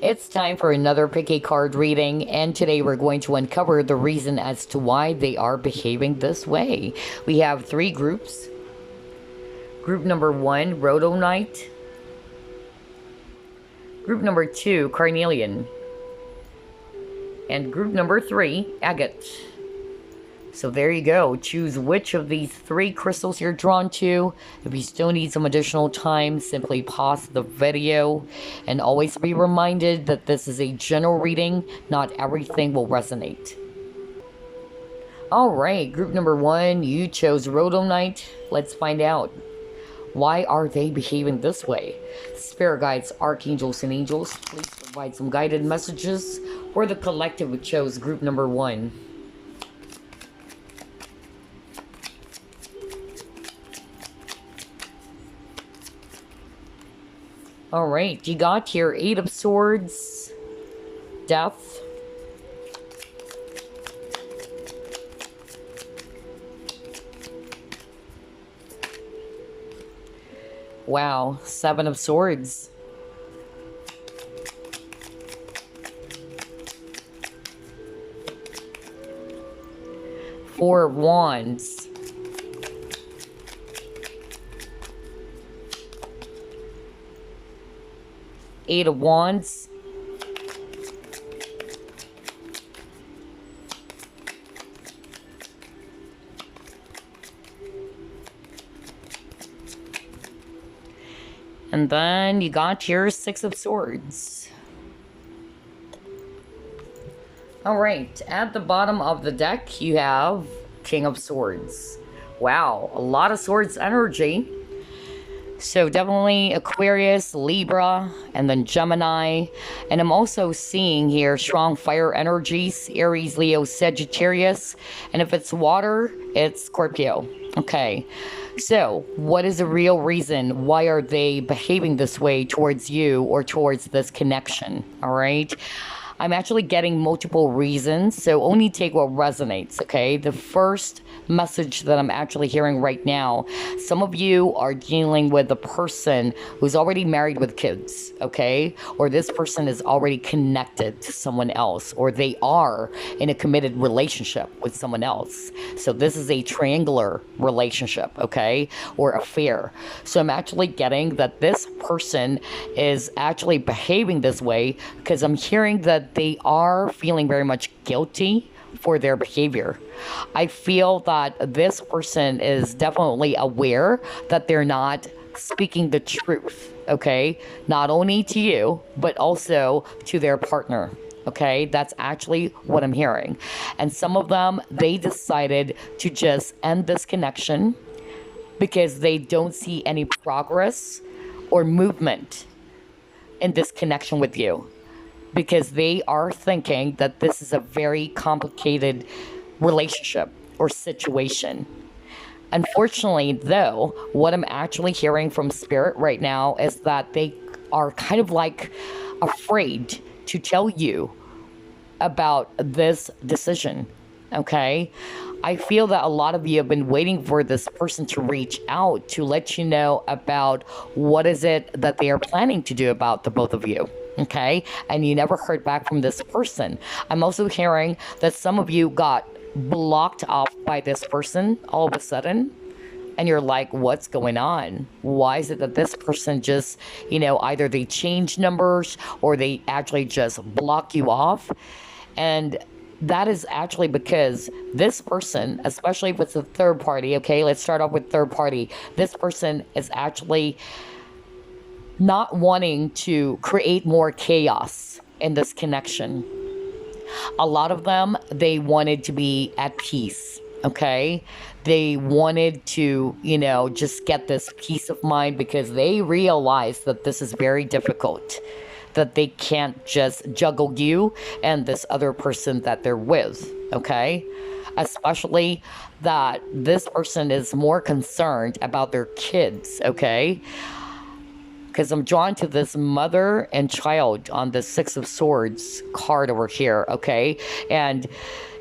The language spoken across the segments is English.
It's time for another picky card reading, and today we're going to uncover the reason as to why they are behaving this way. We have three groups. Group number 1, Rhodonite. Group number 2, Carnelian. And group number 3, Agate. So there you go. Choose which of these three crystals you're drawn to. If you still need some additional time, simply pause the video. And always be reminded that this is a general reading. Not everything will resonate. Alright, group number 1, you chose Rhodonite. Let's find out. Why are they behaving this way? Spirit guides, archangels, and angels, please provide some guided messages for the collective who chose group number 1. Alright, you got here 8 of Swords, Death, wow, 7 of Swords, Four of Wands, Eight of Wands, and then you got your 6 of Swords. Alright, at the bottom of the deck you have King of Swords. Wow, a lot of Swords energy. So definitely Aquarius, Libra, and then Gemini. And I'm also seeing here strong fire energies, Aries, Leo, Sagittarius. And if it's water, it's Scorpio. Okay, so what is the real reason? Why are they behaving this way towards you or towards this connection? All right. I'm actually getting multiple reasons, so only take what resonates, okay? The first message that I'm actually hearing right now, some of you are dealing with a person who's already married with kids, okay? Or this person is already connected to someone else, or they are in a committed relationship with someone else. So this is a triangular relationship, okay? Or affair. So I'm actually getting that this person is actually behaving this way because I'm hearing that they are feeling very much guilty for their behavior. I feel that this person is definitely aware that they're not speaking the truth, okay? Not only to you, but also to their partner, okay? That's actually what I'm hearing. And some of them, they decided to just end this connection because they don't see any progress or movement in this connection with you. Because they are thinking that this is a very complicated relationship or situation. Unfortunately, though, what I'm actually hearing from Spirit right now is that they are kind of like afraid to tell you about this decision, okay? I feel that a lot of you have been waiting for this person to reach out to let you know about what is it that they are planning to do about the both of you. Okay, and you never heard back from this person. I'm also hearing that some of you got blocked off by this person all of a sudden, and you're like, what's going on? Why is it that this person just, either they change numbers or they actually just block you off? And that is actually because this person, especially if it's a third party, okay, let's start off with third party. This person is actually not wanting to create more chaos in this connection. A lot of them, they wanted to be at peace, okay? They wanted to, just get this peace of mind because they realized that this is very difficult, that they can't just juggle you and this other person that they're with, okay? Especially that this person is more concerned about their kids, okay? Because I'm drawn to this mother and child on the 6 of Swords card over here, okay? And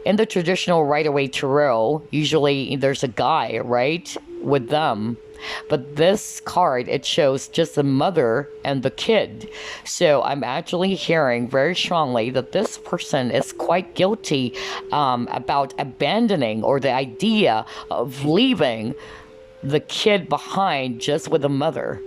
in the traditional Rider-Waite Tarot, usually there's a guy, right, with them. But this card, it shows just the mother and the kid. So I'm actually hearing very strongly that this person is quite guilty about abandoning, or the idea of leaving the kid behind just with the mother.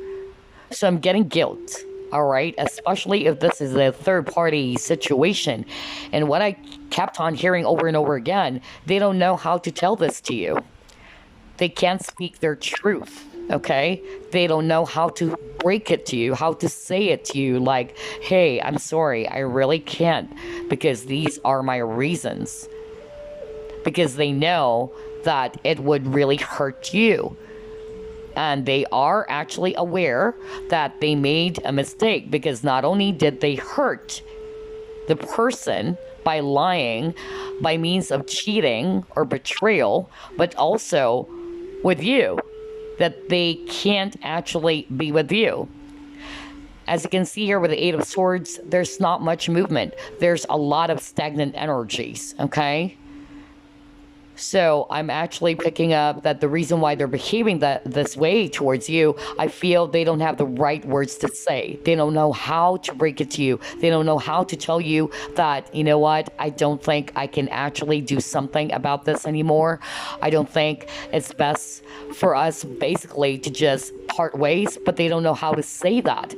So I'm getting guilt. All right, especially if this is a third party situation. And what I kept on hearing over and over again, they don't know how to tell this to you. They can't speak their truth, okay? They don't know how to break it to you, how to say it to you, like, hey, I'm sorry, I really can't, because these are my reasons. Because they know that it would really hurt you. And they are actually aware that they made a mistake, because not only did they hurt the person by lying, by means of cheating or betrayal, but also with you, that they can't actually be with you. As you can see here with the Eight of Swords, there's not much movement. There's a lot of stagnant energies, okay? So I'm actually picking up that the reason why they're behaving this way towards you, I feel they don't have the right words to say. They don't know how to break it to you. They don't know how to tell you that, you know what, I don't think I can actually do something about this anymore. I don't think it's best for us basically to just part ways, but they don't know how to say that.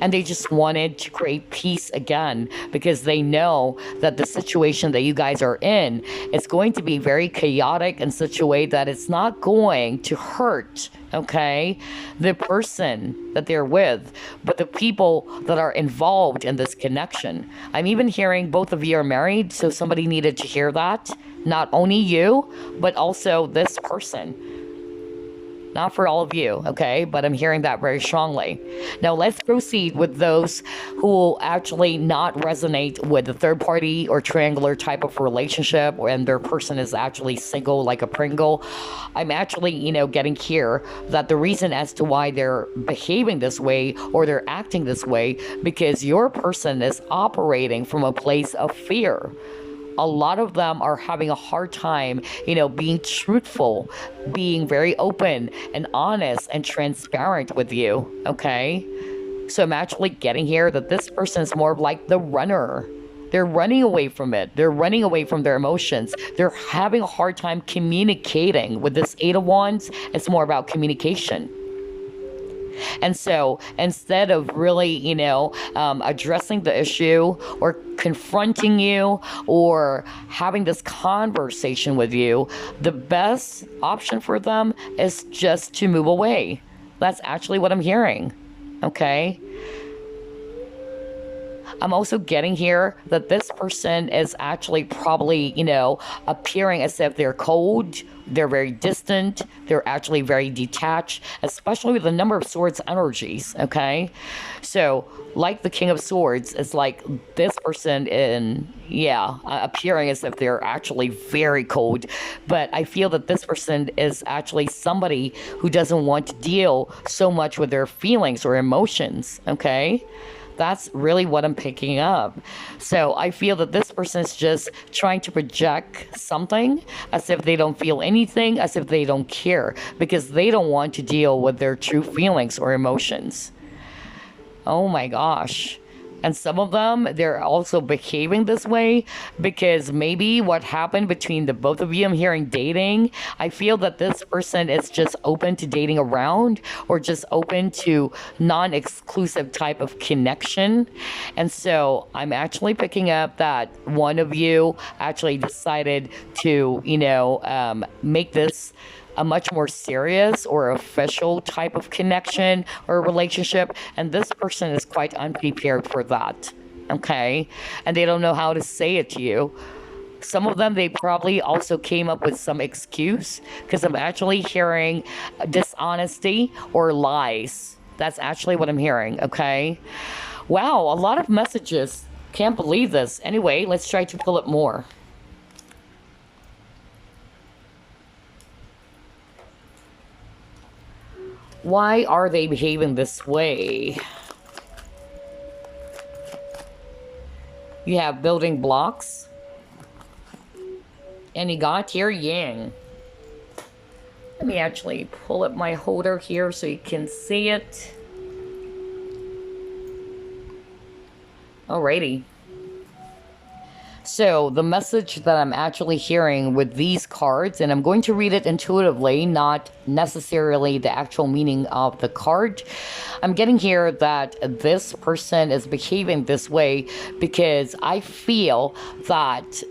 And they just wanted to create peace again, because they know that the situation that you guys are in is going to be very chaotic in such a way that it's not going to hurt, okay, the person that they're with, but the people that are involved in this connection. I'm even hearing both of you are married, so somebody needed to hear that. Not only you, but also this person. Not for all of you, okay? But I'm hearing that very strongly. Now let's proceed with those who will actually not resonate with the third party or triangular type of relationship, and their person is actually single like a Pringle. I'm actually, getting here that the reason as to why they're behaving this way or they're acting this way, because your person is operating from a place of fear. A lot of them are having a hard time, being truthful, being very open and honest and transparent with you, okay? So I'm actually getting here that this person is more like the runner. They're running away from it. They're running away from their emotions. They're having a hard time communicating. With this Eight of Wands, it's more about communication. And so instead of really, addressing the issue or confronting you or having this conversation with you, the best option for them is just to move away. That's actually what I'm hearing. Okay. I'm also getting here that this person is actually probably, appearing as if they're cold, they're very distant, they're actually very detached, especially with the number of swords energies, okay? So, like the King of Swords, it's like this person appearing as if they're actually very cold. But I feel that this person is actually somebody who doesn't want to deal so much with their feelings or emotions, okay? That's really what I'm picking up. So I feel that this person is just trying to project something as if they don't feel anything, as if they don't care, because they don't want to deal with their true feelings or emotions. Oh my gosh. And some of them, they're also behaving this way because maybe what happened between the both of you, I'm hearing dating. I feel that this person is just open to dating around or just open to non-exclusive type of connection. And so I'm actually picking up that one of you actually decided to, make this a much more serious or official type of connection or relationship, and this person is quite unprepared for that, okay? And they don't know how to say it to you. Some of them, they probably also came up with some excuse, because I'm actually hearing dishonesty or lies. That's actually what I'm hearing, okay? Wow, a lot of messages. Can't believe this. Anyway, let's try to pull it more. Why are they behaving this way? You have building blocks. And you got here Yang. Let me actually pull up my holder here so you can see it. Alrighty. So the message that I'm actually hearing with these cards, and I'm going to read it intuitively, not necessarily the actual meaning of the card. I'm getting here that this person is behaving this way because I feel that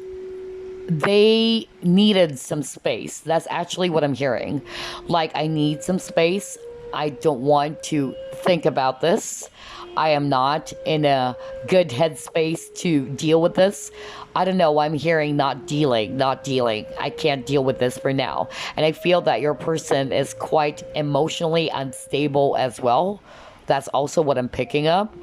they needed some space. That's actually what I'm hearing. Like, I need some space. I don't want to think about this. I am not in a good headspace to deal with this. I don't know. I'm hearing not dealing. I can't deal with this for now. And I feel that your person is quite emotionally unstable as well. That's also what I'm picking up.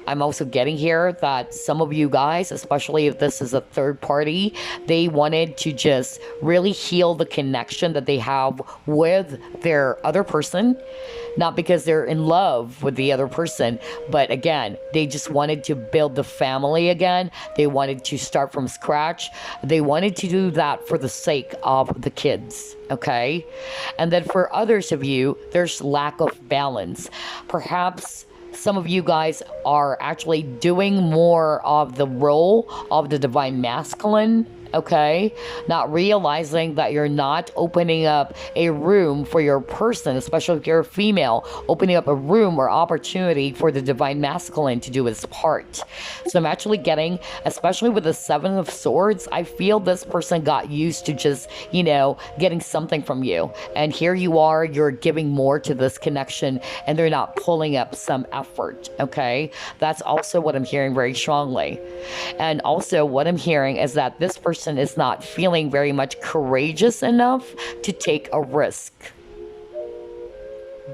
I'm also getting here that some of you guys, especially if this is a third party, they wanted to just really heal the connection that they have with their other person. Not because they're in love with the other person, but again, they just wanted to build the family again. They wanted to start from scratch. They wanted to do that for the sake of the kids, okay? And then for others of you, there's lack of balance. Perhaps some of you guys are actually doing more of the role of the divine masculine, okay? Not realizing that you're not opening up a room for your person, especially if you're a female, opening up a room or opportunity for the divine masculine to do its part. So I'm actually getting, especially with the Seven of Swords, I feel this person got used to just, getting something from you. And here you are, you're giving more to this connection and they're not pulling up some effort, okay? That's also what I'm hearing very strongly. And also what I'm hearing is that this person is not feeling very much courageous enough to take a risk.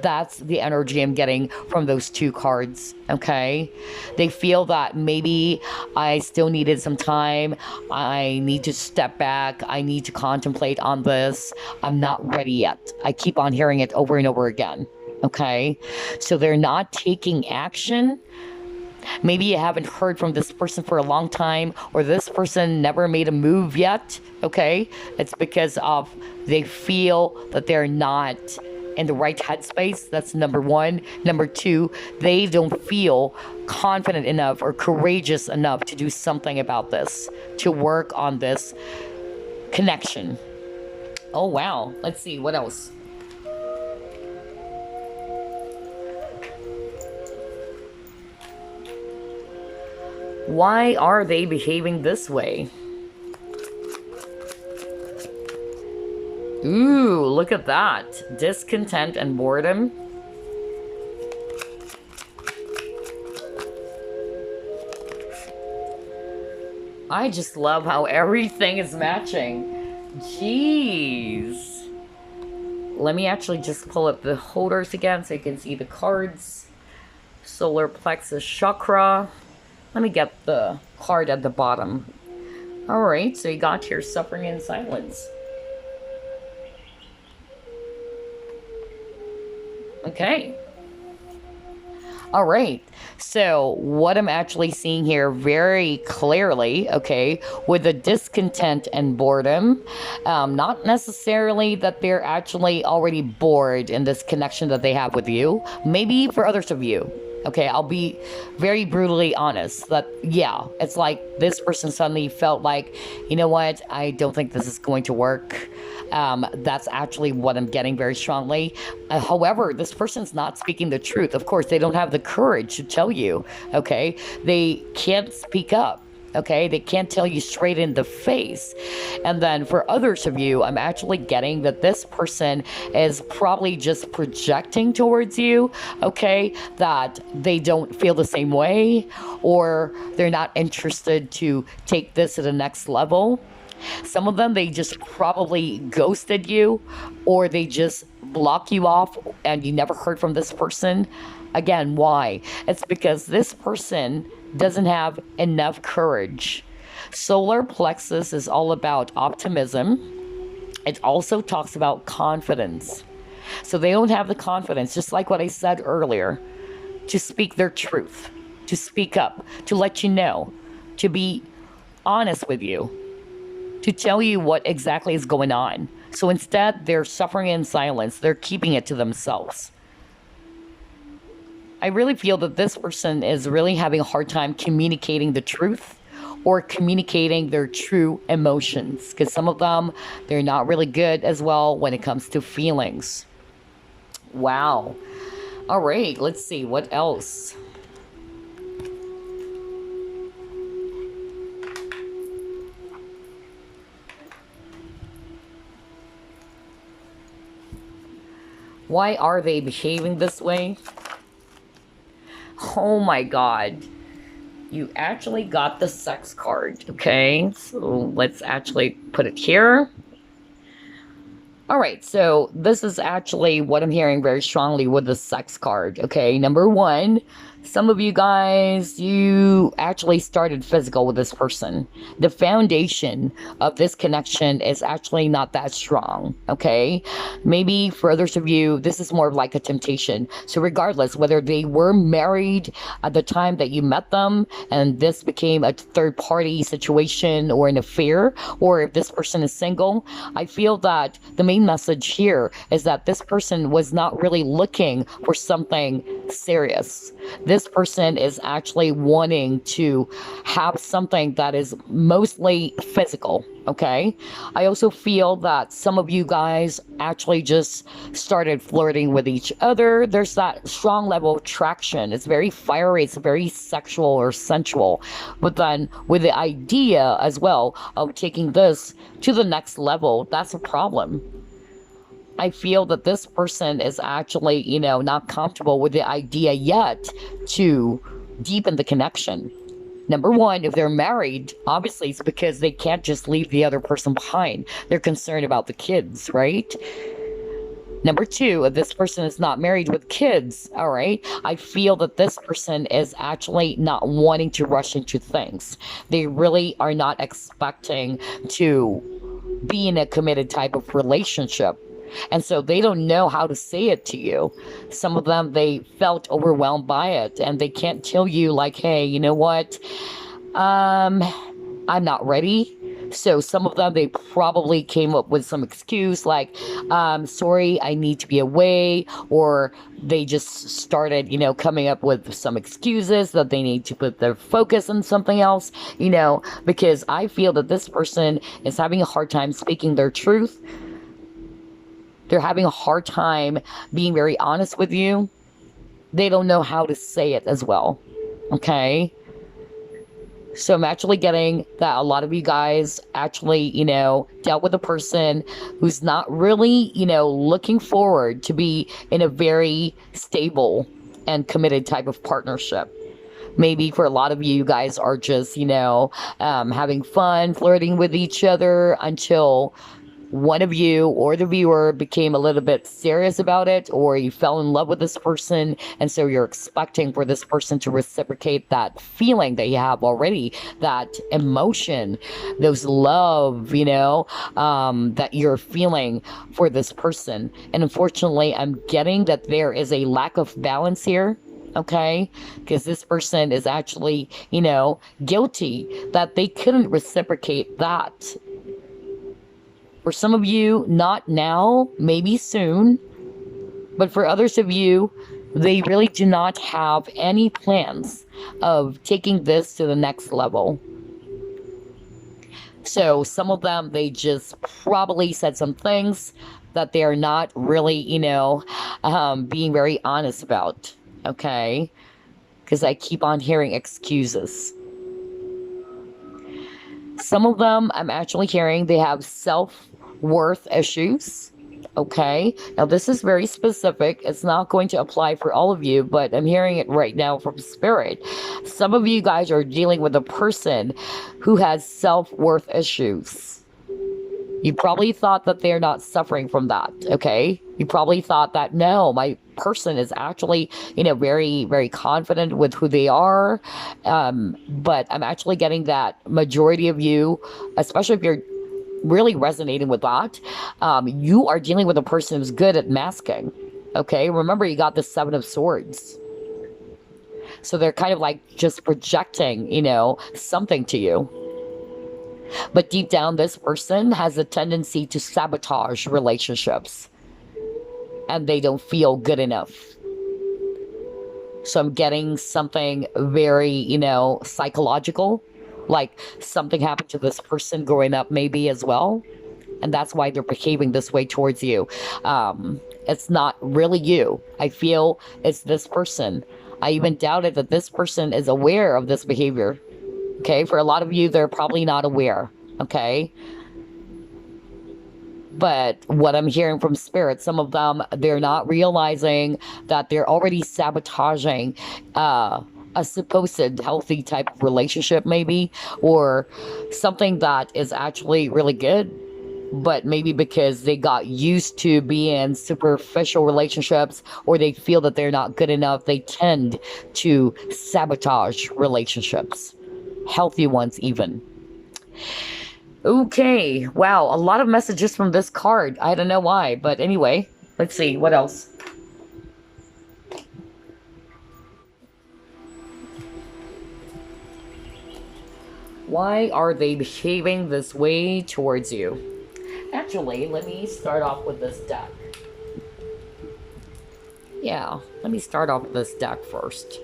That's the energy I'm getting from those two cards, okay? They feel that maybe I still needed some time. I need to step back. I need to contemplate on this. I'm not ready yet. I keep on hearing it over and over again, okay? So they're not taking action. Maybe you haven't heard from this person for a long time, or this person never made a move yet, okay? It's because of they feel that they're not in the right headspace. That's number one. Number two, they don't feel confident enough or courageous enough to do something about this, to work on this connection. Oh, wow. Let's see. What else? Why are they behaving this way? Ooh, look at that. Discontent and boredom. I just love how everything is matching. Jeez. Let me actually just pull up the holders again so you can see the cards. Solar plexus chakra. Let me get the card at the bottom. Alright, so you got here suffering in silence. Okay. Alright, so what I'm actually seeing here very clearly, okay, with the discontent and boredom, not necessarily that they're actually already bored in this connection that they have with you. Maybe for others of you. Okay, I'll be very brutally honest that, yeah, it's like this person suddenly felt like, you know what, I don't think this is going to work. That's actually what I'm getting very strongly. However, this person's not speaking the truth. Of course, they don't have the courage to tell you, okay? They can't speak up. Okay, they can't tell you straight in the face. And then for others of you, I'm actually getting that this person is probably just projecting towards you, okay, that they don't feel the same way, or they're not interested to take this to the next level. Some of them, they just probably ghosted you, or they just block you off and you never heard from this person. Again, why? It's because this person doesn't have enough courage. Solar plexus is all about optimism. It also talks about confidence. So they don't have the confidence, just like what I said earlier, to speak their truth, to speak up, to let you know, to be honest with you, to tell you what exactly is going on. So instead, they're suffering in silence. They're keeping it to themselves. I really feel that this person is really having a hard time communicating the truth or communicating their true emotions, because some of them, they're not really good as well when it comes to feelings. Wow. All right, let's see what else. Why are they behaving this way? Oh my god. You actually got the sex card, okay? So let's actually put it here. All right, so this is actually what I'm hearing very strongly with the sex card, okay? Number one, some of you guys, you actually started physical with this person. The foundation of this connection is actually not that strong, okay? Maybe for others of you, this is more of like a temptation. So regardless, whether they were married at the time that you met them and this became a third party situation or an affair, or if this person is single, I feel that the main message here is that this person was not really looking for something serious. This person is actually wanting to have something that is mostly physical, okay? I also feel that some of you guys actually just started flirting with each other. There's that strong level of attraction. It's very fiery, it's very sexual or sensual. But then with the idea as well of taking this to the next level, that's a problem. I feel that this person is actually, not comfortable with the idea yet to deepen the connection. Number one, if they're married, obviously it's because they can't just leave the other person behind. They're concerned about the kids, right? Number two, if this person is not married with kids, all right, I feel that this person is actually not wanting to rush into things. They really are not expecting to be in a committed type of relationship. And so they don't know how to say it to you. Some of them, they felt overwhelmed by it and they can't tell you like, hey, you know what? I'm not ready. So some of them, they probably came up with some excuse like, sorry, I need to be away. Or they just started, coming up with some excuses that they need to put their focus on something else, because I feel that this person is having a hard time speaking their truth. They're having a hard time being very honest with you. They don't know how to say it as well. Okay? So I'm actually getting that a lot of you guys actually, dealt with a person who's not really, looking forward to be in a very stable and committed type of partnership. Maybe for a lot of you, you guys are just, having fun, flirting with each other until one of you or the viewer became a little bit serious about it, or you fell in love with this person, and so you're expecting for this person to reciprocate that feeling that you have already, that emotion, those love, that you're feeling for this person. And unfortunately, I'm getting that there is a lack of balance here. Okay, because this person is actually, guilty that they couldn't reciprocate that. For some of you, not now, maybe soon. But for others of you, they really do not have any plans of taking this to the next level. So some of them, they just probably said some things that they are not really, being very honest about. Okay? Because I keep on hearing excuses. Some of them, I'm actually hearing they have self-worth issues. Okay, now this is very specific. It's not going to apply for all of you, but I'm hearing it right now from spirit. Some of you guys are dealing with a person who has self-worth issues. You probably thought that they're not suffering from that, okay? You probably thought that, no, my person is actually, very, very confident with who they are. But I'm actually getting that majority of you, especially if you're really resonating with that, you are dealing with a person who's good at masking, okay? Remember, you got the Seven of Swords. So they're kind of like just projecting, something to you. But deep down, this person has a tendency to sabotage relationships, and they don't feel good enough. So I'm getting something very, psychological, like something happened to this person growing up maybe as well. And that's why they're behaving this way towards you. It's not really you. I feel it's this person. I even doubted that this person is aware of this behavior. Okay, for a lot of you, they're probably not aware. Okay. But what I'm hearing from spirit, some of them, they're not realizing that they're already sabotaging a supposed healthy type of relationship, maybe, or something that is actually really good. But maybe because they got used to being in superficial relationships, or they feel that they're not good enough, they tend to sabotage relationships, healthy ones even. Okay, wow, a lot of messages from this card. I don't know why, but anyway, let's see, what else? Why are they behaving this way towards you? Actually, let me start off with this deck. Yeah, let me start off with this deck first.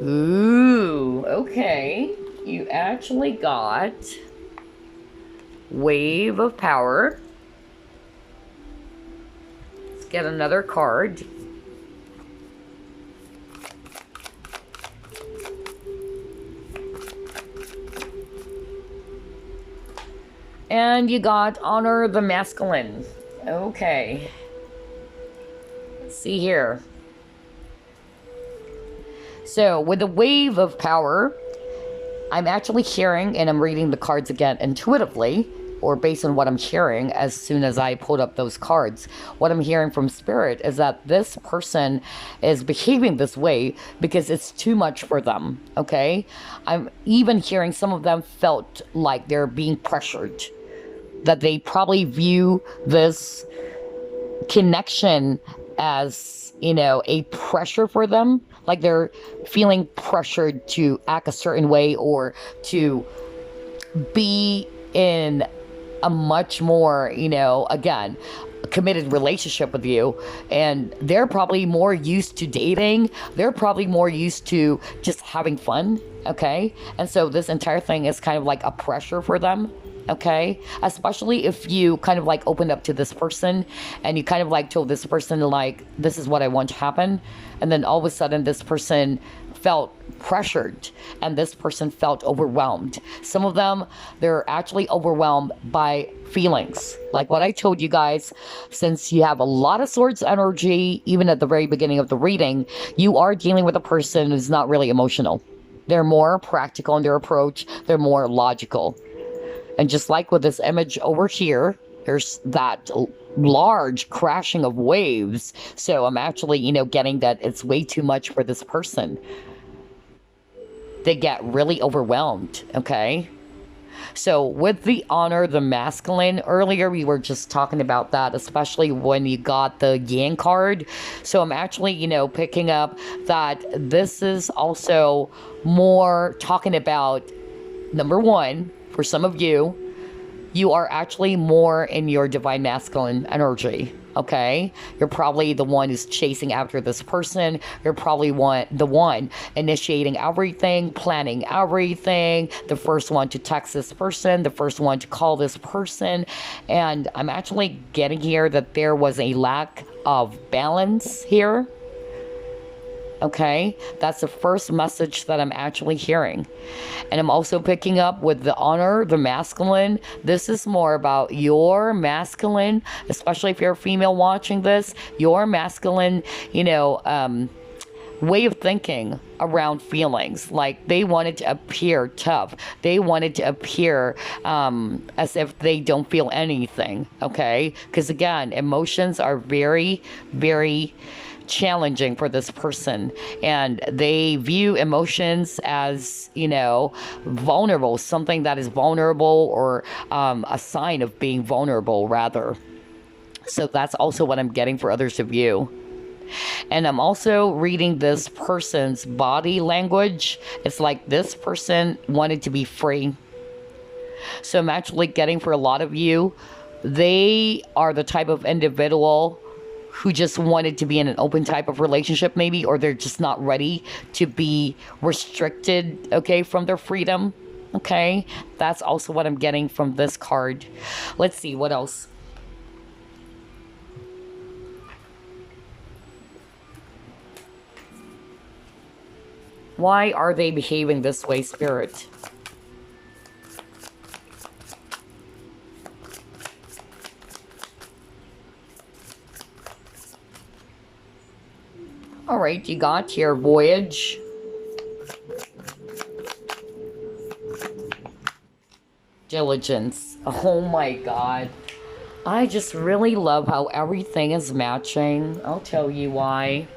Ooh, okay. You actually got Wave of Power. Let's get another card. And you got Honor the Masculine. Okay. Let's see here. So, with the Wave of Power, I'm actually hearing, and I'm reading the cards again intuitively, or based on what I'm hearing as soon as I pulled up those cards. What I'm hearing from Spirit is that this person is behaving this way because it's too much for them, okay? I'm even hearing some of them felt like they're being pressured, that they probably view this connection as, a pressure for them. Like they're feeling pressured to act a certain way, or to be in a much more, again, committed relationship with you. And they're probably more used to dating. They're probably more used to just having fun. Okay. And so this entire thing is kind of like a pressure for them. Okay, especially if you kind of like opened up to this person and you kind of like told this person, like, this is what I want to happen, and then all of a sudden this person felt pressured and this person felt overwhelmed. Some of them, they're actually overwhelmed by feelings, like what I told you guys. Since you have a lot of Swords energy, even at the very beginning of the reading, you are dealing with a person who's not really emotional. They're more practical in their approach. They're more logical. And just like with this image over here, there's that large crashing of waves. So I'm actually, getting that it's way too much for this person. They get really overwhelmed, okay? So with the Honor the Masculine, earlier we were just talking about that, especially when you got the Yang card. So I'm actually, picking up that this is also more talking about, number one, for some of you, you are actually more in your divine masculine energy, okay? You're probably the one who's chasing after this person. You're probably the one initiating everything, planning everything, the first one to text this person, the first one to call this person. And I'm actually getting here that there was a lack of balance here. Okay, that's the first message that I'm actually hearing. And I'm also picking up with the Honor, the Masculine. This is more about your masculine, especially if you're a female watching this, your masculine, way of thinking around feelings. Like they wanted to appear tough. They wanted to appear as if they don't feel anything, okay? Because again, emotions are very, very challenging for this person, and they view emotions as vulnerable, something that is vulnerable, or a sign of being vulnerable rather. So that's also what I'm getting for others of you. And I'm also reading this person's body language. It's like this person wanted to be free. So I'm actually getting, for a lot of you, they are the type of individual who just wanted to be in an open type of relationship maybe, or they're just not ready to be restricted, okay, from their freedom. Okay, that's also what I'm getting from this card. Let's see what else. Why are they behaving this way, Spirit? All right, you got your voyage. Diligence. Oh my god. I just really love how everything is matching. I'll tell you why.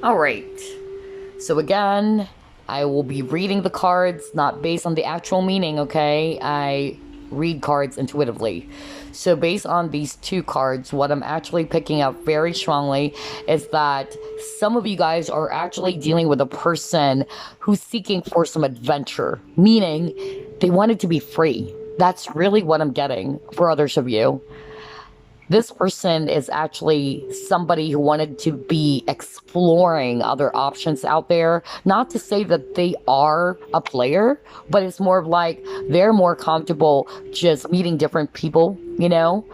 Alright. So again, I will be reading the cards, not based on the actual meaning, okay? I read cards intuitively. So based on these two cards, what I'm actually picking up very strongly is that some of you guys are actually dealing with a person who's seeking for some adventure, meaning they wanted to be free. That's really what I'm getting for others of you. This person is actually somebody who wanted to be exploring other options out there. Not to say that they are a player, but it's more of like they're more comfortable just meeting different people, you know,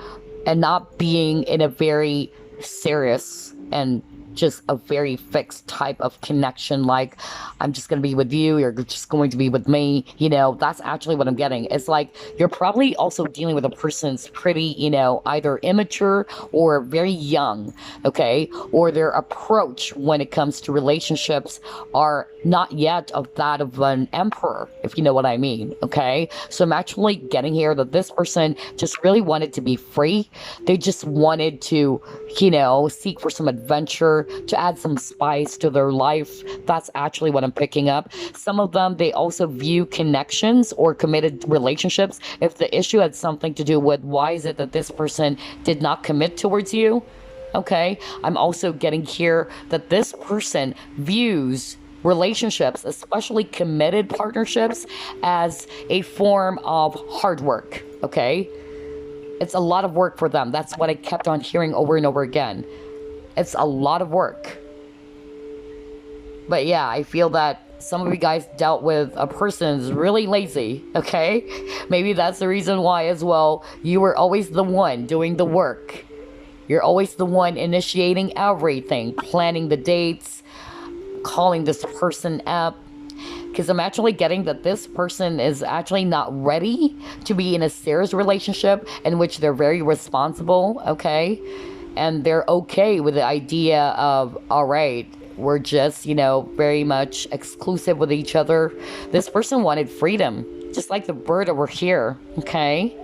and not being in a very serious and just a very fixed type of connection, like I'm just going to be with you, you're just going to be with me, you know. That's actually what I'm getting. It's like you're probably also dealing with a person's pretty, you know, either immature or very young, okay, or their approach when it comes to relationships are not yet of that of an emperor, if you know what I mean, okay. So I'm actually getting here that this person just really wanted to be free. They just wanted to, you know, seek for some adventure, to add some spice to their life. That's actually what I'm picking up. Some of them, they also view connections or committed relationships. If the issue had something to do with why is it that this person did not commit towards you, okay, I'm also getting here that this person views relationships, especially committed partnerships, as a form of hard work, okay? It's a lot of work for them. That's what I kept on hearing over and over again. It's a lot of work. But yeah, I feel that some of you guys dealt with a person who's really lazy, okay? Maybe that's the reason why as well. You were always the one doing the work. You're always the one initiating everything, planning the dates, calling this person up. Because I'm actually getting that this person is actually not ready to be in a serious relationship in which they're very responsible, okay? And they're okay with the idea of, all right, we're just, you know, very much exclusive with each other. This person wanted freedom, just like the bird over here, okay?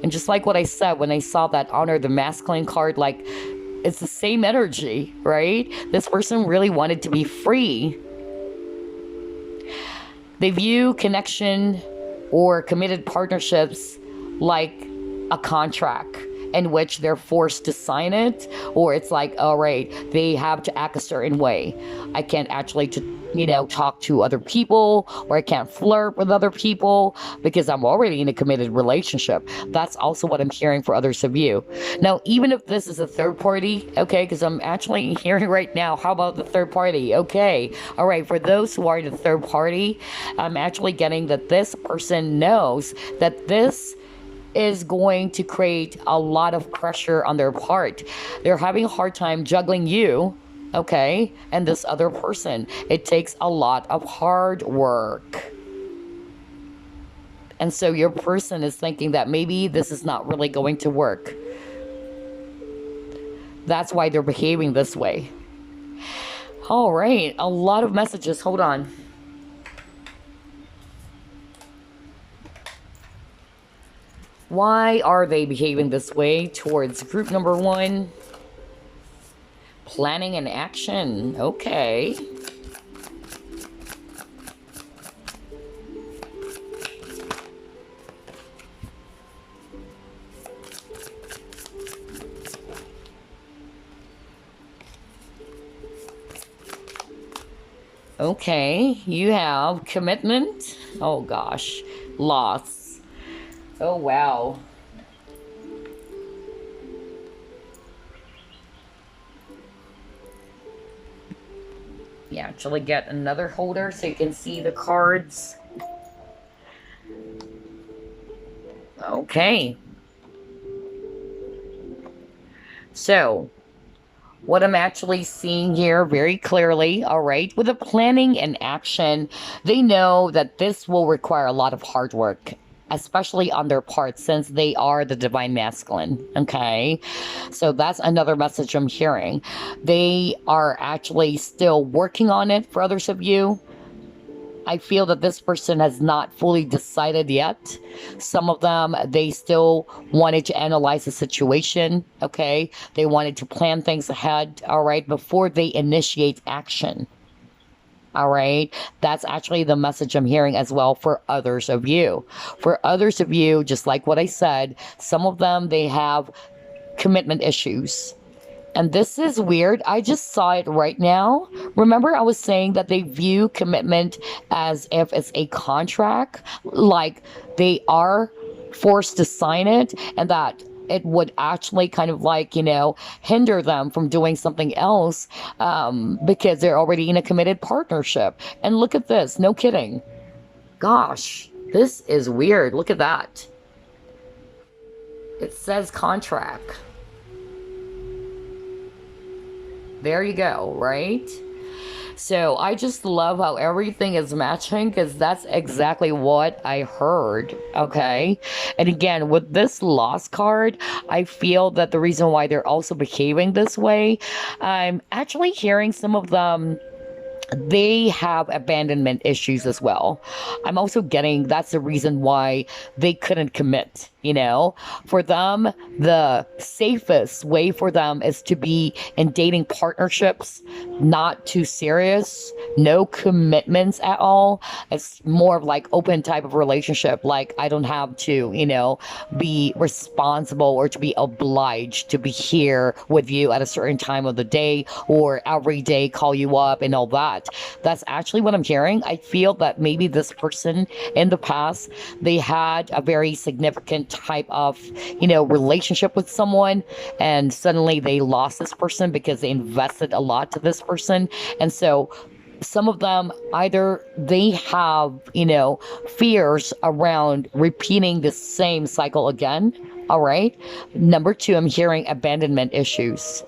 And just like what I said when I saw that honor the masculine card, like, it's the same energy, right? This person really wanted to be free. They view connection or committed partnerships like a contract in which they're forced to sign it, or it's like, all right, they have to act a certain way. I can't actually, you know, talk to other people, or I can't flirt with other people because I'm already in a committed relationship. That's also what I'm hearing for others of you. Now, even if this is a third party, okay, because I'm actually hearing right now, how about the third party? Okay, all right, for those who are the third party, I'm actually getting that this person knows that this is going to create a lot of pressure on their part. They're having a hard time juggling you, okay, and this other person. It takes a lot of hard work. And so your person is thinking that maybe this is not really going to work. That's why they're behaving this way. All right, a lot of messages. Hold on. Why are they behaving this way towards group number one? Planning and action. Okay. Okay, you have commitment. Oh gosh, loss. Oh wow. You actually get another holder so you can see the cards. Okay. So, what I'm actually seeing here very clearly, all right, with the planning and action, they know that this will require a lot of hard work, especially on their part, since they are the divine masculine. Okay. So that's another message I'm hearing. They are actually still working on it for others of you. I feel that this person has not fully decided yet. Some of them, they still wanted to analyze the situation, okay? They wanted to plan things ahead, all right, before they initiate action. All right. That's actually the message I'm hearing as well for others of you. For others of you, just like what I said, some of them, they have commitment issues. And this is weird. I just saw it right now. Remember, I was saying that they view commitment as if it's a contract, like they are forced to sign it, and that it would actually kind of like, hinder them from doing something else because they're already in a committed partnership. And look at this. No kidding. Gosh, this is weird. Look at that. It says contract. There you go, right? So I just love how everything is matching because that's exactly what I heard. Okay. And again, with this lost card, I feel that the reason why they're also behaving this way, I'm actually hearing some of them, they have abandonment issues as well. I'm also getting that's the reason why they couldn't commit. For them, the safest way for them is to be in dating partnerships, not too serious, no commitments at all. It's more of like open type of relationship. Like I don't have to, be responsible or to be obliged to be here with you at a certain time of the day or every day call you up and all that. That's actually what I'm hearing. I feel that maybe this person in the past, they had a very significant type of, relationship with someone, and suddenly they lost this person because they invested a lot to this person. And so some of them, either they have, fears around repeating the same cycle again. All right. Number two, I'm hearing abandonment issues.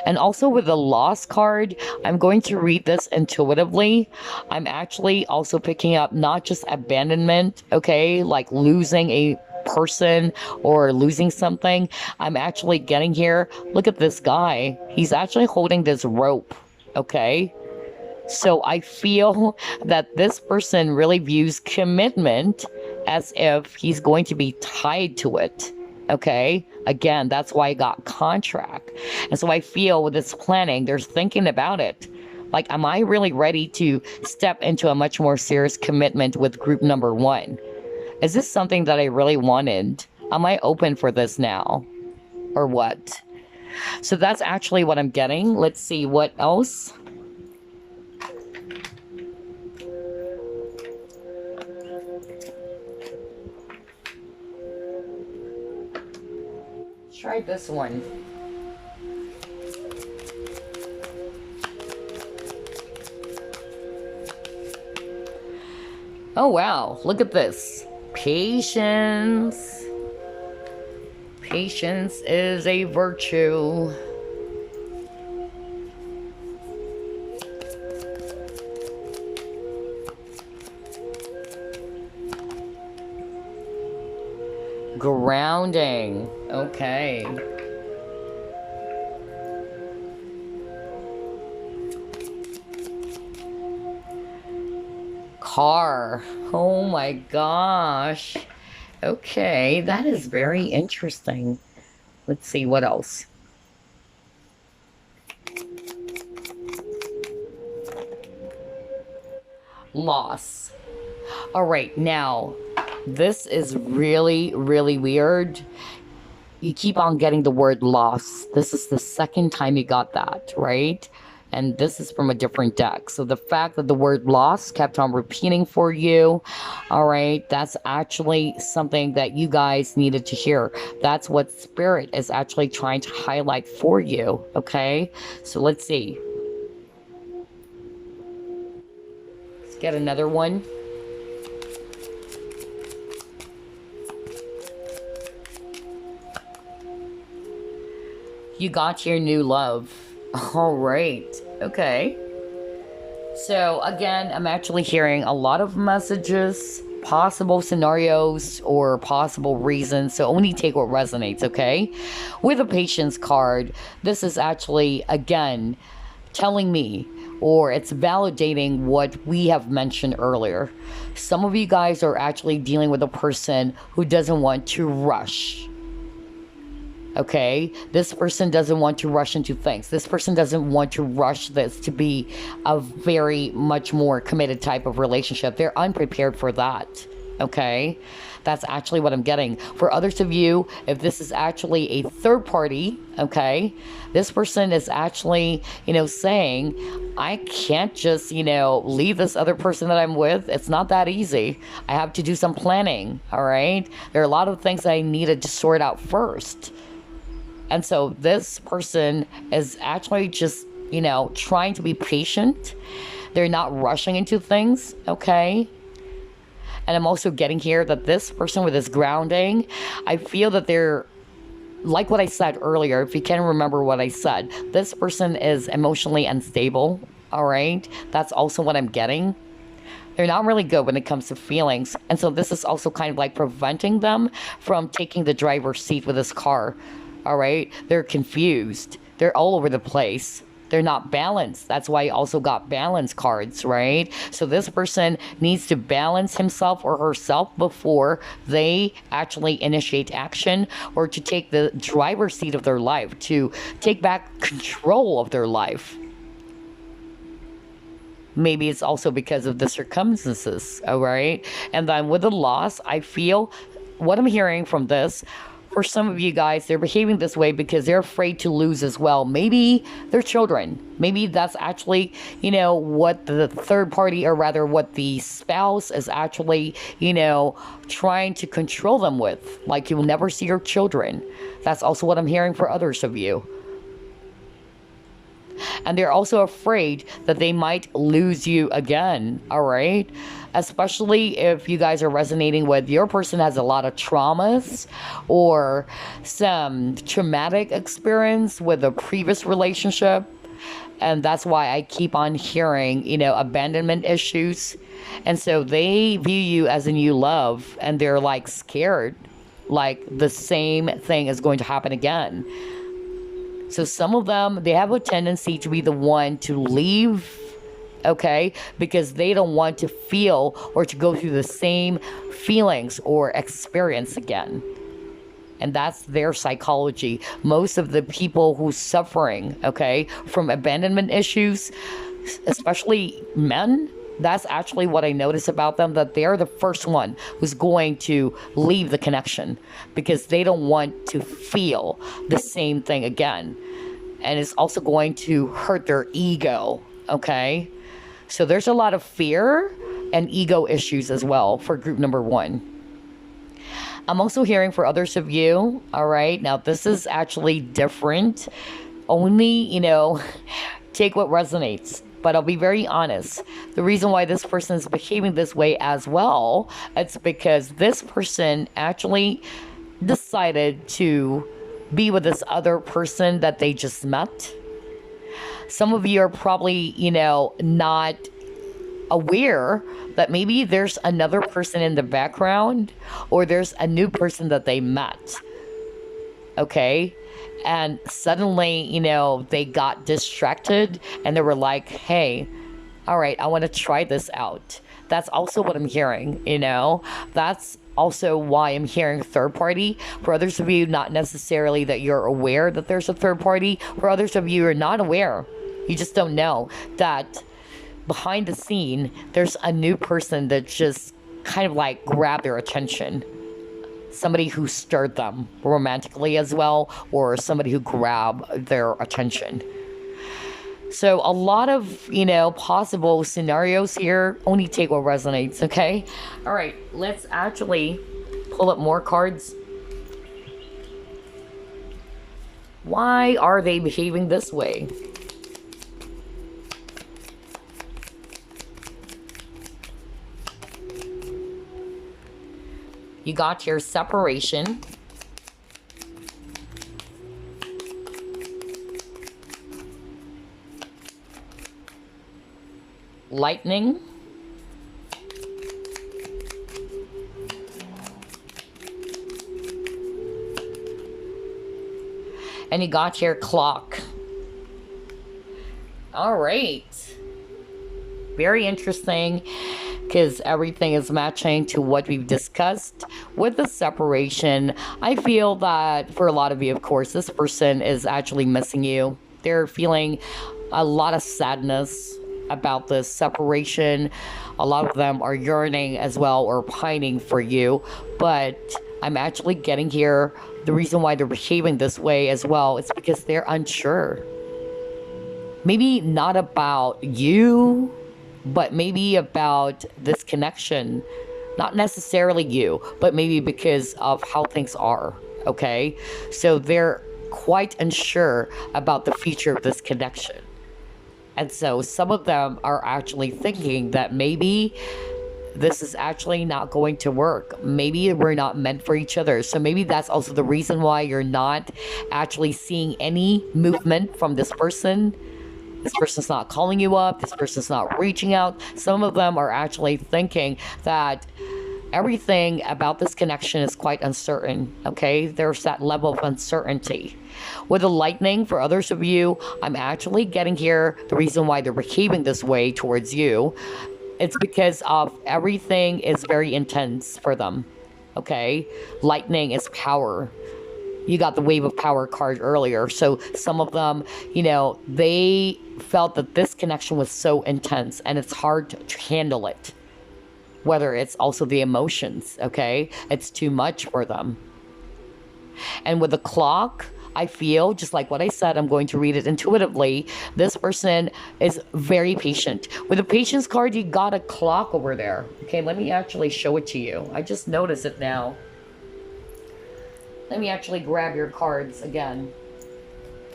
And also with the lost card, I'm going to read this intuitively. I'm actually also picking up not just abandonment, okay, like losing a person or losing something. I'm actually getting here. Look at this guy. He's actually holding this rope, okay? So I feel that this person really views commitment as if he's going to be tied to it. Okay. Again, that's why I got contract. And so I feel with this planning, they're thinking about it. Like, am I really ready to step into a much more serious commitment with group number one? Is this something that I really wanted? Am I open for this now? Or what? So that's actually what I'm getting. Let's see what else. Try this one. Oh wow, look at this. Patience. Patience is a virtue. Grounding. Okay. Car. Oh my gosh. Okay, that is very interesting. Let's see what else. Loss. All right, now this is really, really weird. You keep on getting the word loss. This is the second time you got that, right? And this is from a different deck. So the fact that the word lost kept on repeating for you, all right, that's actually something that you guys needed to hear. That's what Spirit is actually trying to highlight for you, okay? So let's see. Let's get another one. You got your new love. All right. Okay. So again, I'm actually hearing a lot of messages, possible scenarios, or possible reasons. So only take what resonates, okay? With a patience card, this is actually, again, telling me, or it's validating what we have mentioned earlier. Some of you guys are actually dealing with a person who doesn't want to rush. Okay, this person doesn't want to rush into things. This person doesn't want to rush this to be a very much more committed type of relationship. They're unprepared for that. Okay, that's actually what I'm getting. For others of you, if this is actually a third party, okay, this person is actually, saying, I can't just, leave this other person that I'm with. It's not that easy. I have to do some planning. All right, there are a lot of things that I needed to sort out first. And so this person is actually just, trying to be patient. They're not rushing into things, okay? And I'm also getting here that this person with this grounding, I feel that they're, like what I said earlier, if you can remember what I said, this person is emotionally unstable, all right? That's also what I'm getting. They're not really good when it comes to feelings. And so this is also kind of like preventing them from taking the driver's seat with this car. All right, they're confused. They're all over the place. They're not balanced. That's why you also got balance cards, right? So this person needs to balance himself or herself before they actually initiate action or to take the driver's seat of their life, to take back control of their life. Maybe it's also because of the circumstances, all right? And then with the loss, I feel what I'm hearing from this, for some of you guys, they're behaving this way because they're afraid to lose as well. Maybe their children. Maybe that's actually, what the third party, or rather what the spouse is actually, trying to control them with. Like, you'll never see your children. That's also what I'm hearing for others of you. And they're also afraid that they might lose you again, all right? Especially if you guys are resonating with your person has a lot of traumas or some traumatic experience with a previous relationship. And that's why I keep on hearing, abandonment issues. And so they view you as a new love, and they're like scared, like the same thing is going to happen again. So some of them, they have a tendency to be the one to leave, okay, because they don't want to feel or to go through the same feelings or experience again. And that's their psychology. Most of the people who's suffering, okay, from abandonment issues, especially men, that's actually what I notice about them, that they're the first one who's going to leave the connection because they don't want to feel the same thing again. And it's also going to hurt their ego, okay? So there's a lot of fear and ego issues as well for group number 1. I'm also hearing for others of you, all right? Now, this is actually different. Only, take what resonates. But I'll be very honest. The reason why this person is behaving this way as well, it's because this person actually decided to be with this other person that they just met. Some of you are probably, not aware that maybe there's another person in the background or there's a new person that they met. Okay? And suddenly, they got distracted and they were like, hey, all right, I want to try this out. That's also what I'm hearing, That's also why I'm hearing third party. For others of you, not necessarily that you're aware that there's a third party. For others of you, you're not aware. You just don't know that behind the scene, there's a new person that just kind of like grabbed their attention. Somebody who stirred them romantically as well, or somebody who grabbed their attention. So a lot of, possible scenarios here. Only take what resonates, okay? All right, let's actually pull up more cards. Why are they behaving this way? You got your separation. Lightning. And you got your clock. All right. Very interesting, because everything is matching to what we've discussed. With the separation, I feel that for a lot of you, of course, this person is actually missing you. They're feeling a lot of sadness about this separation. A lot of them are yearning as well, or pining for you. But I'm actually getting here, the reason why they're behaving this way as well is because they're unsure. Maybe not about you, but maybe about this connection. Not necessarily you, but maybe because of how things are, okay? So they're quite unsure about the future of this connection. And so some of them are actually thinking that maybe this is actually not going to work. Maybe we're not meant for each other. So maybe that's also the reason why you're not actually seeing any movement from this person. This person's not calling you up. This person's not reaching out. Some of them are actually thinking that everything about this connection is quite uncertain, okay? There's that level of uncertainty. With the lightning, for others of you, I'm actually getting here the reason why they're behaving this way towards you. It's because of everything is very intense for them, okay? Lightning is power. You got the wave of power card earlier. So some of them, they felt that this connection was so intense and it's hard to handle it. Whether it's also the emotions, okay? It's too much for them. And with the clock, I feel, just like what I said, I'm going to read it intuitively. This person is very patient. With the patience card, you got a clock over there. Okay, let me actually show it to you. I just noticed it now. Let me actually grab your cards again.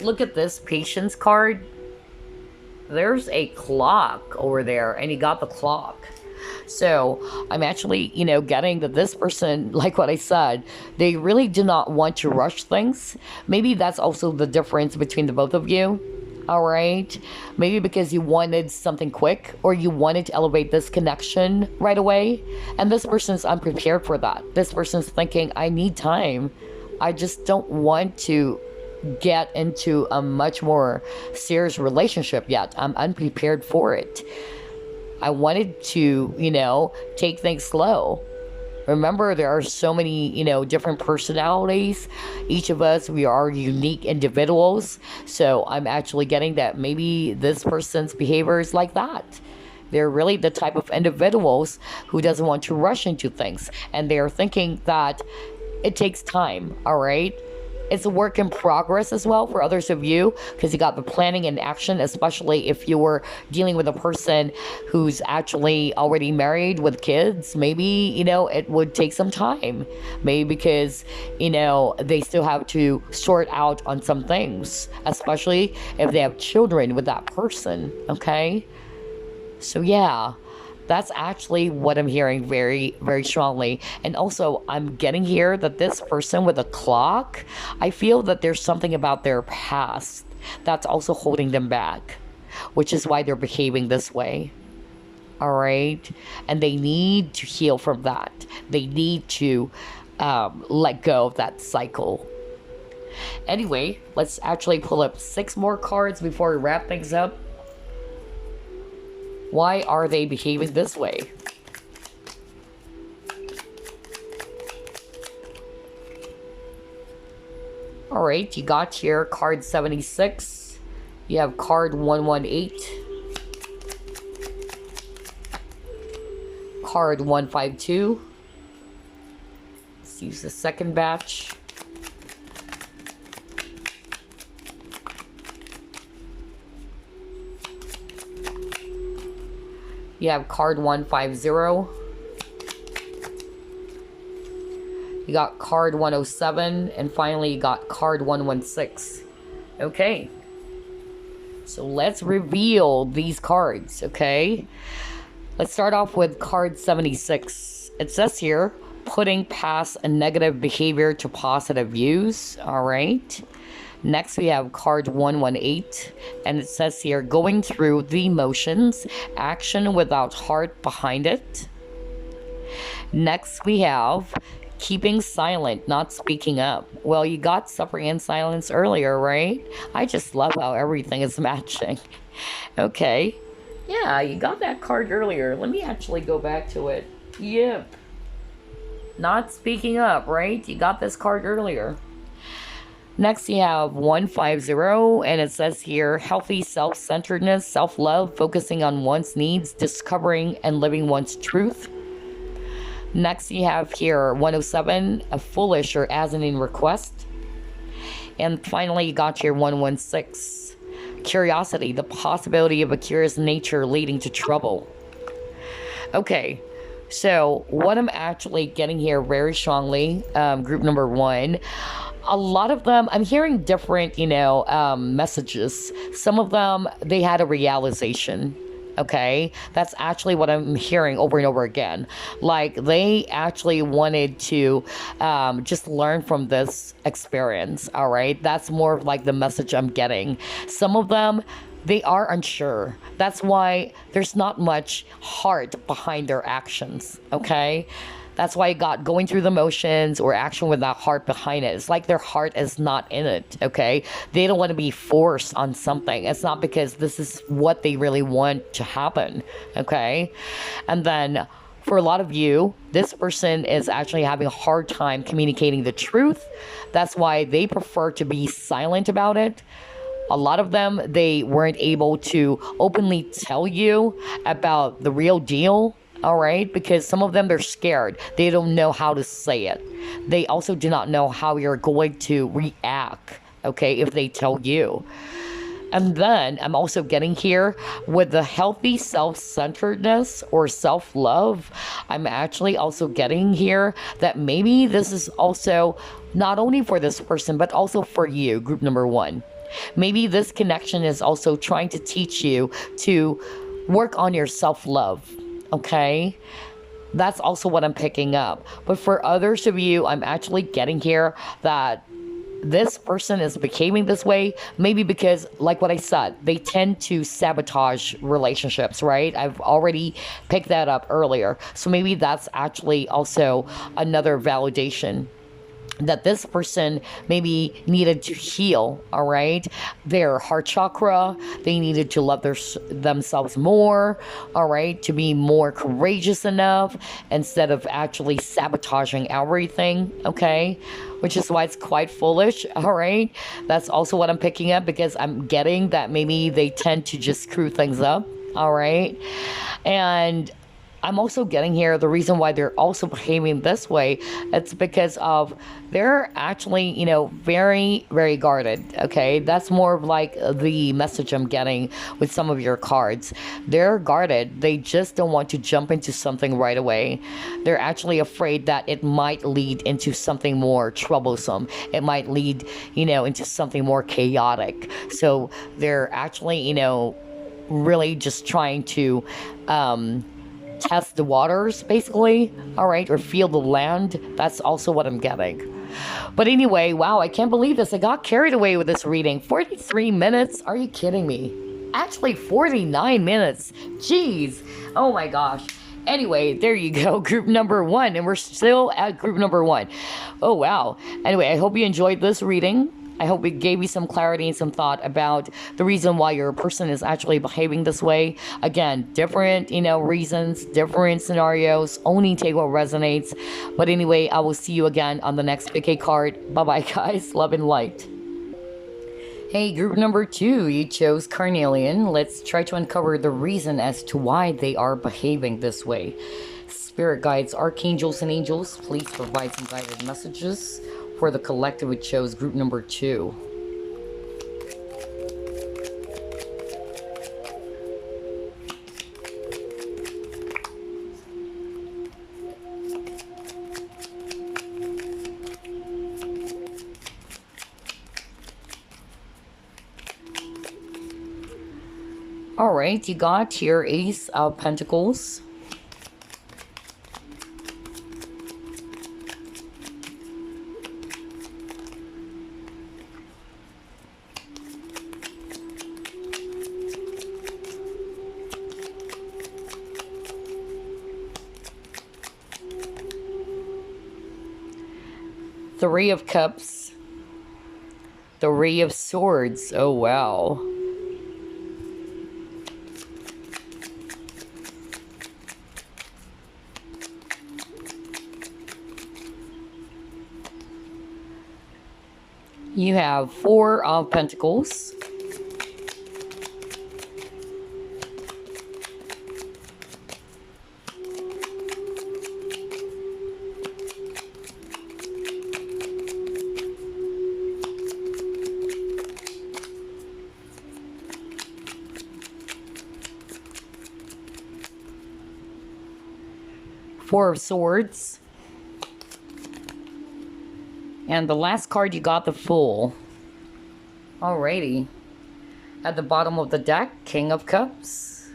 Look at this patience card. There's a clock over there, and you got the clock. So I'm actually, getting that this person, like what I said, they really do not want to rush things. Maybe that's also the difference between the both of you. All right. Maybe because you wanted something quick, or you wanted to elevate this connection right away. And this person's unprepared for that. This person's thinking, I need time. I just don't want to get into a much more serious relationship yet. I'm unprepared for it. I wanted to, take things slow. Remember, there are so many, different personalities. Each of us, we are unique individuals. So I'm actually getting that maybe this person's behavior is like that. They're really the type of individuals who doesn't want to rush into things. And they're thinking that it takes time, all right? It's a work in progress as well for others of you, because you got the planning and action, especially if you were dealing with a person who's actually already married with kids. Maybe, it would take some time. Maybe because, they still have to sort out on some things, especially if they have children with that person, okay? So yeah. That's actually what I'm hearing very, very strongly. And also, I'm getting here that this person with a clock, I feel that there's something about their past that's also holding them back, which is why they're behaving this way. All right? And they need to heal from that. They need to let go of that cycle. Anyway, let's actually pull up 6 more cards before we wrap things up. Why are they behaving this way? All right, you got here card 76. You have card 118. Card 152. Let's use the second batch. you have card 150. You got card 107. And finally, you got card 116. Okay. So let's reveal these cards, okay? Let's start off with card 76. It says here, putting past a negative behavior to positive use. All right. Next, we have card 118. And it says here, going through the motions, action without heart behind it. Next, we have keeping silent, not speaking up. Well, you got suffering in silence earlier, right? I just love how everything is matching. Okay. Yeah, you got that card earlier. Let me actually go back to it. Yep. Not speaking up, right? You got this card earlier. Next, you have 150, and it says here, healthy self-centeredness, self-love, focusing on one's needs, discovering and living one's truth. Next, you have here 107, a foolish or as-in request. And finally, you got your 116, curiosity, the possibility of a curious nature leading to trouble. Okay, so what I'm actually getting here very strongly, group number 1, a lot of them, I'm hearing different, messages. Some of them, they had a realization. Okay, that's actually what I'm hearing over and over again. Like they actually wanted to just learn from this experience. All right, that's more of like the message I'm getting. Some of them, they are unsure. That's why there's not much heart behind their actions. Okay. That's why I got going through the motions or action without heart behind it. It's like their heart is not in it, okay? They don't want to be forced on something. It's not because this is what they really want to happen, okay? And then for a lot of you, this person is actually having a hard time communicating the truth. That's why they prefer to be silent about it. A lot of them, they weren't able to openly tell you about the real deal. All right, because some of them, they're scared. They don't know how to say it. They also do not know how you're going to react, okay, if they tell you. And then I'm also getting here with the healthy self-centeredness or self-love. I'm actually also getting here that maybe this is also not only for this person, but also for you, group number 1. Maybe this connection is also trying to teach you to work on your self-love. Okay, that's also what I'm picking up. But for others of you, I'm actually getting here that this person is behaving this way, maybe because, like what I said, they tend to sabotage relationships, right? I've already picked that up earlier. So maybe that's actually also another validation that this person maybe needed to heal, all right? Their heart chakra, they needed to love themselves more, all right? To be more courageous enough instead of actually sabotaging everything, okay? Which is why it's quite foolish, all right? That's also what I'm picking up because I'm getting that maybe they tend to just screw things up, all right? And I'm also getting here the reason why they're also behaving this way. It's because of they're actually, very, very guarded. Okay, that's more of like the message I'm getting with some of your cards. They're guarded. They just don't want to jump into something right away. They're actually afraid that it might lead into something more troublesome. It might lead, into something more chaotic. So they're actually, really just trying to test the waters, basically, all right, or feel the land. That's also what I'm getting. But anyway, wow, I can't believe this. I got carried away with this reading. 43 minutes? Are you kidding me? Actually, 49 minutes. Jeez. Oh my gosh. Anyway, there you go, group number 1, and we're still at group number 1. Oh, wow. Anyway, I hope you enjoyed this reading. I hope it gave you some clarity and some thought about the reason why your person is actually behaving this way. Again, different, reasons, different scenarios. Only take what resonates. But anyway, I will see you again on the next PK card. Bye-bye, guys. Love and light. Hey, group number 2, you chose Carnelian. Let's try to uncover the reason as to why they are behaving this way. Spirit guides, archangels, and angels, please provide some guided messages for the collective who chose group number 2. All right, you got your Ace of Pentacles. Three of Cups. Three of Swords. Oh, wow. You have Four of Pentacles. Four of Swords. And the last card you got, the Fool. Alrighty. At the bottom of the deck, King of Cups.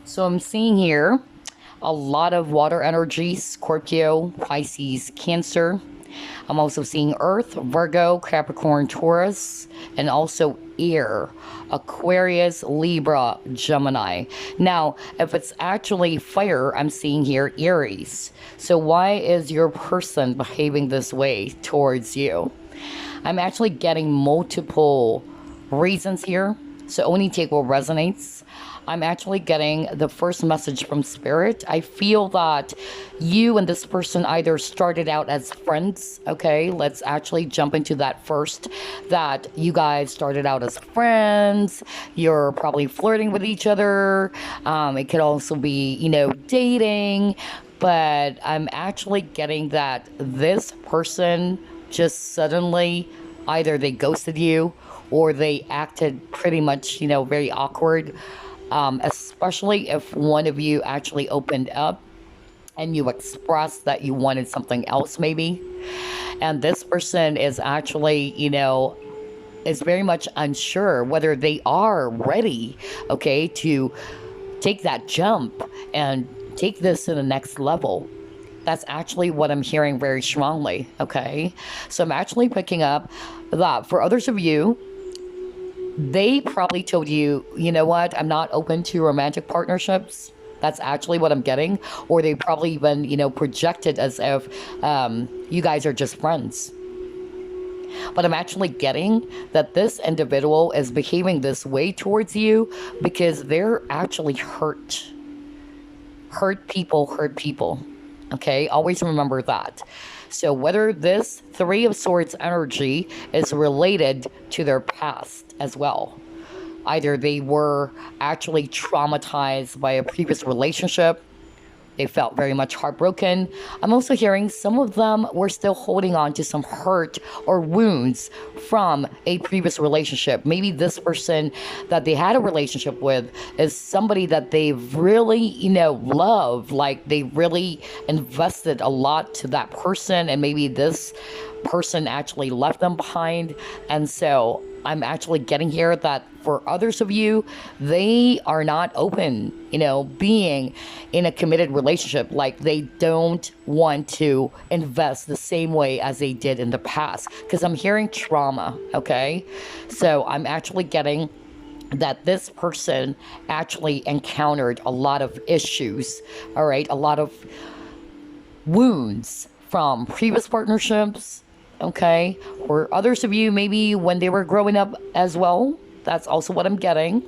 So I'm seeing here a lot of water energy, Scorpio, Pisces, Cancer. I'm also seeing Earth, Virgo, Capricorn, Taurus, and also Air, Aquarius, Libra, Gemini. Now, if it's actually fire, I'm seeing here Aries. So why is your person behaving this way towards you? I'm actually getting multiple reasons here, so only take what resonates. I'm actually getting the first message from Spirit. I feel that you and this person either started out as friends, okay? Let's actually jump into that first. That you guys started out as friends. You're probably flirting with each other. It could also be, you know, dating. But I'm actually getting that this person just suddenly, either they ghosted you or they acted pretty much, you know, very awkward. Especially if one of you actually opened up and you expressed that you wanted something else maybe. And this person is actually, you know, is very much unsure whether they are ready, okay, to take that jump and take this to the next level. That's actually what I'm hearing very strongly, okay? So I'm actually picking up that for others of you, they probably told you, you know what, I'm not open to romantic partnerships. That's actually what I'm getting. Or they probably even, you know, projected as if you guys are just friends. But I'm actually getting that this individual is behaving this way towards you because they're actually hurt. Hurt people hurt people. Okay, always remember that. So whether this Three of Swords energy is related to their past as well. Either they were actually traumatized by a previous relationship. They felt very much heartbroken. I'm also hearing some of them were still holding on to some hurt or wounds from a previous relationship. Maybe this person that they had a relationship with is somebody that they really, you know, love. Like they really invested a lot to that person, and maybe this person actually left them behind. And so I'm actually getting here that for others of you, they are not open, you know, being in a committed relationship. Like they don't want to invest the same way as they did in the past. Because I'm hearing trauma, okay? So I'm actually getting that this person actually encountered a lot of issues, all right? A lot of wounds from previous partnerships, okay? Or others of you, maybe when they were growing up as well. That's also what I'm getting.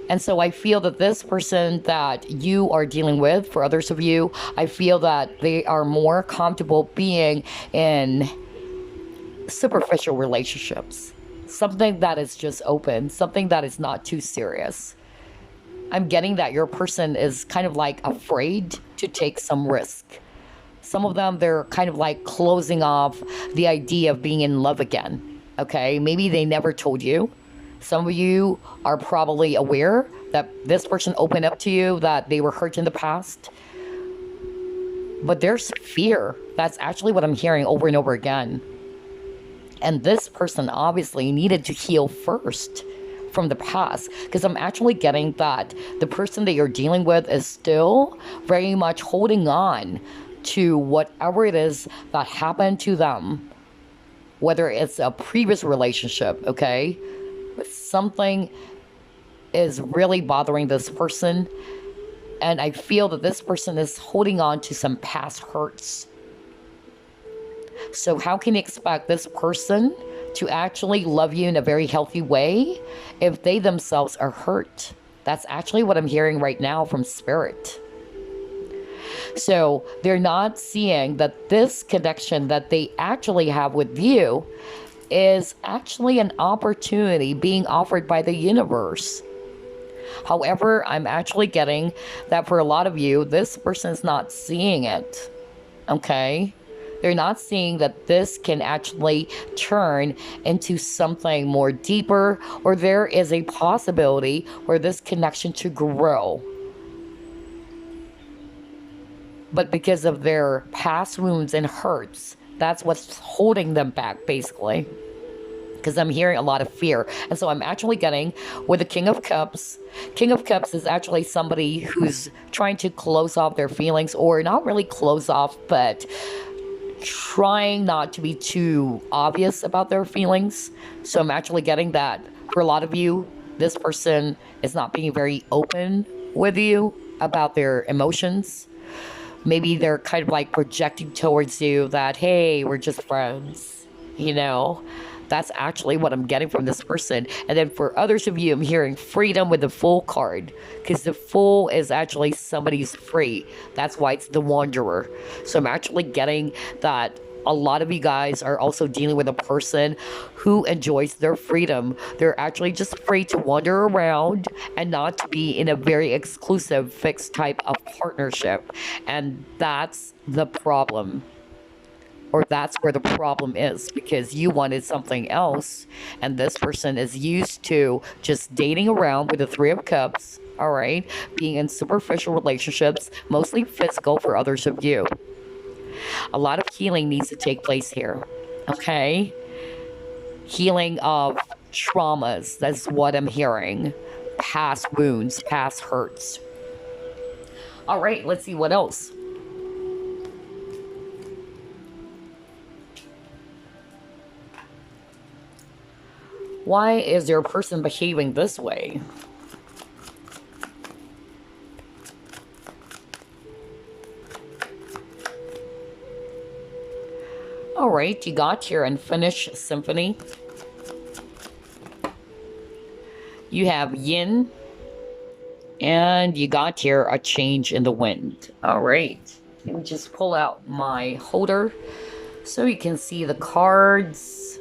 And so I feel that this person that you are dealing with, for others of you, I feel that they are more comfortable being in superficial relationships. Something that is just open, something that is not too serious. I'm getting that your person is kind of like afraid to take some risk. Some of them, they're kind of like closing off the idea of being in love again, okay? Maybe they never told you. Some of you are probably aware that this person opened up to you, that they were hurt in the past. But there's fear. That's actually what I'm hearing over and over again. And this person obviously needed to heal first from the past, because I'm actually getting that the person that you're dealing with is still very much holding on to whatever it is that happened to them, whether it's a previous relationship, okay? But something is really bothering this person, and I feel that this person is holding on to some past hurts. So how can you expect this person to actually love you in a very healthy way if they themselves are hurt? That's actually what I'm hearing right now from Spirit. So they're not seeing that this connection that they actually have with you is actually an opportunity being offered by the universe. However, I'm actually getting that for a lot of you, this person is not seeing it. Okay? They're not seeing that this can actually turn into something more deeper, or there is a possibility for this connection to grow. But because of their past wounds and hurts, that's what's holding them back, basically. Because I'm hearing a lot of fear. And so I'm actually getting with the King of Cups. King of Cups is actually somebody who's trying to close off their feelings, or not really close off, but trying not to be too obvious about their feelings. So I'm actually getting that for a lot of you, this person is not being very open with you about their emotions. Maybe they're kind of like projecting towards you that, hey, we're just friends, you know? That's actually what I'm getting from this person. And then for others of you, I'm hearing freedom with the Fool card, because the Fool is actually somebody who's free. That's why it's the Wanderer. So I'm actually getting that a lot of you guys are also dealing with a person who enjoys their freedom. They're actually just free to wander around and not to be in a very exclusive, fixed type of partnership. And that's the problem. Or that's where the problem is, because you wanted something else, and this person is used to just dating around with the Three of Cups, all right? Being in superficial relationships, mostly physical for others of you. A lot of healing needs to take place here, okay? Healing of traumas, that's what I'm hearing. Past wounds, past hurts. All right, let's see what else. Why is your person behaving this way? All right, you got your Unfinished Symphony. You have Yin. And you got here a Change in the Wind. All right, let me just pull out my holder so you can see the cards.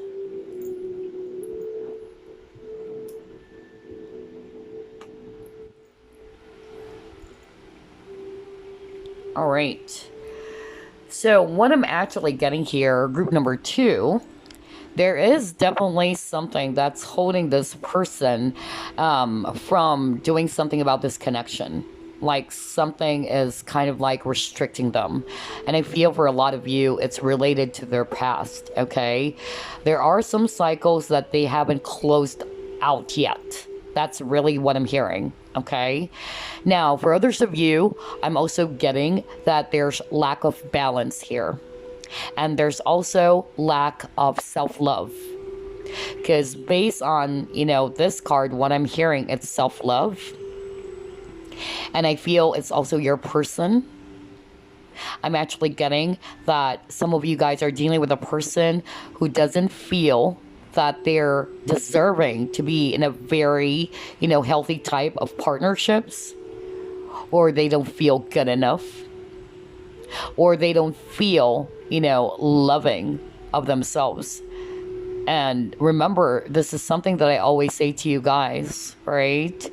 All right. So what I'm actually getting here, group number 2, there is definitely something that's holding this person from doing something about this connection. Like something is kind of like restricting them. And I feel for a lot of you, it's related to their past, okay? There are some cycles that they haven't closed out yet. That's really what I'm hearing, okay? Now, for others of you, I'm also getting that there's lack of balance here. And there's also lack of self-love. Because based on, this card, what I'm hearing, it's self-love. And I feel it's also your person. I'm actually getting that some of you guys are dealing with a person who doesn't feel that they're deserving to be in a very, healthy type of partnerships, or they don't feel good enough, or they don't feel, loving of themselves. And remember, this is something that I always say to you guys, right?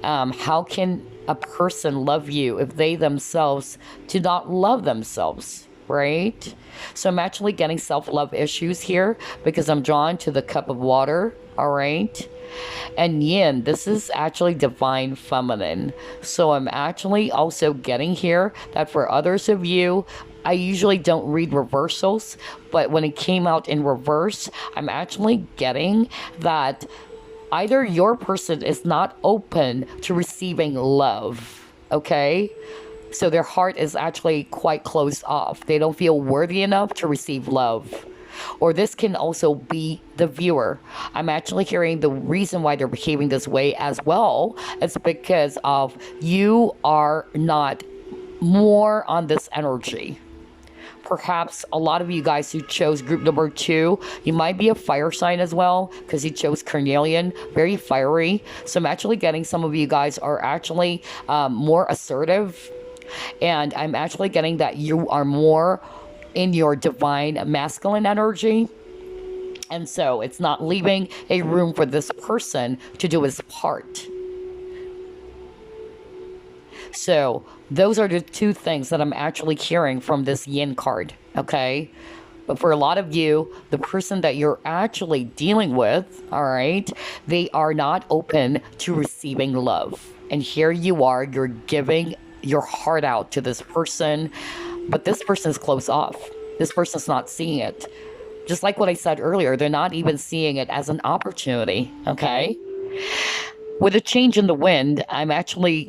How can a person love you if they themselves do not love themselves? Right? So I'm actually getting self-love issues here because I'm drawn to the cup of water, all right? And Yin, this is actually divine feminine. So I'm actually also getting here that for others of you, I usually don't read reversals, but when it came out in reverse, I'm actually getting that either your person is not open to receiving love, okay? So their heart is actually quite closed off. They don't feel worthy enough to receive love. Or this can also be the viewer. I'm actually hearing the reason why they're behaving this way as well. It's because of you are not more on this energy. Perhaps a lot of you guys who chose group number 2, you might be a fire sign as well, because you chose Carnelian, very fiery. So I'm actually getting some of you guys are actually more assertive. And I'm actually getting that you are more in your divine masculine energy. And so it's not leaving a room for this person to do his part. So those are the 2 things that I'm actually hearing from this yin card, okay? But for a lot of you, the person that you're actually dealing with, all right, they are not open to receiving love. And here you are, you're giving your heart out to this person, but this person is closed off. This person's not seeing it. Just like what I said earlier, they're not even seeing it as an opportunity, okay? With a change in the wind, I'm actually,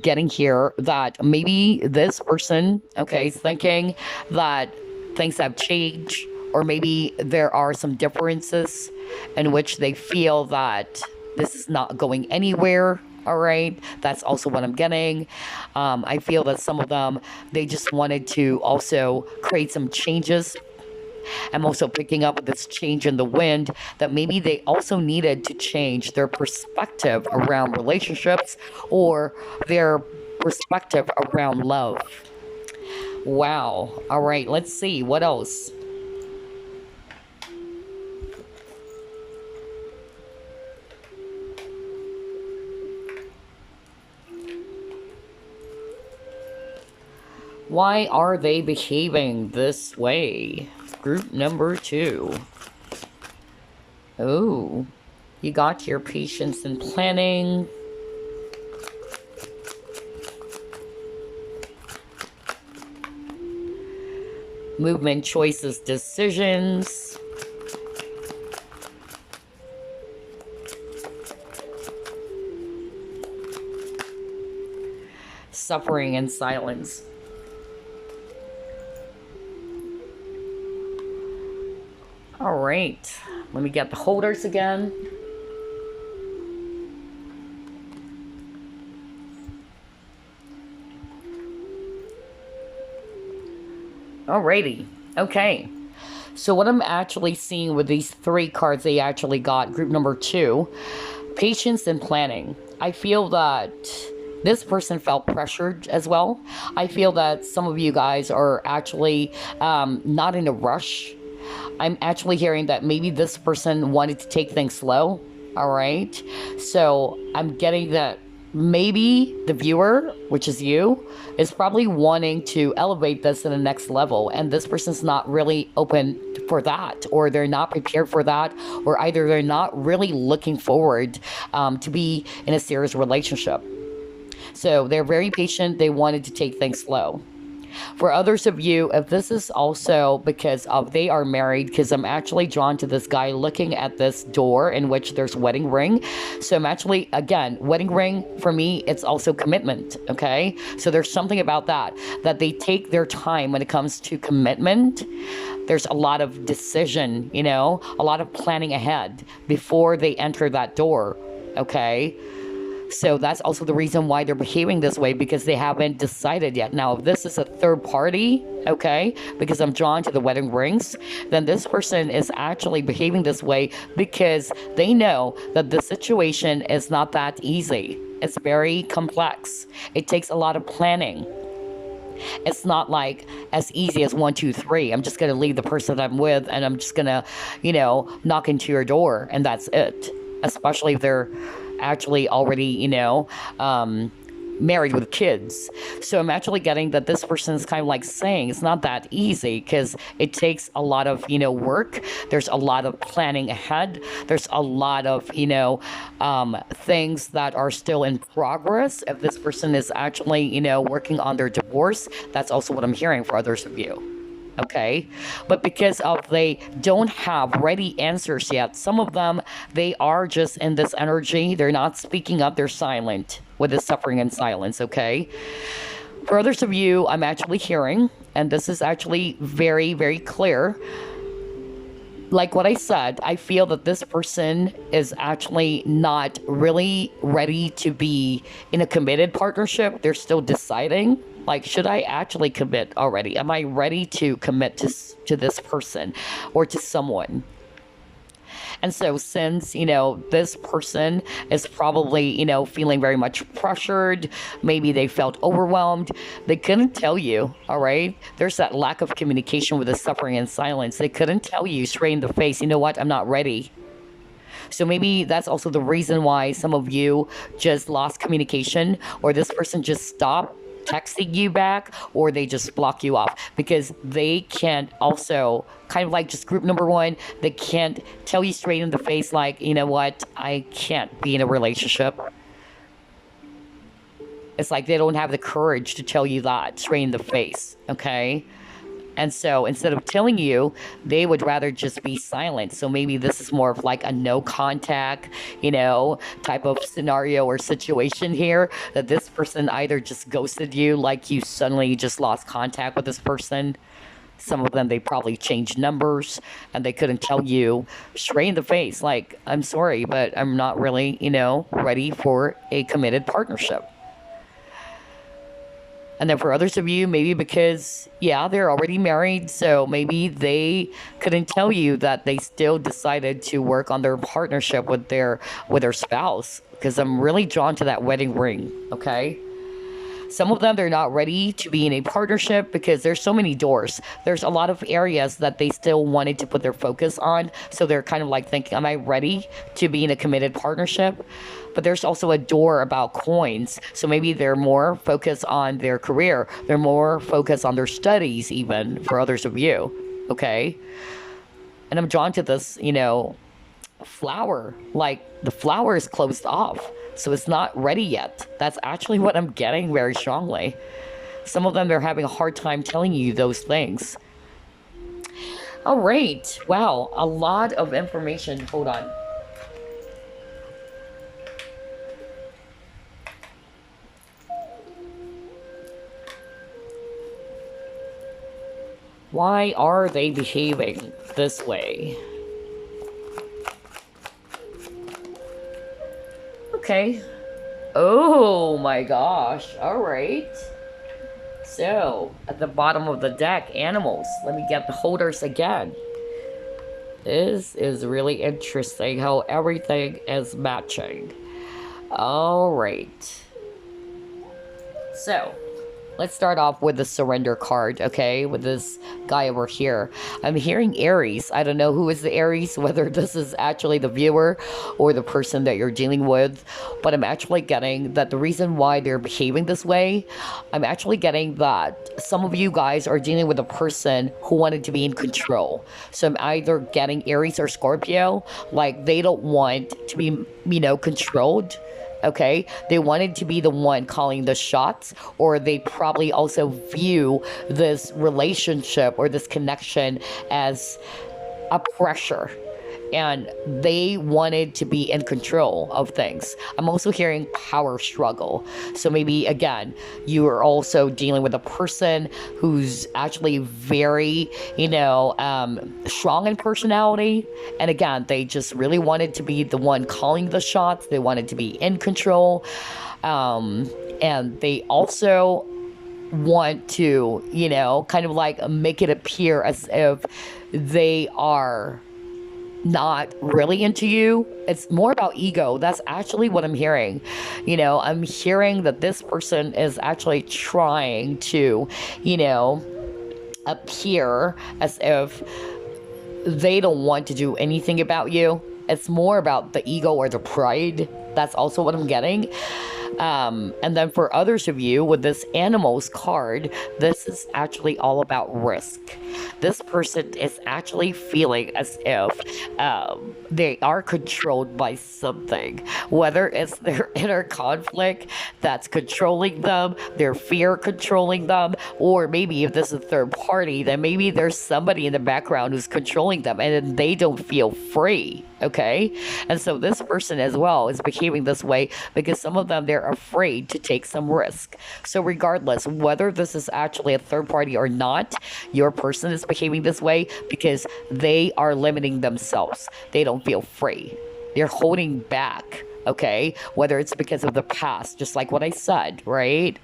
getting here that maybe this person, okay, is thinking that things have changed, or maybe there are some differences in which they feel that this is not going anywhere. All right, that's also what I'm getting. I feel that some of them, they just wanted to also create some changes. I'm also picking up with this change in the wind that maybe they also needed to change their perspective around relationships or their perspective around love. Wow. All right, let's see what else. Why are they behaving this way? Group number 2. Oh, you got your patience and planning. Movement, choices, decisions. Suffering and silence. All right, let me get the holders again. Alrighty, okay. So what I'm actually seeing with these 3 cards they actually got, group number 2, patience and planning. I feel that this person felt pressured as well. I feel that some of you guys are actually not in a rush. I'm actually hearing that maybe this person wanted to take things slow, all right? So I'm getting that maybe the viewer, which is you, is probably wanting to elevate this to the next level, and this person's not really open for that, or they're not prepared for that, or either they're not really looking forward to be in a serious relationship. So they're very patient. They wanted to take things slow. For others of you, if this is also because of they are married, because I'm actually drawn to this guy looking at this door in which there's wedding ring. So I'm actually, again, wedding ring, for me, it's also commitment, okay? So there's something about that they take their time when it comes to commitment. There's a lot of decision, a lot of planning ahead before they enter that door, okay? So that's also the reason why they're behaving this way, because they haven't decided yet. Now, if this is a third party, okay, because I'm drawn to the wedding rings, then this person is actually behaving this way because they know that the situation is not that easy. It's very complex. It takes a lot of planning. It's not like as easy as 1, 2, 3. I'm just going to leave the person that I'm with and I'm just going to, knock into your door and that's it. Especially if they're actually already, married with kids. So I'm actually getting that this person is kind of like saying it's not that easy because it takes a lot of, work. There's a lot of planning ahead. There's a lot of, things that are still in progress. If this person is actually, working on their divorce, that's also what I'm hearing for others of you. okay? But because of they don't have ready answers yet, some of them, they are just in this energy. They're not speaking up. They're silent with the suffering and silence, okay? For others of you, I'm actually hearing, and this is actually very, very clear. Like what I said, I feel that this person is actually not really ready to be in a committed partnership. They're still deciding, like, should I actually commit already? Am I ready to commit to this person or to someone? And so since, this person is probably, feeling very much pressured, maybe they felt overwhelmed, they couldn't tell you, all right? There's that lack of communication with the suffering and silence. They couldn't tell you straight in the face, you know what, I'm not ready. So maybe that's also the reason why some of you just lost communication, or this person just stopped texting you back, or they just block you off because they can't also, kind of like just group number one, they can't tell you straight in the face, like, you know what, I can't be in a relationship. It's like they don't have the courage to tell you that straight in the face, okay? And so instead of telling you, they would rather just be silent. So maybe this is more of like a no contact, type of scenario or situation here, that this person either just ghosted you, like you suddenly just lost contact with this person. Some of them, they probably changed numbers and they couldn't tell you straight in the face, like, I'm sorry, but I'm not really, ready for a committed partnership. And then for others of you, maybe because, they're already married, so maybe they couldn't tell you that they still decided to work on their partnership with their spouse. Because I'm really drawn to that wedding ring, okay? Some of them, they're not ready to be in a partnership because there's so many doors. There's a lot of areas that they still wanted to put their focus on. So they're kind of like thinking, am I ready to be in a committed partnership? But there's also a door about coins. So maybe they're more focused on their career. They're more focused on their studies, even for others of you. Okay. And I'm drawn to this, flower. Like the flower is closed off. So it's not ready yet. That's actually what I'm getting very strongly. Some of them, they're having a hard time telling you those things. All right. Wow. A lot of information. Hold on. Why are they behaving this way? Okay. Oh my gosh. All right. So, at the bottom of the deck, animals. Let me get the holders again. This is really interesting how everything is matching. All right. So, let's start off with the surrender card, okay? With this guy over here. I'm hearing Aries. I don't know who is the Aries, whether this is actually the viewer or the person that you're dealing with. But I'm actually getting that the reason why they're behaving this way, I'm actually getting that some of you guys are dealing with a person who wanted to be in control. So I'm either getting Aries or Scorpio. Like they don't want to be, controlled. Okay, they wanted to be the one calling the shots, or they probably also view this relationship or this connection as a pressure, and they wanted to be in control of things. I'm also hearing power struggle. So maybe, again, you are also dealing with a person who's actually very, strong in personality. And again, they just really wanted to be the one calling the shots. They wanted to be in control. And they also want to, kind of like make it appear as if they are not really into you. It's more about ego. That's actually what I'm hearing. I'm hearing that this person is actually trying to, appear as if they don't want to do anything about you. It's more about the ego or the pride. That's also what I'm getting. And then for others of you with this animals card, this is actually all about risk. This person is actually feeling as if they are controlled by something, whether it's their inner conflict that's controlling them, their fear controlling them, or maybe if this is a third party, then maybe there's somebody in the background who's controlling them and then they don't feel free. Okay, and so this person as well is behaving this way because some of them, they're afraid to take some risk. So regardless whether this is actually a third party or not, your person is behaving this way because they are limiting themselves. They don't feel free. They're holding back. Okay, whether it's because of the past, just like what I said, right?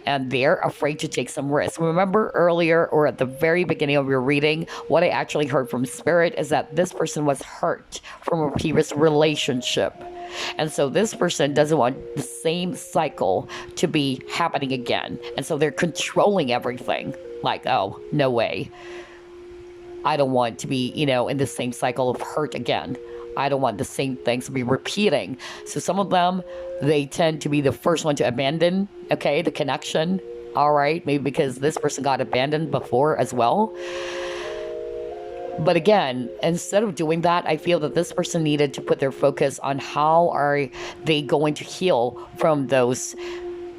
And they're afraid to take some risks. Remember earlier or at the very beginning of your reading, what I actually heard from Spirit is that this person was hurt from a previous relationship. And so this person doesn't want the same cycle to be happening again. And so they're controlling everything. Like, oh, no way. I don't want to be, in the same cycle of hurt again. I don't want the same things to be repeating. So some of them, they tend to be the first one to abandon, okay, the connection. All right, maybe because this person got abandoned before as well. But again, instead of doing that, I feel that this person needed to put their focus on how are they going to heal from those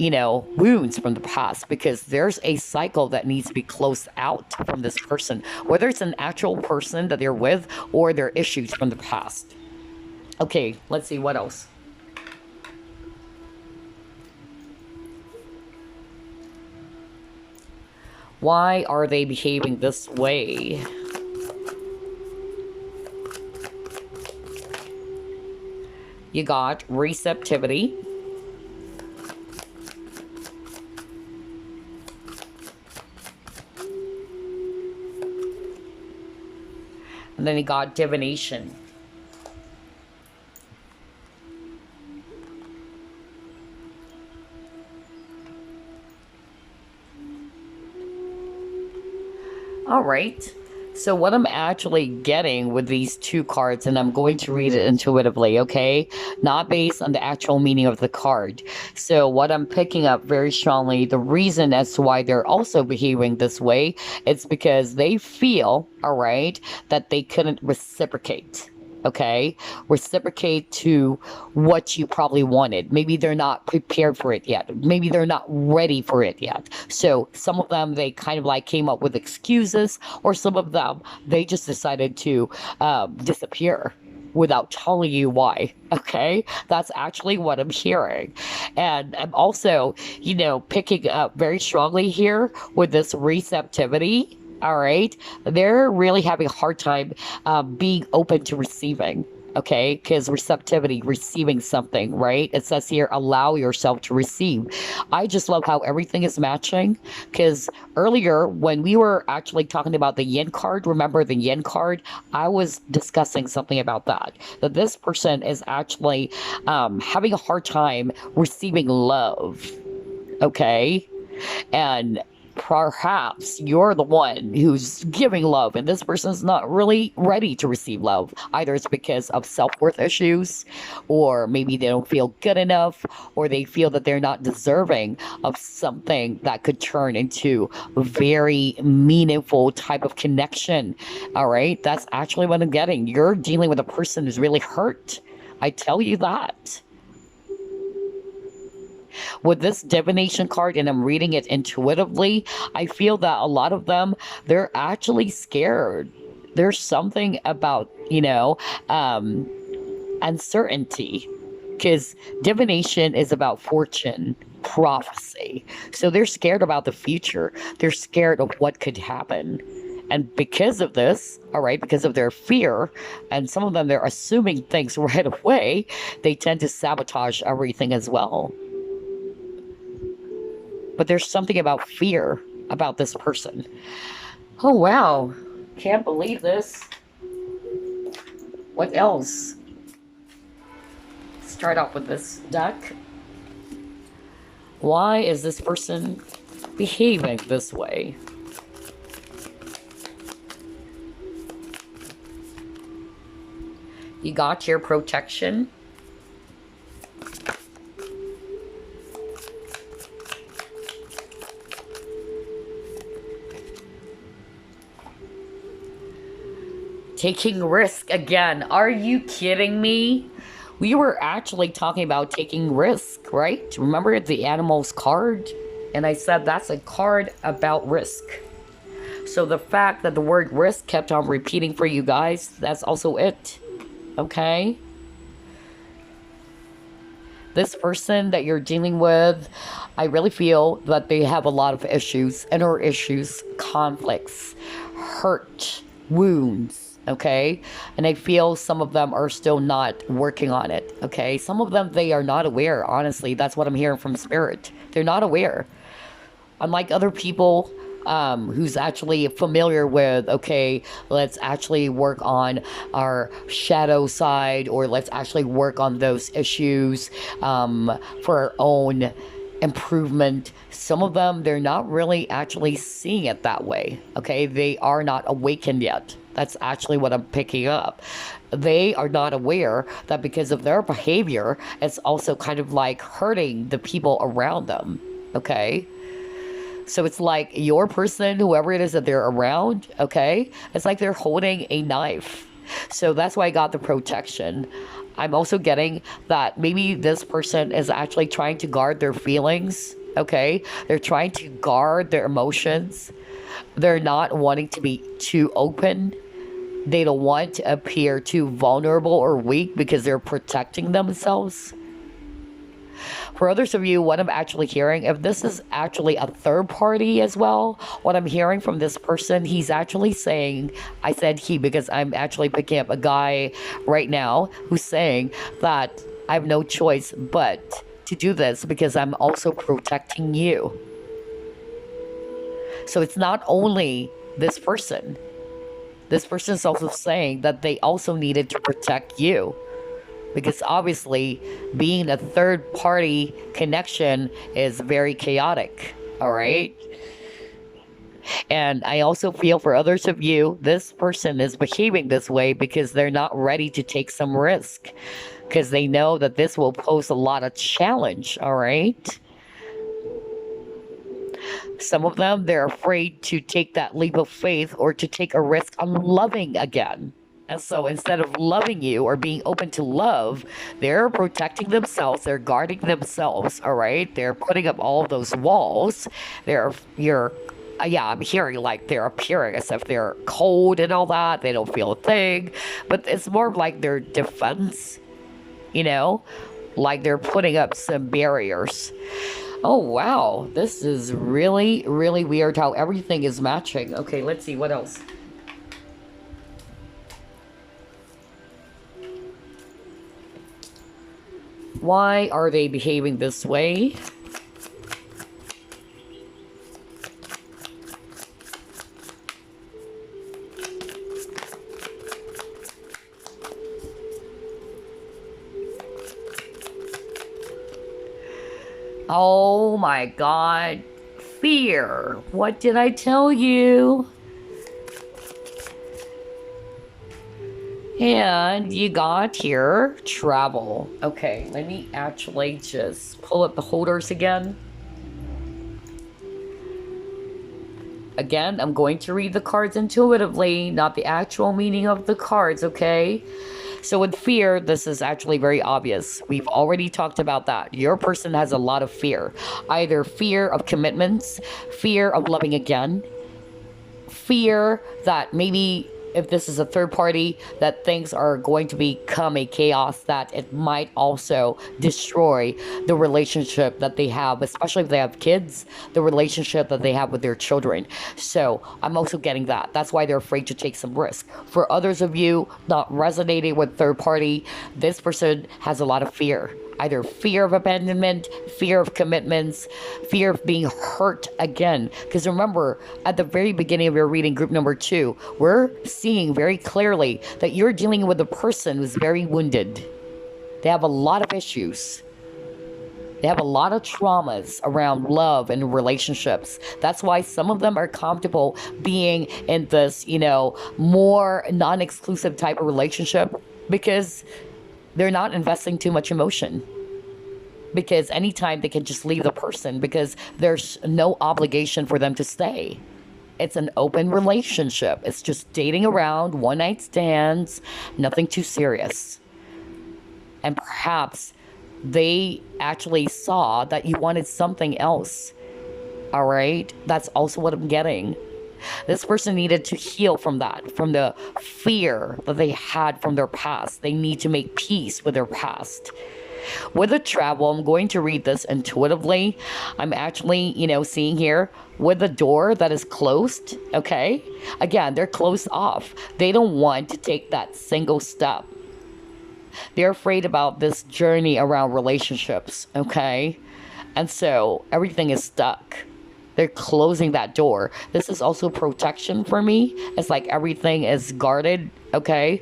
wounds from the past, because there's a cycle that needs to be closed out from this person, whether it's an actual person that they're with or their issues from the past. Okay, let's see what else. Why are they behaving this way? You got receptivity. And then he got divination. All right. So what I'm actually getting with these two cards, and I'm going to read it intuitively, okay? Not based on the actual meaning of the card. So what I'm picking up very strongly, the reason as to why they're also behaving this way, it's because they feel, all right, that they couldn't reciprocate. Okay, reciprocate to what you probably wanted. Maybe they're not prepared for it yet. Maybe they're not ready for it yet. So some of them, they kind of like came up with excuses, or some of them, they just decided to disappear without telling you why. Okay, that's actually what I'm hearing. And I'm also, picking up very strongly here with this receptivity. All right, they're really having a hard time being open to receiving. Okay, because receptivity, receiving something, right? It says here, allow yourself to receive. I just love how everything is matching, because earlier when we were actually talking about the yin card, remember the yin card? I was discussing something about that this person is actually having a hard time receiving love. Okay, and perhaps you're the one who's giving love and this person's not really ready to receive love. Either it's because of self-worth issues, or maybe they don't feel good enough, or they feel that they're not deserving of something that could turn into a very meaningful type of connection. All right, that's actually what I'm getting. You're dealing with a person who's really hurt. I tell you that. With this divination card, and I'm reading it intuitively, I feel that a lot of them, they're actually scared. There's something about, uncertainty, because divination is about fortune, prophecy. So they're scared about the future. They're scared of what could happen. And because of this, all right, because of their fear, and some of them, they're assuming things right away, they tend to sabotage everything as well. But there's something about fear about this person. Oh, wow. Can't believe this. What else? Start off with this deck. Why is this person behaving this way? You got your protection. Taking risk again. Are you kidding me? We were actually talking about taking risk, right? Remember the animals card? And I said that's a card about risk. So the fact that the word risk kept on repeating for you guys, that's also it. Okay? This person that you're dealing with, I really feel that they have a lot of issues, inner issues, conflicts, hurt, wounds, okay? And I feel some of them are still not working on it, okay? Some of them, they are not aware, honestly. That's what I'm hearing from Spirit. They're not aware. Unlike other people who's actually familiar with, okay, let's actually work on our shadow side, or let's actually work on those issues for our own improvement. Some of them, they're not really actually seeing it that way, okay? They are not awakened yet. That's actually what I'm picking up. They are not aware that because of their behavior, it's also kind of like hurting the people around them, okay? So it's like your person, whoever it is that they're around, okay? It's like they're holding a knife. So that's why I got the protection. I'm also getting that maybe this person is actually trying to guard their feelings, okay? They're trying to guard their emotions. They're not wanting to be too open. They don't want to appear too vulnerable or weak because they're protecting themselves. For others of you, what I'm actually hearing, if this is actually a third party as well, what I'm hearing from this person, he's actually saying, I said he because I'm actually picking up a guy right now who's saying that I have no choice but to do this because I'm also protecting you. So it's not only this person. This person is also saying that they also needed to protect you. Because obviously, being a third party connection is very chaotic, all right? And I also feel for others of you, this person is behaving this way because they're not ready to take some risk. Because they know that this will pose a lot of challenge, all right? Some of them, they're afraid to take that leap of faith or to take a risk on loving again. And so instead of loving you or being open to love, they're protecting themselves, they're guarding themselves, all right? They're putting up all those walls. I'm hearing like they're appearing as if they're cold and all that. They don't feel a thing. But it's more of like their defense, you know? Like they're putting up some barriers. Oh, wow. This is really, really weird how everything is matching. Okay, let's see. What else? Why are they behaving this way? Oh my God. Fear. What did I tell you? And you got here, travel. Okay, let me actually just pull up the holders again. Again, I'm going to read the cards intuitively, not the actual meaning of the cards, okay? So with fear, this is actually very obvious. We've already talked about that. Your person has a lot of fear. Either fear of commitments, fear of loving again, fear that maybe if this is a third party, that things are going to become a chaos, that it might also destroy the relationship that they have, especially if they have kids, the relationship that they have with their children. So I'm also getting that. That's why they're afraid to take some risk. For others of you not resonating with third party, this person has a lot of fear. Either fear of abandonment, fear of commitments, fear of being hurt again. Because remember, at the very beginning of your reading, group number 2, we're seeing very clearly that you're dealing with a person who's very wounded. They have a lot of issues. They have a lot of traumas around love and relationships. That's why some of them are comfortable being in this, more non-exclusive type of relationship, because they're not investing too much emotion. Because anytime they can just leave the person because there's no obligation for them to stay. it's an open relationship. It's just dating around, one night stands, nothing too serious. And perhaps they actually saw that you wanted something else. All right? That's also what I'm getting. This person needed to heal from that, from the fear that they had from their past. They need to make peace with their past. With the travel, I'm going to read this intuitively. I'm actually, seeing here with the door that is closed, okay? Again, they're closed off. They don't want to take that single step. They're afraid about this journey around relationships, okay? And so everything is stuck. They're closing that door. This is also protection for me. It's like everything is guarded, okay?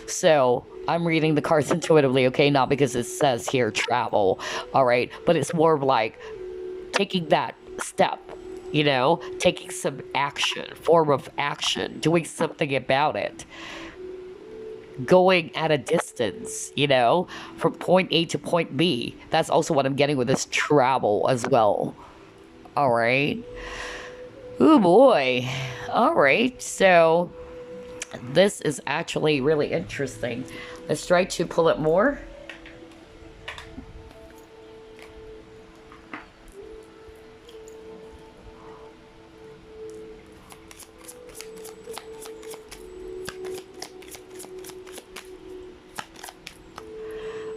So I'm reading the cards intuitively, okay? Not because it says here travel, all right? But it's more of like taking that step, taking some action, form of action, doing something about it. Going at a distance, from point A to point B. That's also what I'm getting with this travel as well. All right. Oh boy. All right. So this is actually really interesting. Let's try to pull it more.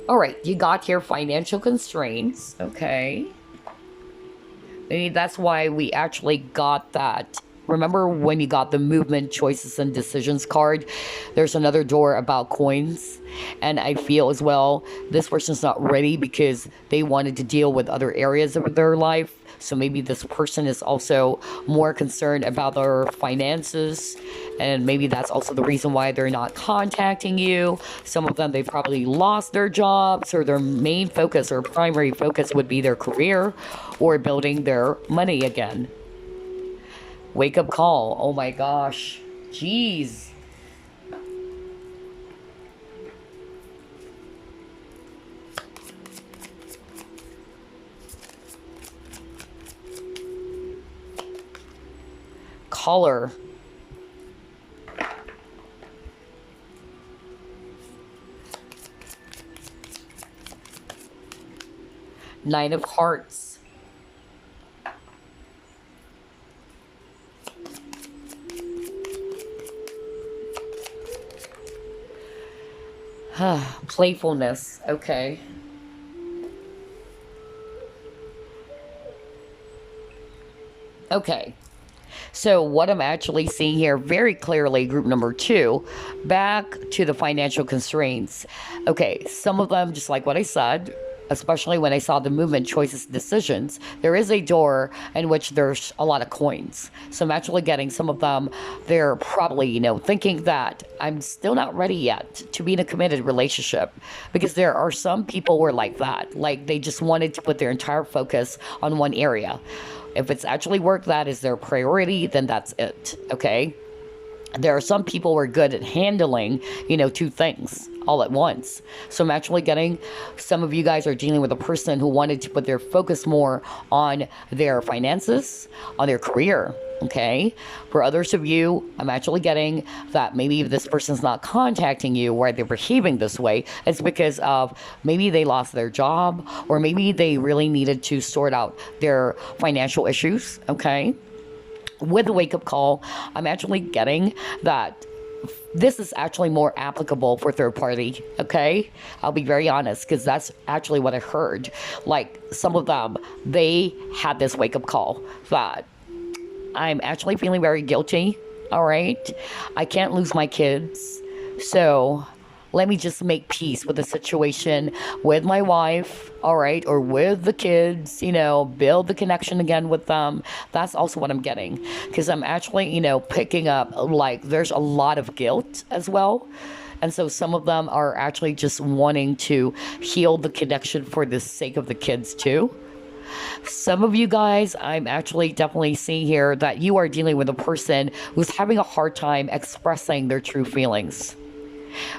All right, you got your financial constraints, okay? Maybe that's why we actually got that. Remember when you got the movement, choices, and decisions card? There's another door about coins. And I feel as well, this person's not ready because they wanted to deal with other areas of their life. So maybe this person is also more concerned about their finances. And maybe that's also the reason why they're not contacting you. Some of them, they've probably lost their jobs, or their main focus or primary focus would be their career or building their money again. Wake up call. Oh my gosh. Jeez. Color. Nine of Hearts. Playfulness. Okay. Okay. So what I'm actually seeing here very clearly, group number 2, back to the financial constraints. Okay, some of them, just like what I said, especially when I saw the movement, choices, decisions, there is a door in which there's a lot of coins. So I'm actually getting some of them, they're probably, thinking that I'm still not ready yet to be in a committed relationship, because there are some people who are like that. Like they just wanted to put their entire focus on one area. If it's actually work that is their priority, then that's it, okay? There are some people who are good at handling, two things all at once. So I'm actually getting some of you guys are dealing with a person who wanted to put their focus more on their finances, on their career, okay? For others of you, I'm actually getting that maybe if this person's not contacting you, why they're behaving this way, it's because of maybe they lost their job, or maybe they really needed to sort out their financial issues, okay? With the wake-up call, I'm actually getting that this is actually more applicable for third party, okay? I'll be very honest, because that's actually what I heard. Like, some of them, they had this wake-up call that I'm actually feeling very guilty, all right? I can't lose my kids, so let me just make peace with the situation with my wife, all right, or with the kids, build the connection again with them. That's also what I'm getting, because I'm actually, picking up, like, there's a lot of guilt as well. And so some of them are actually just wanting to heal the connection for the sake of the kids too. Some of you guys, I'm actually definitely seeing here that you are dealing with a person who's having a hard time expressing their true feelings.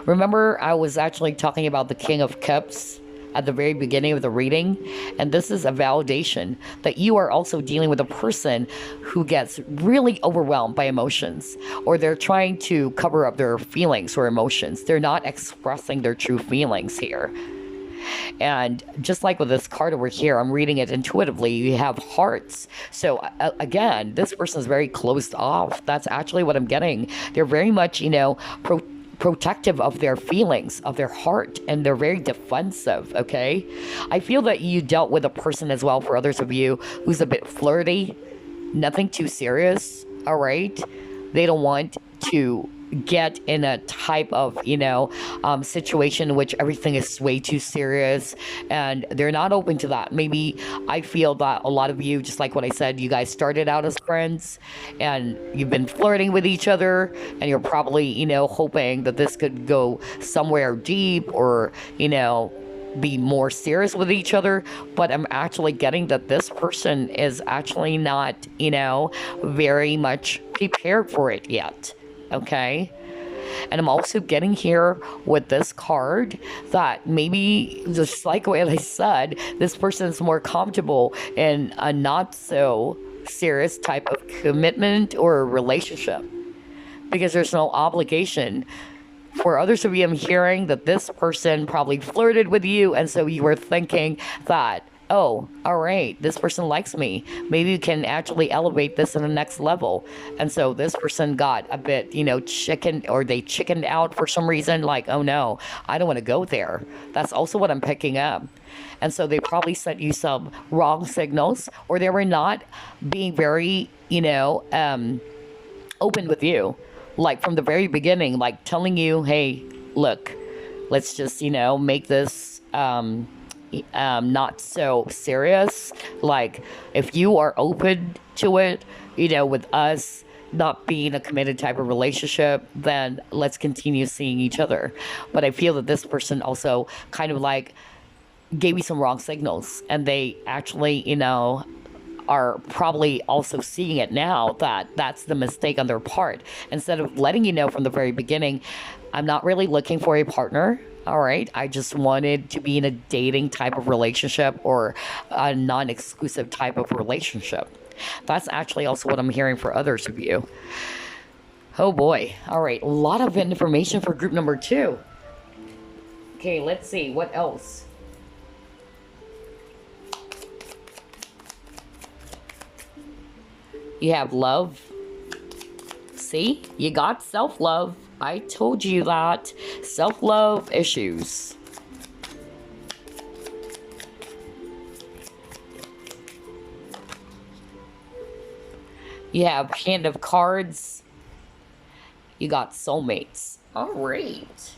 Remember, I was actually talking about the King of Cups at the very beginning of the reading. And this is a validation that you are also dealing with a person who gets really overwhelmed by emotions, or they're trying to cover up their feelings or emotions. They're not expressing their true feelings here. And just like with this card over here, I'm reading it intuitively. You have hearts. So again, this person is very closed off. That's actually what I'm getting. They're very much, protective of their feelings, of their heart, and they're very defensive, okay? I feel that you dealt with a person as well, for others of you, who's a bit flirty, nothing too serious, all right? They don't want to get in a type of situation in which everything is way too serious, and they're not open to that. Maybe I feel that a lot of you, just like what I said, you guys started out as friends and you've been flirting with each other, and you're probably hoping that this could go somewhere deep, or be more serious with each other. But I'm actually getting that this person is actually not very much prepared for it yet. Okay, and I'm also getting here with this card that maybe, just like what I said, this person is more comfortable in a not so serious type of commitment or relationship, because there's no obligation. For others of you, I'm hearing that this person probably flirted with you, and so you were thinking that, oh, all right, this person likes me. Maybe you can actually elevate this to the next level. And so this person got a bit, they chickened out for some reason, like, oh no, I don't want to go there. That's also what I'm picking up. And so they probably sent you some wrong signals, or they were not being very, open with you. Like from the very beginning, like telling you, hey, look, let's just, make this, not so serious. Like, if you are open to it, with us not being a committed type of relationship, then let's continue seeing each other. But I feel that this person also kind of like gave you some wrong signals, and they actually, are probably also seeing it now, that that's the mistake on their part. Instead of letting you know from the very beginning, I'm not really looking for a partner. All right, I just wanted to be in a dating type of relationship, or a non-exclusive type of relationship. That's actually also what I'm hearing for others of you. Oh boy. All right, a lot of information for group number 2. Okay, let's see, what else? You have love. See, you got self-love. I told you that. Self-love issues. You have Hand of Cards. You got soulmates. All right.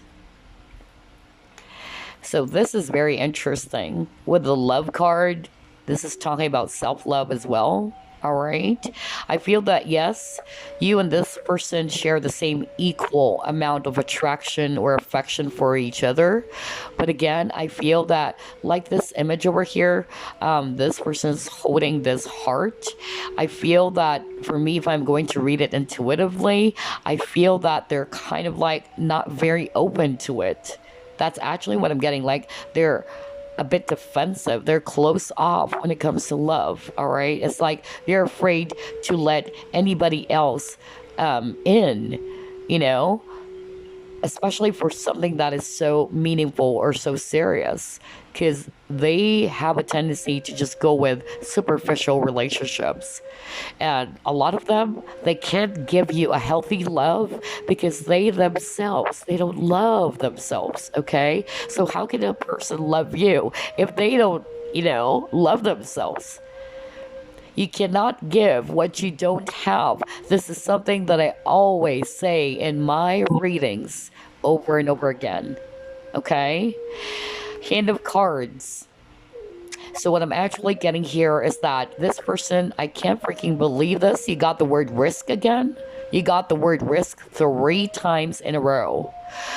So this is very interesting. With the love card, this is talking about self-love as well. All right. I feel that, yes, you and this person share the same equal amount of attraction or affection for each other. But again, I feel that, like this image over here, this person's holding this heart. I feel that, for me, if I'm going to read it intuitively, I feel that they're kind of like not very open to it. That's actually what I'm getting. Like, they're a bit defensive. They're close off when it comes to love. All right, it's like they're afraid to let anybody else in, especially for something that is so meaningful or so serious, because they have a tendency to just go with superficial relationships. And a lot of them, they can't give you a healthy love because they themselves, they don't love themselves, okay? So how can a person love you if they don't, love themselves? You cannot give what you don't have. This is something that I always say in my readings over and over again, okay? Hand of Cards. So what I'm actually getting here is that this person, I can't freaking believe this. You got the word risk again. You got the word risk 3 times in a row.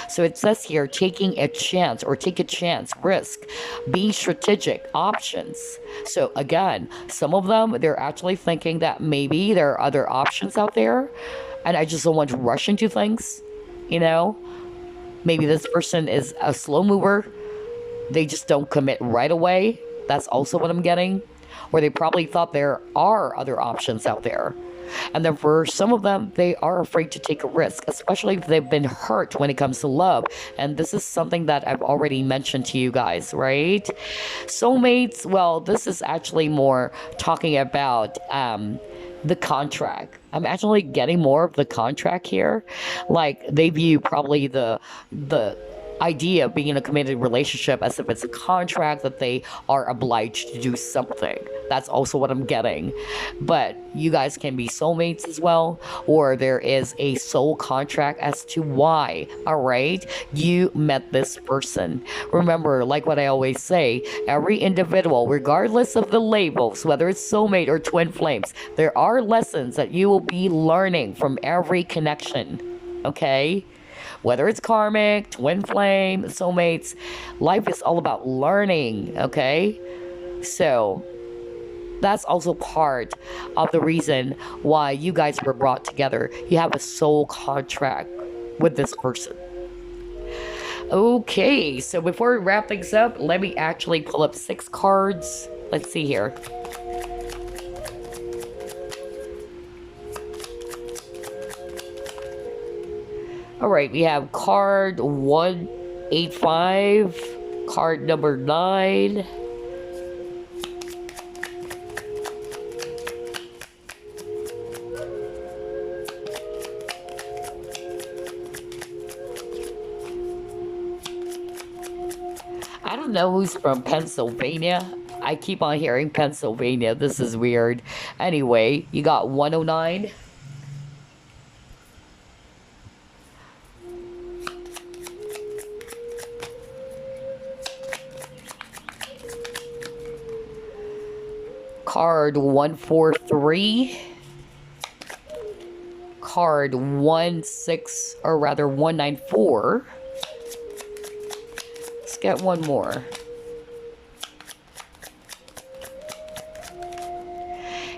So it says here, taking a chance, or take a chance, risk, being strategic, options. So again, some of them, they're actually thinking that maybe there are other options out there, and I just don't want to rush into things, Maybe this person is a slow mover. they just don't commit right away. That's also what I'm getting. Or they probably thought there are other options out there. And then for some of them, they are afraid to take a risk, especially if they've been hurt when it comes to love. And this is something that I've already mentioned to you guys, right? Soulmates, well, this is actually more talking about the contract. I'm actually getting more of the contract here. Like they view probably the idea of being in a committed relationship as if it's a contract that they are obliged to do something. That's also what I'm getting. But you guys can be soulmates as well, or there is a soul contract as to why, all right, you met this person. Remember, like what I always say, every individual, regardless of the labels, whether it's soulmate or twin flames, there are lessons that you will be learning from every connection, okay? Whether it's karmic, twin flame, soulmates, life is all about learning, okay? So that's also part of the reason why you guys were brought together. You have a soul contract with this person. Okay, so before we wrap things up, let me actually pull up 6 cards. Let's see here. All right, we have card 185, card number 9. I don't know who's from Pennsylvania. I keep on hearing Pennsylvania. This is weird. Anyway, you got 109. Card 143, card 194. Let's get one more.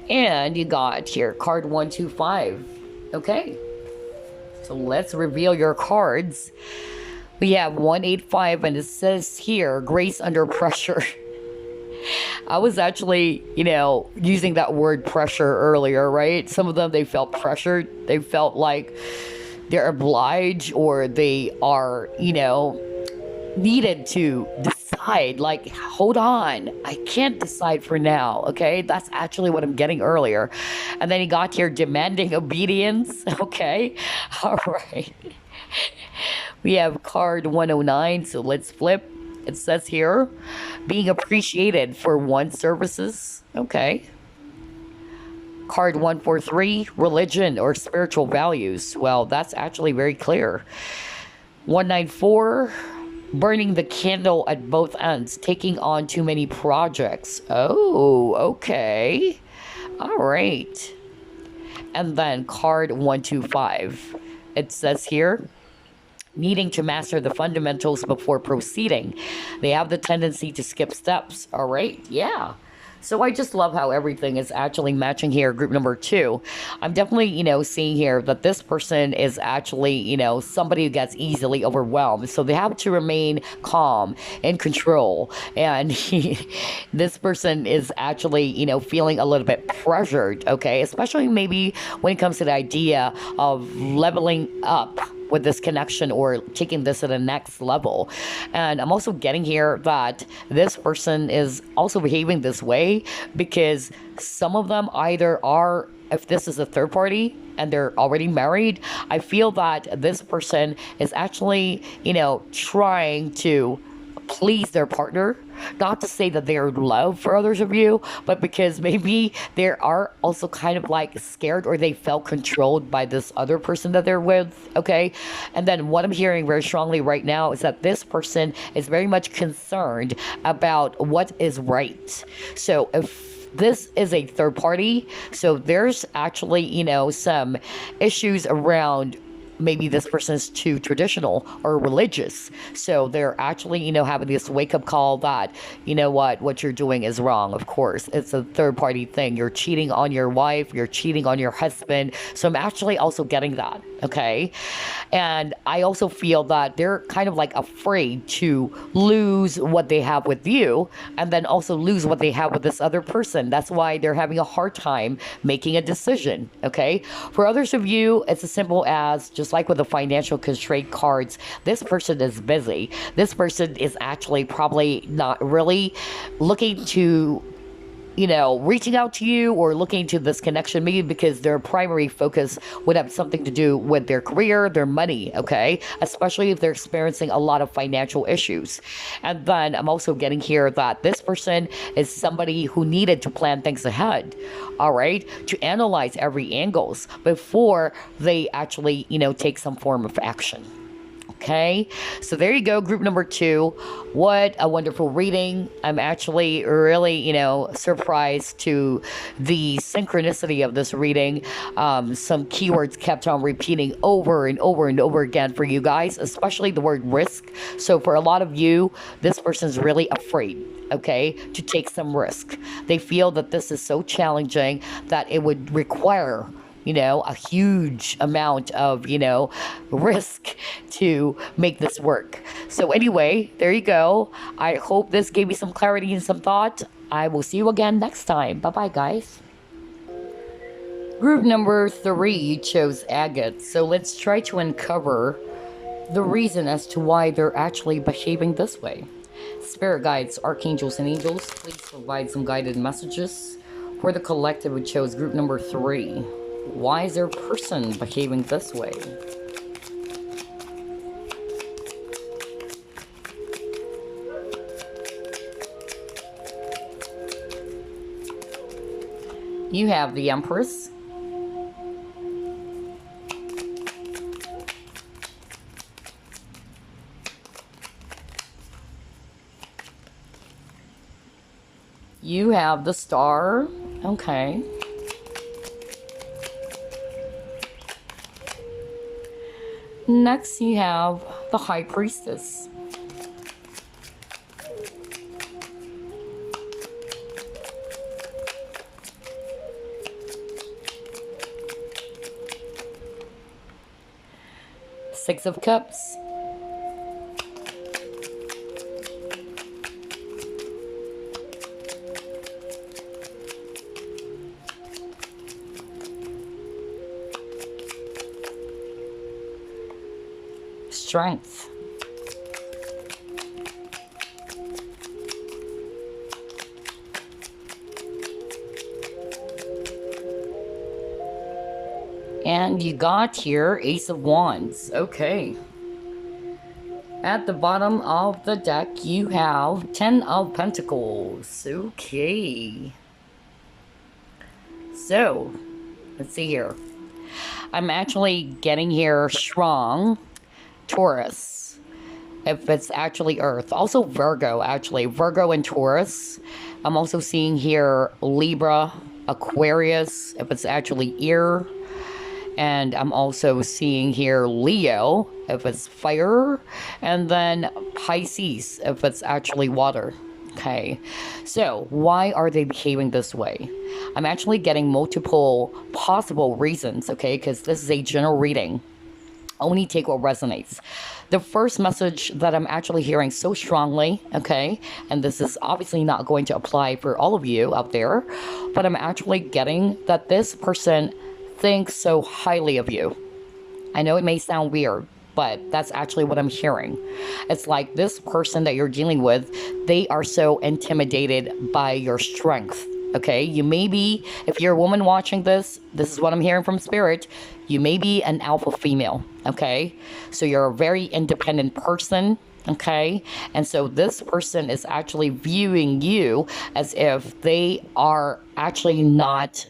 And you got here card 125. Okay, so let's reveal your cards. We have 185, and it says here, grace under pressure. I was actually, using that word pressure earlier, right? Some of them, they felt pressured. They felt like they're obliged, or they are, needed to decide. Like, hold on, I can't decide for now, okay? That's actually what I'm getting earlier. And then he got here demanding obedience, okay? All right. We have card 109, so let's flip. It says here, being appreciated for one's services. Okay. Card 143, religion or spiritual values. Well, that's actually very clear. 194, burning the candle at both ends, taking on too many projects. Oh, okay. All right. And then card 125. It says here, needing to master the fundamentals before proceeding. They have the tendency to skip steps. All right, yeah. So I just love how everything is actually matching here. Group number 2. I'm definitely, seeing here that this person is actually, somebody who gets easily overwhelmed. So they have to remain calm and control. And this person is actually, feeling a little bit pressured, okay? Especially maybe when it comes to the idea of leveling up with this connection or taking this to the next level. And I'm also getting here that this person is also behaving this way because some of them either are, if this is a third party and they're already married, I feel that this person is actually, trying to please their partner. Not to say that they're in love for others of you, but because maybe they are also kind of like scared, or they felt controlled by this other person that they're with, okay? And then what I'm hearing very strongly right now is that this person is very much concerned about what is right. So if this is a third party, so there's actually, some issues around maybe this person is too traditional or religious. So they're actually, having this wake-up call that, what you're doing is wrong. Of course, it's a third-party thing. You're cheating on your wife. You're cheating on your husband. So I'm actually also getting that, Okay. And I also feel that they're kind of like afraid to lose what they have with you and then also lose what they have with this other person. That's why they're having a hard time making a decision. Okay. For others of you, it's as simple as just like with the financial constraint cards, this person is busy. This person is actually probably not really looking to reaching out to you or looking to this connection, maybe because their primary focus would have something to do with their career, their money, okay? Especially if they're experiencing a lot of financial issues. And then I'm also getting here that this person is somebody who needed to plan things ahead, all right? To analyze every angles before they actually, take some form of action. Okay, so there you go, group number 2. What a wonderful reading. I'm actually really, surprised to the synchronicity of this reading. Some keywords kept on repeating over and over and over again for you guys, especially the word risk. So for a lot of you, this person's really afraid, okay, to take some risk. They feel that this is so challenging that it would require a huge amount of, risk to make this work. So anyway, there you go. I hope this gave you some clarity and some thought. I will see you again next time. Bye-bye, guys. Group number 3 chose Agate. So let's try to uncover the reason as to why they're actually behaving this way. Spirit guides, archangels, and angels, please provide some guided messages for the collective who chose group number 3. Why is their person behaving this way? You have the Empress. You have the Star. Okay. Next, you have the High Priestess. Six of Cups. Strength. And you got here Ace of Wands. Okay. At the bottom of the deck, you have 10 of Pentacles. Okay. So, let's see here. I'm actually getting here strong. Taurus, if it's actually Earth. Also Virgo, actually. Virgo and Taurus. I'm also seeing here Libra, Aquarius, if it's actually Ear. And I'm also seeing here Leo, if it's fire. And then Pisces, if it's actually water. Okay, so why are they behaving this way? I'm actually getting multiple possible reasons, okay, because this is a general reading. Only take what resonates. The first message that I'm actually hearing so strongly, okay, and this is obviously not going to apply for all of you out there, but I'm actually getting that this person thinks so highly of you. I know it may sound weird, but that's actually what I'm hearing. It's like this person that you're dealing with, they are so intimidated by your strength. Okay, you may be, if you're a woman watching this is what I'm hearing from Spirit, you may be an alpha female, okay? So you're a very independent person, okay? And so this person is actually viewing you as if they are actually not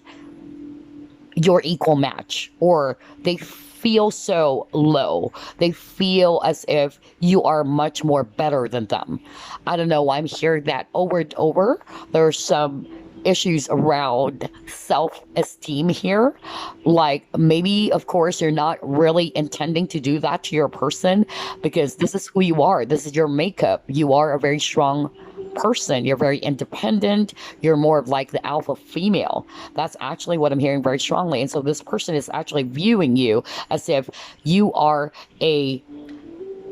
your equal match, or they feel so low. They feel as if you are much more better than them. I don't know, I'm hearing that over and over. There's some issues around self-esteem here, like maybe of course you're not really intending to do that to your person because this is who you are, this is your makeup, you are a very strong person. You're very independent. You're more of like the alpha female. That's actually what I'm hearing very strongly. And so this person is actually viewing you as if you are a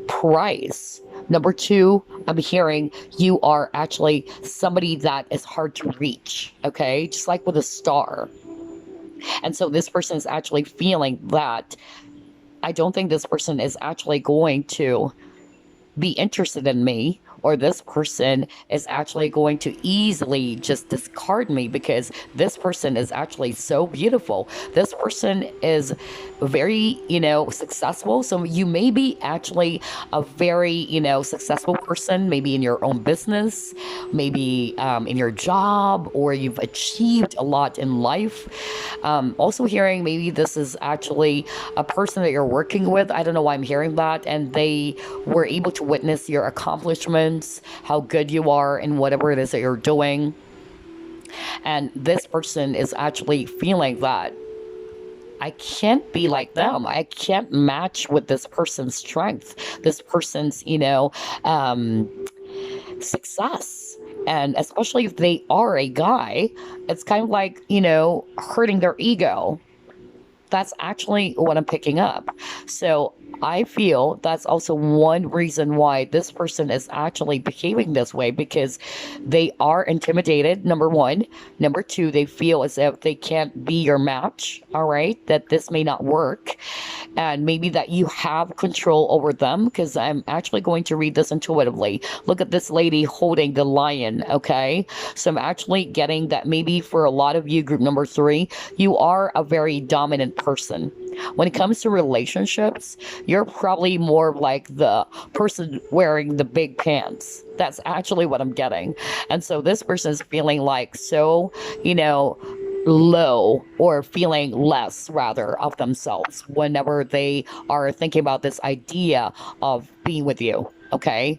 prize. Number two, I'm hearing you are actually somebody that is hard to reach, okay? Just like with a star. And so this person is actually feeling that. I don't think this person is actually going to be interested in me, or this person is actually going to easily just discard me because this person is actually so beautiful. This person is very, successful. So you may be actually a very, successful person, maybe in your own business, maybe in your job, or you've achieved a lot in life. Also hearing maybe this is actually a person that you're working with. I don't know why I'm hearing that. And they were able to witness your accomplishments, how good you are in whatever it is that you're doing. And this person is actually feeling that I can't be like them. I can't match with this person's strength, this person's, success. And especially if they are a guy, it's kind of like, hurting their ego. That's actually what I'm picking up. So I feel that's also one reason why this person is actually behaving this way, because they are intimidated, number one. Number two, they feel as if they can't be your match, all right? That this may not work. And maybe that you have control over them, because I'm actually going to read this intuitively. Look at this lady holding the lion, okay? So I'm actually getting that maybe for a lot of you, group number 3, you are a very dominant person. When it comes to relationships, you're probably more like the person wearing the big pants. That's actually what I'm getting. And so this person is feeling like so, low, or feeling less rather of themselves whenever they are thinking about this idea of being with you. Okay.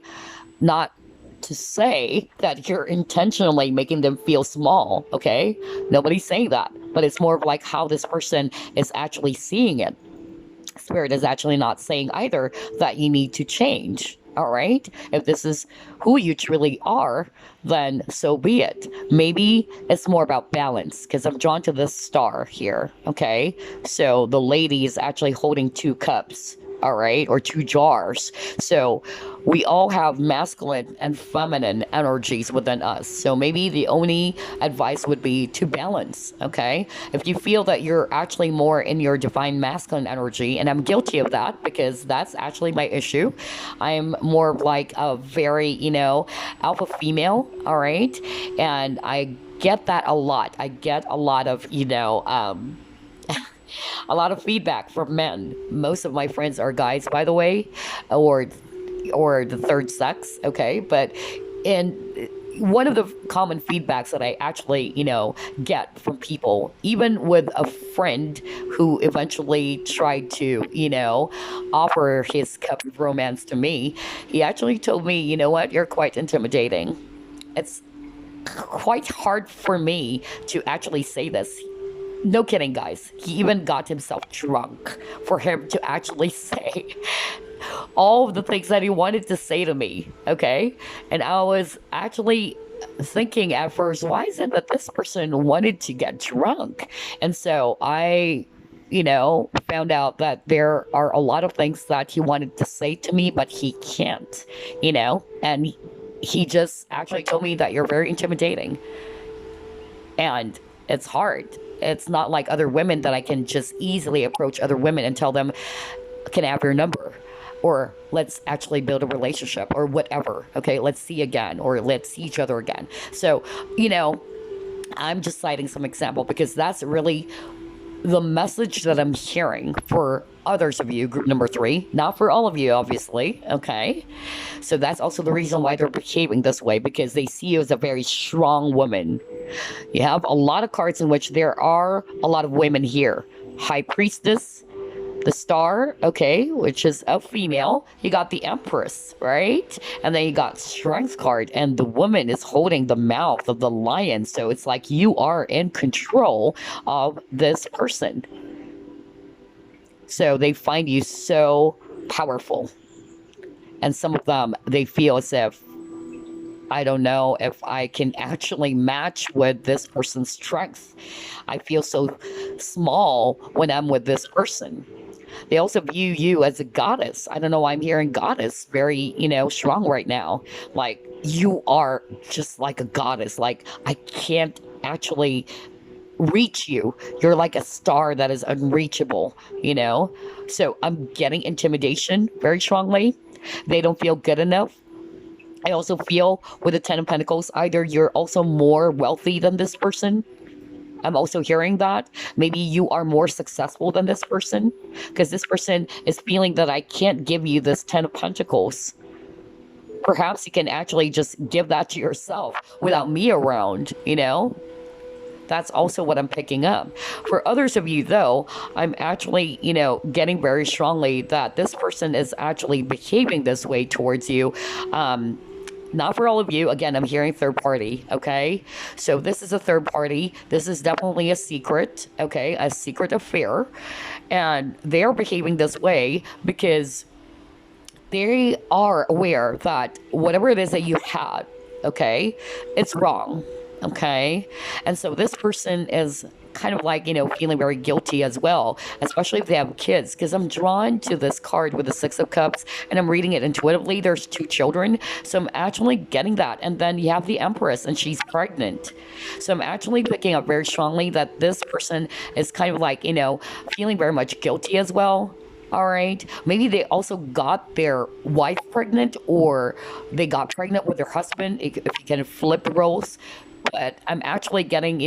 Not to say that you're intentionally making them feel small. Okay. Nobody's saying that, but it's more of like how this person is actually seeing it. Spirit is actually not saying either that you need to change. All right. If this is who you truly are, then so be it. Maybe it's more about balance, because I'm drawn to this star here. Okay. So the lady is actually holding 2 cups. All right. Or 2 jars. So we all have masculine and feminine energies within us. So maybe the only advice would be to balance. Okay. If you feel that you're actually more in your divine masculine energy, and I'm guilty of that because that's actually my issue. I'm more like a very, alpha female. All right. And I get that a lot. I get a lot of, a lot of feedback from men. Most of my friends are guys, by the way, or the third sex, okay? But and one of the common feedbacks that I actually, get from people, even with a friend who eventually tried to, offer his cup of romance to me, he actually told me, you know what, you're quite intimidating. It's quite hard for me to actually say this. No kidding, guys. He even got himself drunk for him to actually say all of the things that he wanted to say to me, okay? And I was actually thinking at first, why is it that this person wanted to get drunk? And so I, found out that there are a lot of things that he wanted to say to me, but he can't, and he just actually told me that you're very intimidating. And it's hard. It's not like other women that I can just easily approach other women and tell them, can I have your number? Or let's actually build a relationship, or whatever. Okay, let's see again, or let's see each other again. So, I'm just citing some example because that's really the message that I'm hearing for others of you, group number 3, not for all of you, obviously. Okay. So that's also the reason why they're behaving this way, because they see you as a very strong woman. You have a lot of cards in which there are a lot of women here. High Priestess, the Star, okay, which is a female. You got the Empress, right? And then you got Strength card, and the woman is holding the mouth of the lion. So it's like you are in control of this person. So they find you so powerful. And some of them, they feel as if I don't know if I can actually match with this person's strength. I feel so small when I'm with this person. They also view you as a goddess. I don't know why I'm hearing goddess very, strong right now. Like, you are just like a goddess. Like, I can't actually reach you. You're like a star that is unreachable, you know? So I'm getting intimidation very strongly. They don't feel good enough. I also feel with the Ten of Pentacles, either you're also more wealthy than this person. I'm also hearing that. Maybe you are more successful than this person, because this person is feeling that I can't give you this Ten of Pentacles. Perhaps you can actually just give that to yourself without me around, you know? That's also what I'm picking up. For others of you, though, I'm actually, getting very strongly that this person is actually behaving this way towards you. Not for all of you. Again, I'm hearing third party, okay? So this is a third party. This is definitely a secret, okay? A secret affair. And they're behaving this way because they are aware that whatever it is that you had, okay, it's wrong, okay? And so this person is kind of like, feeling very guilty as well, especially if they have kids, because I'm drawn to this card with the Six of Cups and I'm reading it intuitively. There's 2 children, so I'm actually getting that. And then you have the Empress and she's pregnant. So I'm actually picking up very strongly that this person is kind of like, feeling very much guilty as well. All right. Maybe they also got their wife pregnant, or they got pregnant with their husband, if you can flip the roles. But I'm actually getting,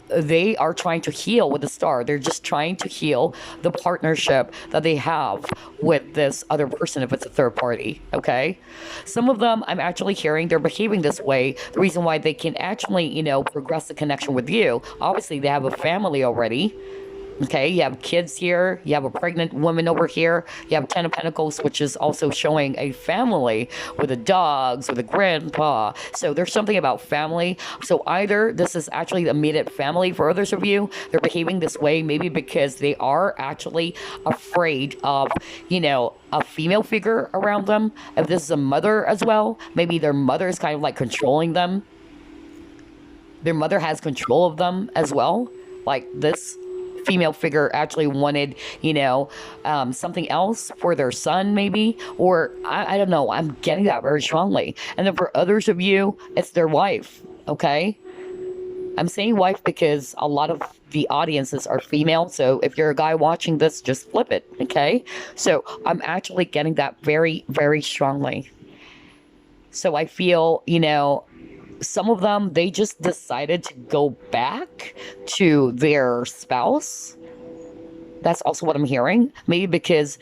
they are trying to heal with the star. They're just trying to heal the partnership that they have with this other person if it's a third party. Okay. Some of them I'm actually hearing they're behaving this way. The reason why they can actually, progress the connection with you. Obviously, they have a family already. Okay, you have kids here, you have a pregnant woman over here, you have Ten of Pentacles, which is also showing a family with the dogs, with a grandpa. So there's something about family. So either this is actually the immediate family for others of you, they're behaving this way maybe because they are actually afraid of, a female figure around them. If this is a mother as well, maybe their mother is kind of like controlling them. Their mother has control of them as well, like this female figure actually wanted, something else for their son, maybe, or I don't know. I'm getting that very strongly. And then for others of you, it's their wife. Okay. I'm saying wife because a lot of the audiences are female. So if you're a guy watching this, just flip it. Okay. So I'm actually getting that very, very strongly. So I feel, some of them, they just decided to go back to their spouse. That's also what I'm hearing. Maybe because,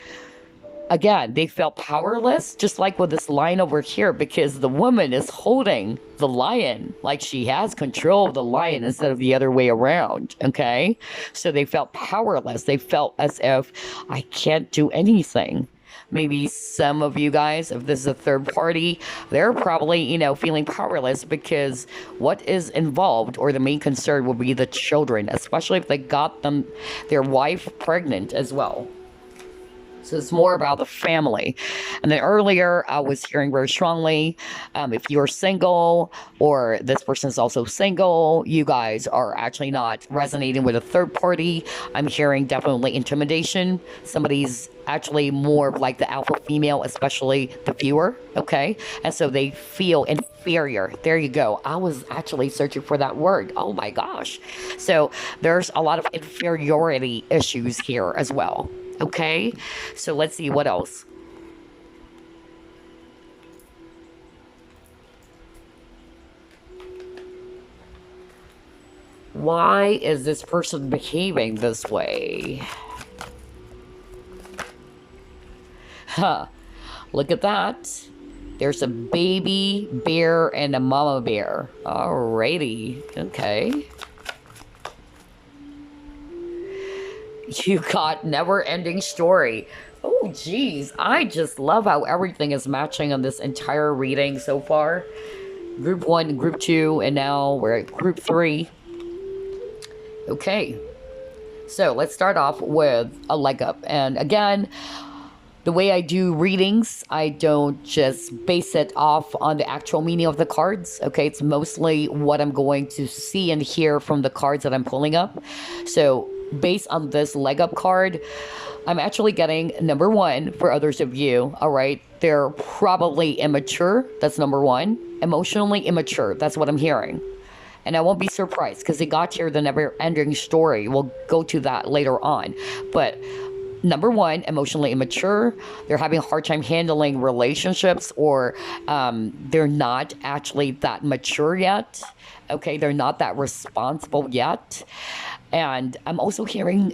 again, they felt powerless, just like with this lion over here, because the woman is holding the lion, like she has control of the lion instead of the other way around, okay? So they felt powerless. They felt as if, I can't do anything. Maybe some of you guys, if this is a third party, they're probably, feeling powerless because what is involved, or the main concern, will be the children, especially if they got their wife pregnant as well. So it's more about the family. And then earlier, I was hearing very strongly, if you're single or this person is also single, you guys are actually not resonating with a third party. I'm hearing definitely intimidation. Somebody's actually more like the alpha female, especially the viewer, okay? And so they feel inferior. There you go. I was actually searching for that word. Oh my gosh. So there's a lot of inferiority issues here as well. Okay, so let's see what else. Why is this person behaving this way? Huh, look at that. There's a baby bear and a mama bear. Alrighty, okay. You got never-ending story. Oh, geez. I just love how everything is matching on this entire reading so far. Group 1, Group 2, and now we're at Group 3. Okay. So let's start off with a leg up. And again, the way I do readings, I don't just base it off on the actual meaning of the cards. Okay, it's mostly what I'm going to see and hear from the cards that I'm pulling up. So based on this leg up card, I'm actually getting number one for others of you. All right, they're probably immature. That's number one. Emotionally immature. That's what I'm hearing. And I won't be surprised because they got here the never ending story. We'll go to that later on. But number one, emotionally immature. They're having a hard time handling relationships, or they're not actually that mature yet. Okay, they're not that responsible yet. And I'm also hearing,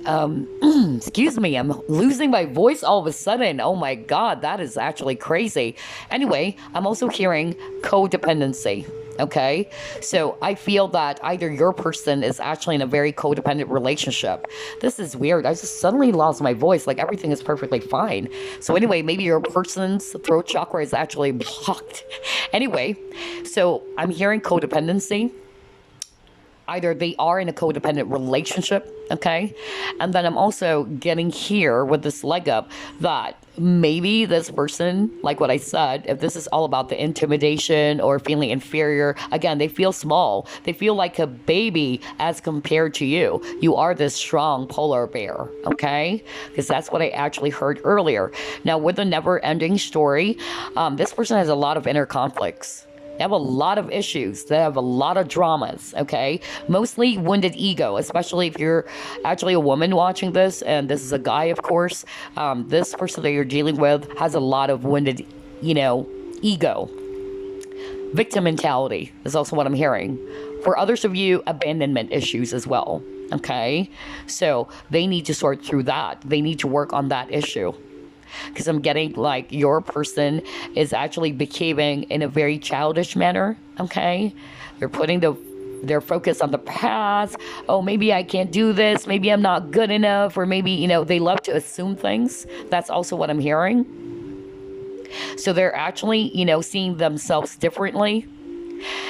excuse me, I'm losing my voice all of a sudden. Oh my God, that is actually crazy. Anyway, I'm also hearing codependency. Okay, so I feel that either your person is actually in a very codependent relationship. This is weird. I just suddenly lost my voice. Like everything is perfectly fine. So anyway, maybe your person's throat chakra is actually blocked. Anyway, so I'm hearing codependency. Either they are in a codependent relationship, okay? And then I'm also getting here with this leg up that maybe this person, like what I said, if this is all about the intimidation or feeling inferior, again, they feel small. They feel like a baby as compared to you. You are this strong polar bear, okay? Because that's what I actually heard earlier. Now, with the never-ending story, this person has a lot of inner conflicts. They have a lot of issues. They have a lot of dramas, okay? Mostly wounded ego, especially if you're actually a woman watching this, and this is a guy, of course. This person that you're dealing with has a lot of wounded, ego. Victim mentality is also what I'm hearing. For others of you, abandonment issues as well, okay? So they need to sort through that. They need to work on that issue. Because I'm getting like your person is actually behaving in a very childish manner, okay? They're putting their focus on the past. Oh, maybe I can't do this. Maybe I'm not good enough. Or maybe, they love to assume things. That's also what I'm hearing. So they're actually, seeing themselves differently.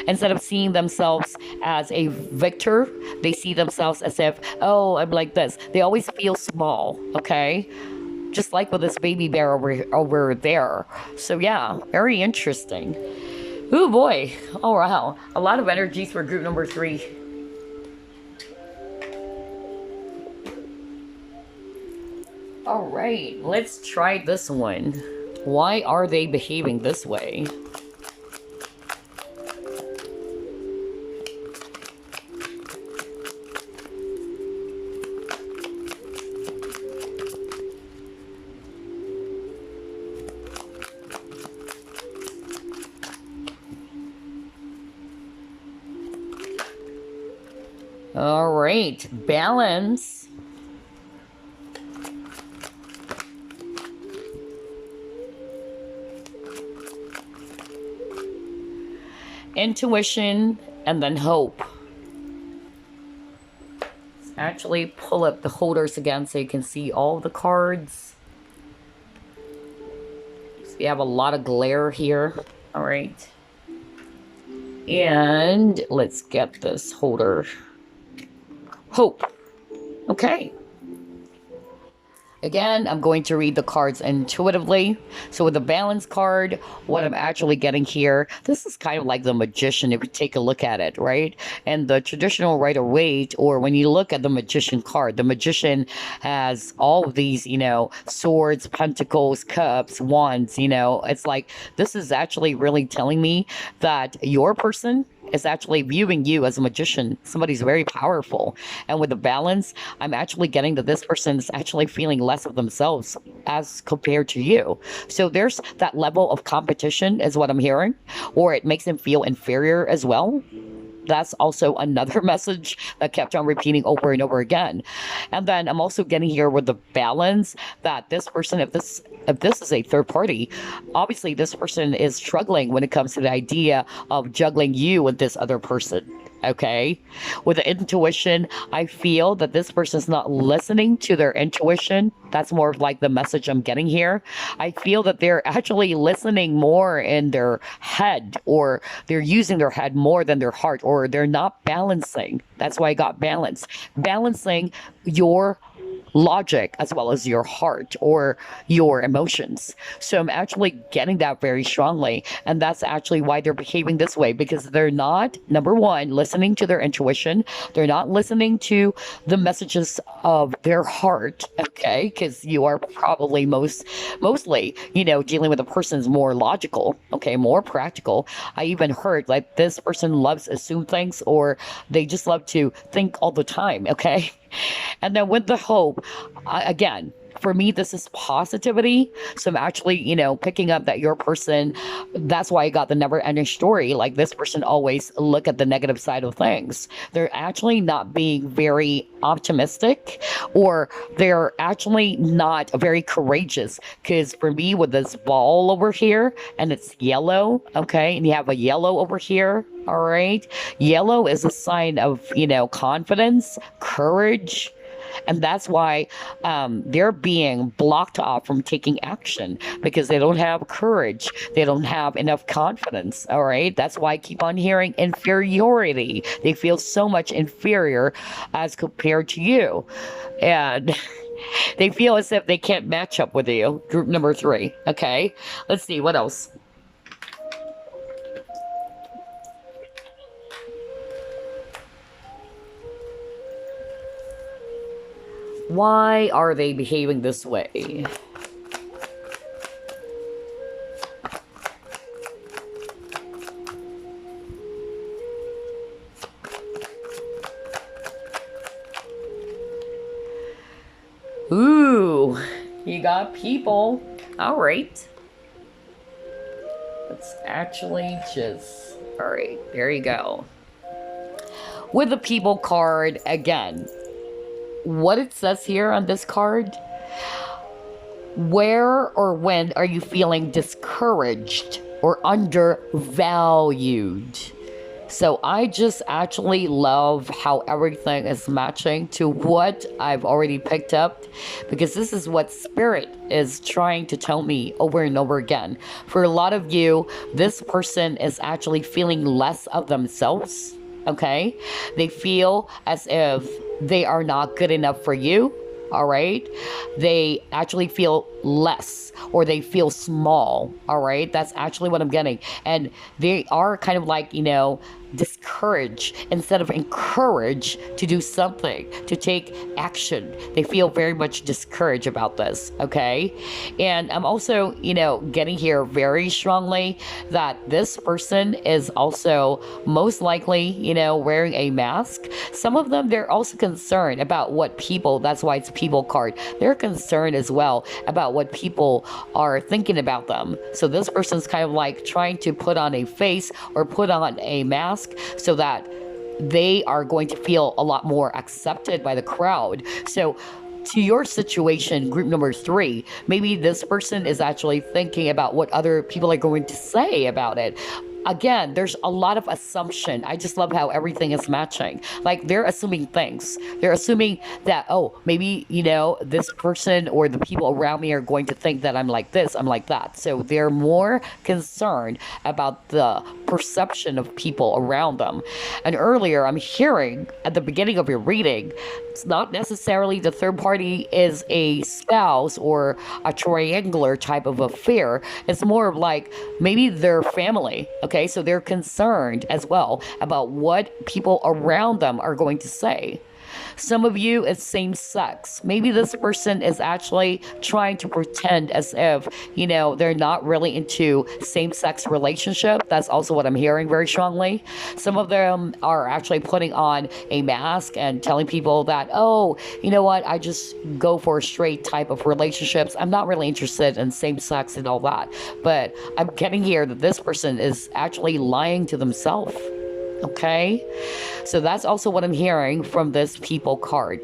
Instead of seeing themselves as a victor, they see themselves as if, oh, I'm like this. They always feel small, okay? Just like with this baby bear over there. So yeah, very interesting. Oh boy. Oh wow. A lot of energies for group number 3. All right, let's try this one. Why are they behaving this way? All right, balance. Intuition, and then hope. Let's actually pull up the holders again so you can see all the cards. So we have a lot of glare here. All right. And let's get this holder. Hope. Okay. Again, I'm going to read the cards intuitively. So with the balance card, what I'm actually getting here, this is kind of like the Magician if you take a look at it, right? And the traditional Rider-Waite, or when you look at the Magician card, the Magician has all of these, swords, pentacles, cups, wands, It's like, this is actually really telling me that your person is actually viewing you as a magician, somebody's very powerful. And with the balance, I'm actually getting that this person is actually feeling less of themselves as compared to you. So there's that level of competition is what I'm hearing, or it makes them feel inferior as well. That's also another message that kept on repeating over and over again. And then I'm also getting here with the balance that this person, if this is a third party, obviously this person is struggling when it comes to the idea of juggling you with this other person. Okay. With the intuition, I feel that this person's not listening to their intuition. That's more of like the message I'm getting here. I feel that they're actually listening more in their head, or they're using their head more than their heart, or they're not balancing. That's why I got balance. Balancing your logic as well as your heart or your emotions. So I'm actually getting that very strongly. And that's actually why they're behaving this way, because they're not, number one, listening to their intuition. They're not listening to the messages of their heart. Okay. Because you are probably mostly, dealing with a person is more logical. Okay. More practical. I even heard like this person loves assume things, or they just love to think all the time. Okay. And then with the hope, again, for me, this is positivity. So I'm actually, picking up that your person, that's why I got the never ending story. Like this person always look at the negative side of things. They're actually not being very optimistic, or they're actually not very courageous. Because for me, with this ball over here and it's yellow, okay, and you have a yellow over here. All right. Yellow is a sign of, confidence, courage. And that's why they're being blocked off from taking action, because they don't have courage. They don't have enough confidence. All right. That's why I keep on hearing inferiority. They feel so much inferior as compared to you. And they feel as if they can't match up with you. Group number 3. Okay. Let's see. What else? Why are they behaving this way? Ooh, you got people. All right. Let's actually just... All right, there you go. With the people card, again, what it says here on this card: where or when are you feeling discouraged or undervalued? So I just actually love how everything is matching to what I've already picked up, because this is what Spirit is trying to tell me over and over again. For a lot of you, this person is actually feeling less of themselves. Okay? They feel as if they are not good enough for you. All right? They actually feel less, or they feel small. All right? That's actually what I'm getting. And they are kind of like, discouraged instead of encouraged to do something, to take action. They feel very much discouraged about this. Okay? And I'm also, getting here very strongly that this person is also most likely, wearing a mask. Some of them, they're also concerned about what people, that's why it's a people card. They're concerned as well about what people are thinking about them. So this person's kind of like trying to put on a face or put on a mask so that they are going to feel a lot more accepted by the crowd. So to your situation, group number 3, maybe this person is actually thinking about what other people are going to say about it. Again, there's a lot of assumption. I just love how everything is matching. Like they're assuming things. They're assuming that, oh, maybe, this person or the people around me are going to think that I'm like this, I'm like that. So they're more concerned about the perception of people around them. And earlier, I'm hearing at the beginning of your reading, it's not necessarily the third party is a spouse or a triangular type of affair. It's more of like maybe their family. Okay, so they're concerned as well about what people around them are going to say. Some of you, it's same sex. Maybe this person is actually trying to pretend as if, they're not really into same-sex relationship. That's also what I'm hearing very strongly. Some of them are actually putting on a mask and telling people that, oh, you know what, I just go for straight type of relationships. I'm not really interested in same-sex and all that. But I'm getting here that this person is actually lying to themselves. Okay, so that's also what I'm hearing from this people card.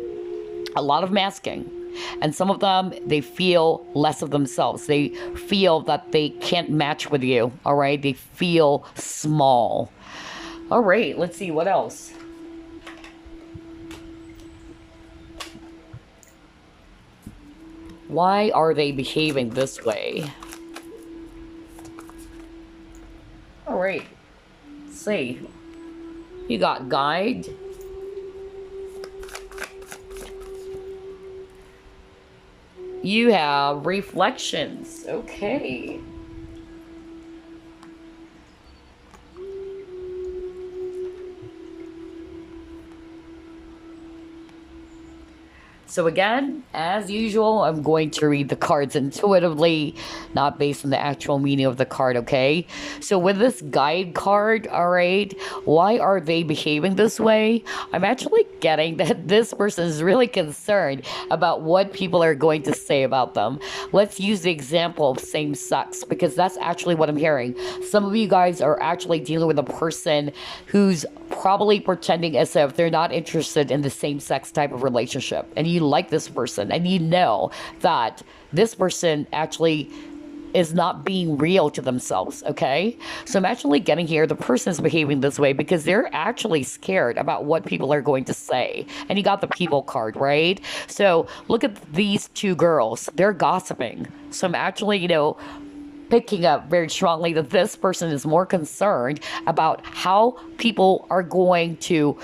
A lot of masking. And some of them, they feel less of themselves. They feel that they can't match with you. All right, they feel small. All right, let's see what else. Why are they behaving this way? All right, let's see. You got guide. You have reflections. Okay. So again, as usual, I'm going to read the cards intuitively, not based on the actual meaning of the card, okay? So with this guide card, all right, why are they behaving this way? I'm actually getting that this person is really concerned about what people are going to say about them. Let's use the example of same sex, because that's actually what I'm hearing. Some of you guys are actually dealing with a person who's probably pretending as if they're not interested in the same sex type of relationship, and you like this person and you know that this person actually is not being real to themselves, okay? So I'm actually getting here the person is behaving this way because they're actually scared about what people are going to say. And you got the people card, right? So look at these two girls, they're gossiping. So I'm actually, picking up very strongly that this person is more concerned about how people are going to,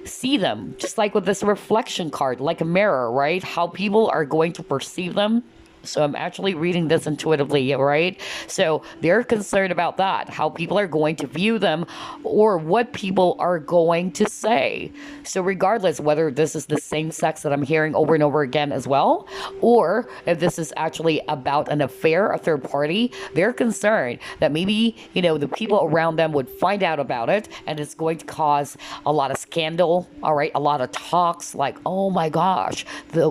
see them, just like with this reflection card, like a mirror, right? How people are going to perceive them. So I'm actually reading this intuitively, right? So they're concerned about that, how people are going to view them or what people are going to say. So regardless whether this is the same sex that I'm hearing over and over again as well, or if this is actually about an affair, a third party, they're concerned that maybe, the people around them would find out about it and it's going to cause a lot of scandal, all right? A lot of talks like, oh my gosh,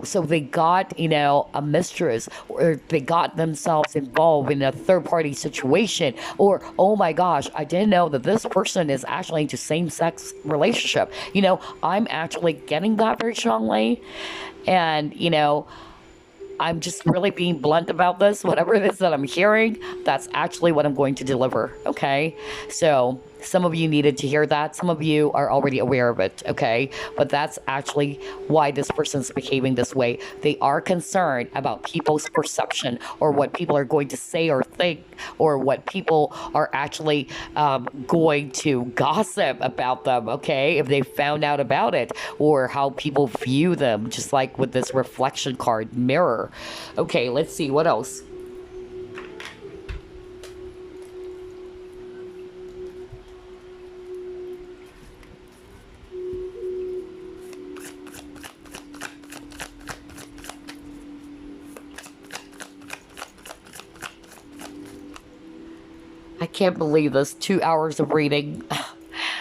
so they got, a mistress, or they got themselves involved in a third party situation, or oh my gosh, I didn't know that this person is actually into same sex relationship. I'm actually getting that very strongly. And I'm just really being blunt about this. Whatever it is that I'm hearing, that's actually what I'm going to deliver. Okay. So some of you needed to hear that. Some of you are already aware of it. Okay. But that's actually why this person's behaving this way. They are concerned about people's perception or what people are going to say or think, or what people are actually going to gossip about them. Okay. If they found out about it, or how people view them, just like with this reflection card mirror. Okay, let's see what else. I can't believe this 2 hours of reading.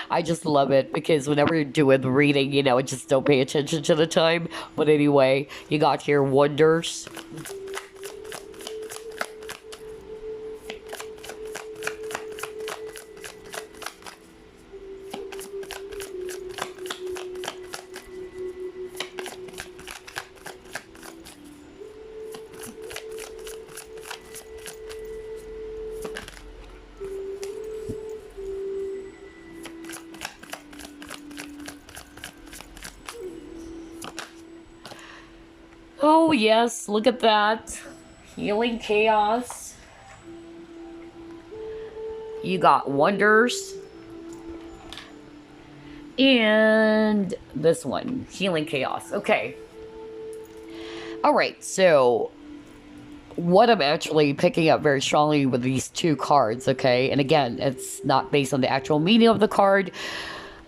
I just love it because whenever you're doing the reading, just don't pay attention to the time. But anyway, you got here wonders. Oh, yes, look at that. Healing chaos. You got wonders. And this one, healing chaos. Okay. All right, so what I'm actually picking up very strongly with these two cards, okay? And again, it's not based on the actual meaning of the card.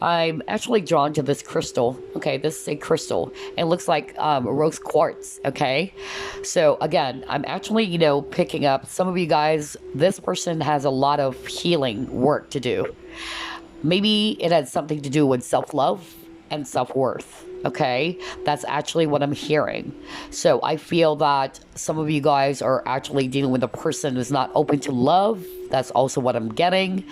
I'm actually drawn to this crystal. Okay, this is a crystal. It looks like rose quartz. Okay, so again, I'm actually, picking up some of you guys. This person has a lot of healing work to do. Maybe it has something to do with self-love and self-worth. Okay, that's actually what I'm hearing. So I feel that some of you guys are actually dealing with a person who's not open to love. That's also what I'm getting.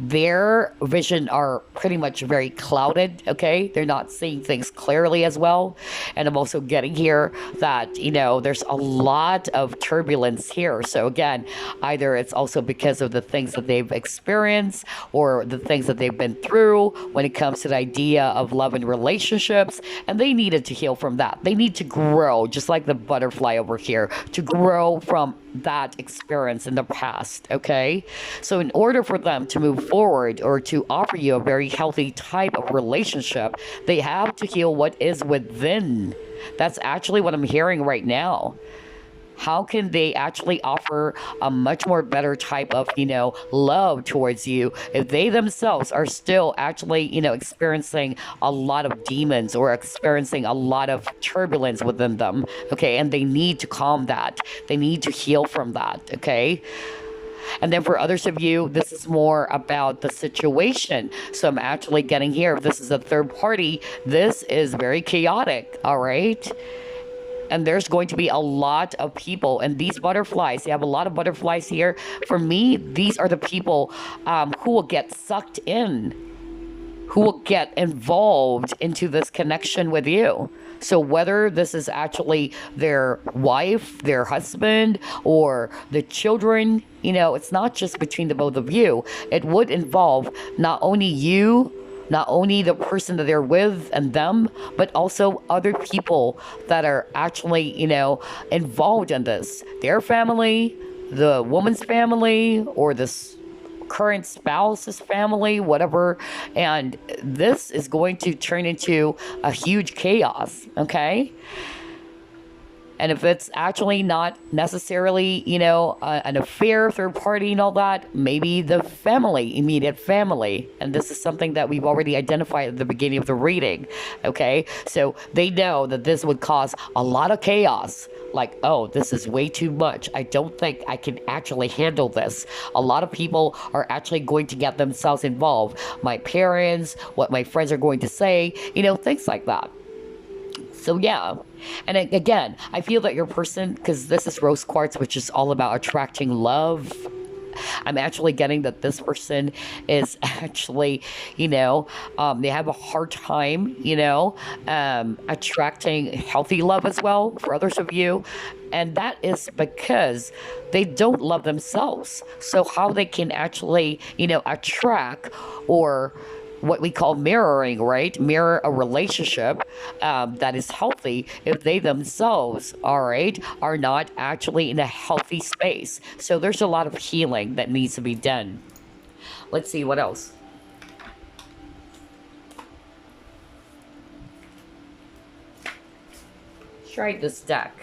their vision are pretty much very clouded, okay? They're not seeing things clearly as well. And I'm also getting here that, there's a lot of turbulence here. So again, either it's also because of the things that they've experienced or the things that they've been through when it comes to the idea of love and relationships, and they needed to heal from that. They need to grow, just like the butterfly over here, to grow from that experience in the past, okay? So in order for them to move forward or to offer you a very healthy type of relationship, they have to heal what is within. That's actually what I'm hearing right now. How can they actually offer a much more better type of, love towards you if they themselves are still actually, experiencing a lot of demons or experiencing a lot of turbulence within them, okay? And they need to calm that. They need to heal from that, okay? And then for others of you, this is more about the situation. So I'm actually getting here, if this is a third party, this is very chaotic, all right? And there's going to be a lot of people, and these butterflies, you have a lot of butterflies here. For me, these are the people who will get sucked in, who will get involved into this connection with you. So whether this is actually their wife, their husband, or the children, it's not just between the both of you. It would involve not only you, not only the person that they're with and them, but also other people that are actually, involved in this. Their family, the woman's family, or this current spouse's family, whatever. And this is going to turn into a huge chaos, okay? And if it's actually not necessarily, an affair, third party and all that, maybe the family, immediate family. And this is something that we've already identified at the beginning of the reading, okay? So they know that this would cause a lot of chaos. Like, oh, this is way too much. I don't think I can actually handle this. A lot of people are actually going to get themselves involved. My parents, what my friends are going to say, things like that. So yeah, and again, I feel that your person, because this is rose quartz, which is all about attracting love. I'm actually getting that this person is actually, they have a hard time, attracting healthy love as well for others of you. And that is because they don't love themselves. So how they can actually, attract or what we call mirroring, right? Mirror a relationship that is healthy if they themselves, all right, are not actually in a healthy space. So there's a lot of healing that needs to be done. Let's see what else. Try this deck.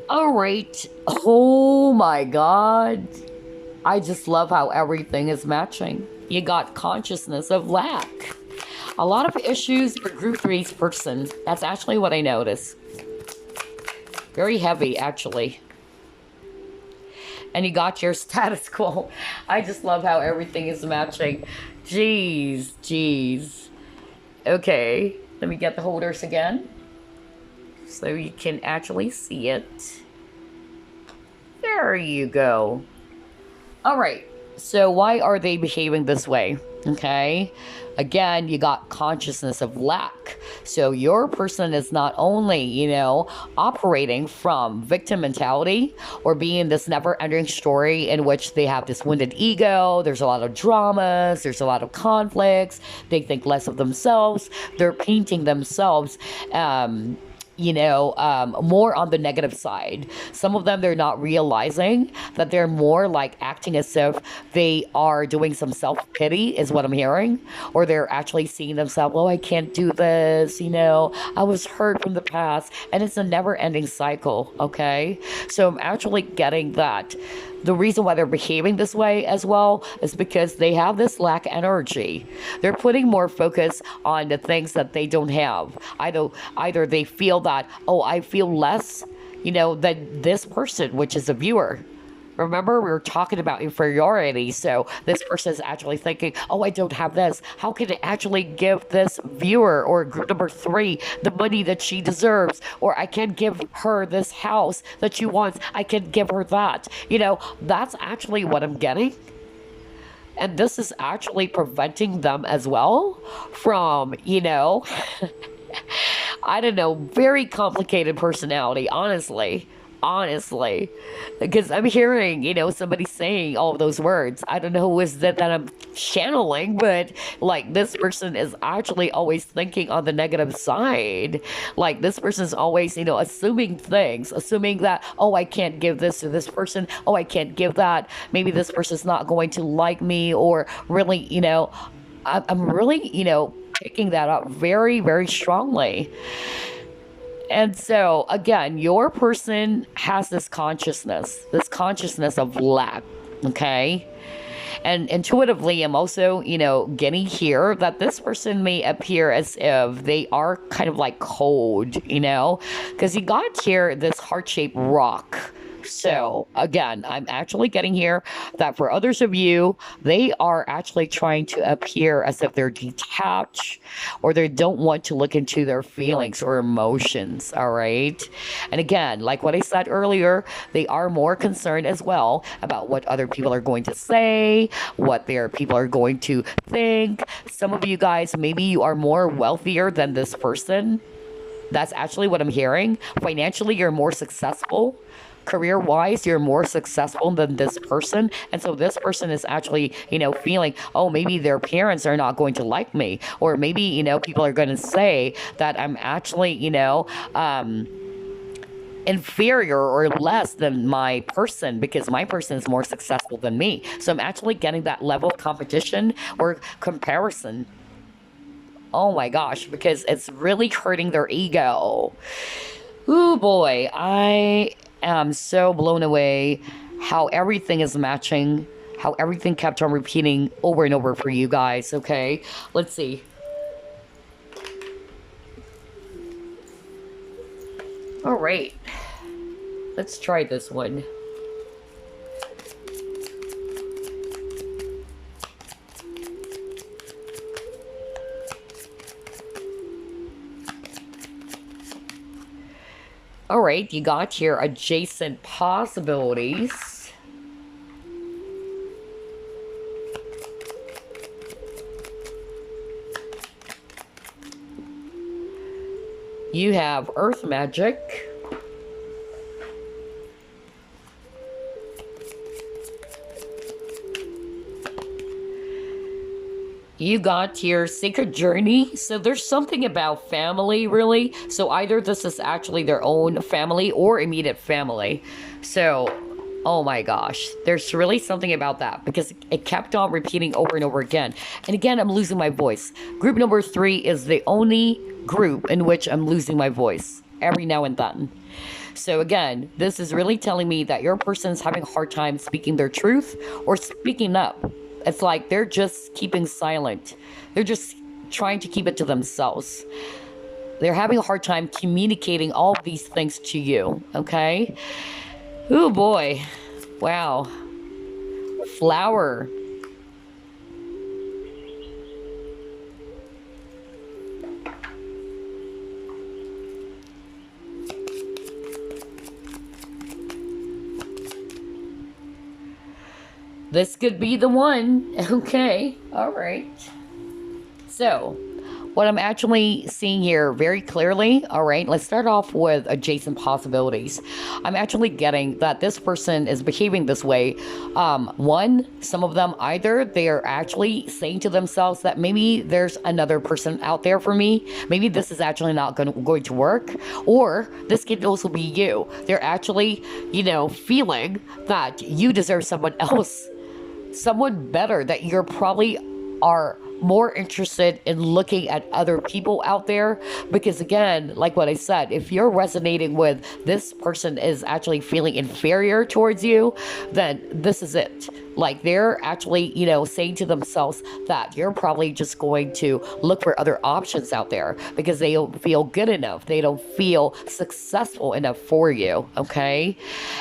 All right. Oh my God. I just love how everything is matching. You got consciousness of lack. A lot of issues for group 3's person. That's actually what I noticed. Very heavy, actually. And you got your status quo. I just love how everything is matching. Jeez. Okay. Let me get the holders again, so you can actually see it. There you go. All right. So why are they behaving this way? Okay. Again, you got consciousness of lack. So your person is not only, operating from victim mentality or being this never-ending story in which they have this wounded ego. There's a lot of dramas. There's a lot of conflicts. They think less of themselves. They're painting themselves, more on the negative side. Some of them, they're not realizing that they're more like acting as if they are doing some self-pity is what I'm hearing. Or they're actually seeing themselves, oh, I can't do this, I was hurt from the past. And it's a never-ending cycle, okay? So I'm actually getting that. The reason why they're behaving this way as well is because they have this lack energy. They're putting more focus on the things that they don't have. Either they feel that, oh, I feel less, than this person, which is a viewer. Remember, we were talking about inferiority. So this person is actually thinking, oh, I don't have this. How can I actually give this viewer or group number 3 the money that she deserves? Or I can give her this house that she wants. I can give her that. That's actually what I'm getting. And this is actually preventing them as well from, I don't know, very complicated personality, honestly. Honestly. Because I'm hearing, somebody saying all of those words. I don't know who is that I'm channeling, but like this person is actually always thinking on the negative side. Like this person is always, assuming things, assuming that, oh, I can't give this to this person. Oh, I can't give that. Maybe this person's not going to like me, or really, I'm really, picking that up very, very strongly. And so, again, your person has this consciousness of lack, okay? And intuitively, I'm also, getting here that this person may appear as if they are kind of like cold, because you got here this heart-shaped rock. So, again, I'm actually getting here that for others of you, they are actually trying to appear as if they're detached, or they don't want to look into their feelings or emotions, all right? And again, like what I said earlier, they are more concerned as well about what other people are going to say, what their people are going to think. Some of you guys, maybe you are more wealthier than this person. That's actually what I'm hearing. Financially, you're more successful. Career-wise, you're more successful than this person. And so this person is actually, feeling, oh, maybe their parents are not going to like me. Or maybe, people are going to say that I'm actually, inferior or less than my person, because my person is more successful than me. So I'm actually getting that level of competition or comparison. Oh my gosh, because it's really hurting their ego. Oh boy, I am so blown away how everything is matching, how everything kept on repeating over and over for you guys, okay? Let's see. All right, let's try this one. All right, you got here adjacent possibilities. You have earth magic. You got your secret journey. So there's something about family, really. So either this is actually their own family or immediate family. So, oh my gosh, there's really something about that, because it kept on repeating over and over again. And again, I'm losing my voice. Group number 3 is the only group in which I'm losing my voice every now and then. So again, this is really telling me that your person's having a hard time speaking their truth or speaking up. It's like they're just keeping silent. They're just trying to keep it to themselves. They're having a hard time communicating all of these things to you, okay? Oh boy. Wow. Flower. This could be the one. Okay. All right. So, what I'm actually seeing here very clearly, all right, let's start off with adjacent possibilities. I'm actually getting that this person is behaving this way. One, some of them, either they're actually saying to themselves that maybe there's another person out there for me. Maybe this is actually not going to work. Or this could also be you. They're actually, feeling that you deserve someone else, someone better, that you're probably are more interested in looking at other people out there. Because again, like what I said, if you're resonating with this person is actually feeling inferior towards you, then this is it. Like they're actually, saying to themselves that you're probably just going to look for other options out there because they don't feel good enough. They don't feel successful enough for you, okay?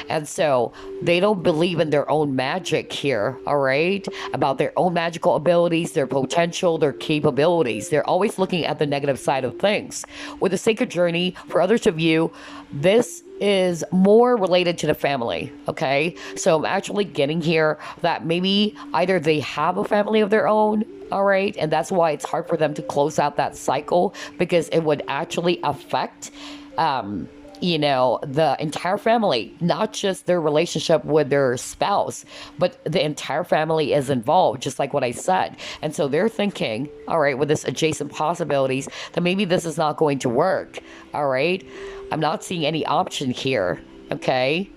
And so they don't believe in their own magic here, all right? About their own magical abilities, their potential, their capabilities. They're always looking at the negative side of things. With the sacred journey, for others of you, this is more related to the family, okay? So I'm actually getting here that maybe either they have a family of their own, all right, and that's why it's hard for them to close out that cycle, because it would actually affect the entire family, not just their relationship with their spouse, but the entire family is involved, just like what I said. And so they're thinking, all right, with this adjacent possibilities, that maybe this is not going to work, all right? I'm not seeing any option here, okay?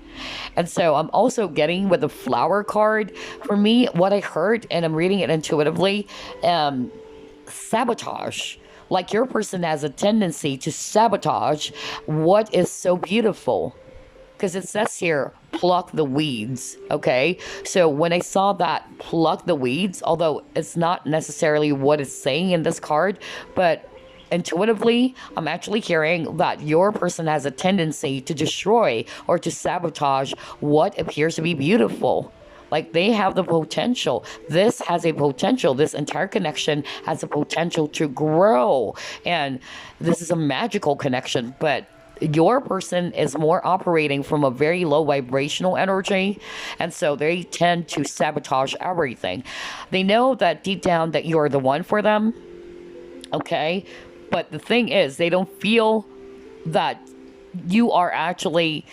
And so I'm also getting with the flower card, for me, what I heard, and I'm reading it intuitively, sabotage. Like your person has a tendency to sabotage what is so beautiful. Because it says here, pluck the weeds, okay? So when I saw that, pluck the weeds, although it's not necessarily what it's saying in this card, but intuitively, I'm actually hearing that your person has a tendency to destroy or to sabotage what appears to be beautiful. Like they have the potential. This has a potential. This entire connection has a potential to grow. And this is a magical connection, but your person is more operating from a very low vibrational energy, and so they tend to sabotage everything. They know that deep down that you're the one for them, okay? But the thing is, they don't feel that you are actually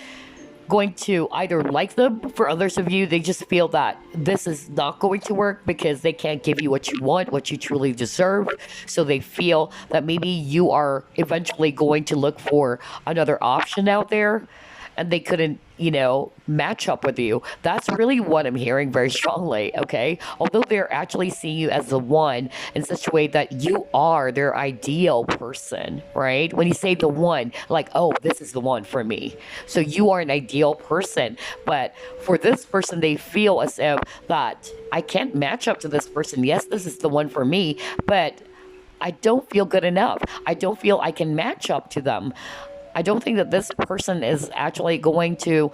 going to either like them. For others of you, they just feel that this is not going to work because they can't give you what you want, what you truly deserve. So they feel that maybe you are eventually going to look for another option out there, and they couldn't, match up with you. That's really what I'm hearing very strongly, okay? Although they're actually seeing you as the one in such a way that you are their ideal person, right? When you say the one, like, oh, this is the one for me. So you are an ideal person. But for this person, they feel as if that I can't match up to this person. Yes, this is the one for me, but I don't feel good enough. I don't feel I can match up to them. I don't think that this person is actually going to,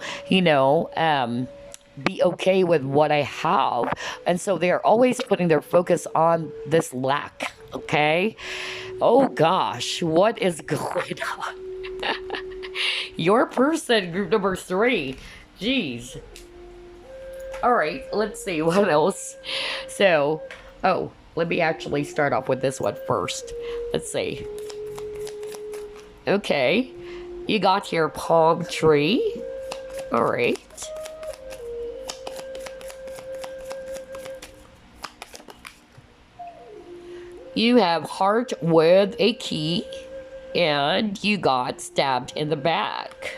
be okay with what I have. And so they're always putting their focus on this lack, okay? Oh gosh, what is going on? Your person, group number 3. Jeez. All right, let's see what else. So, let me actually start off with this one first. Let's see. Okay. You got here palm tree. All right. You have heart with a key, and you got stabbed in the back.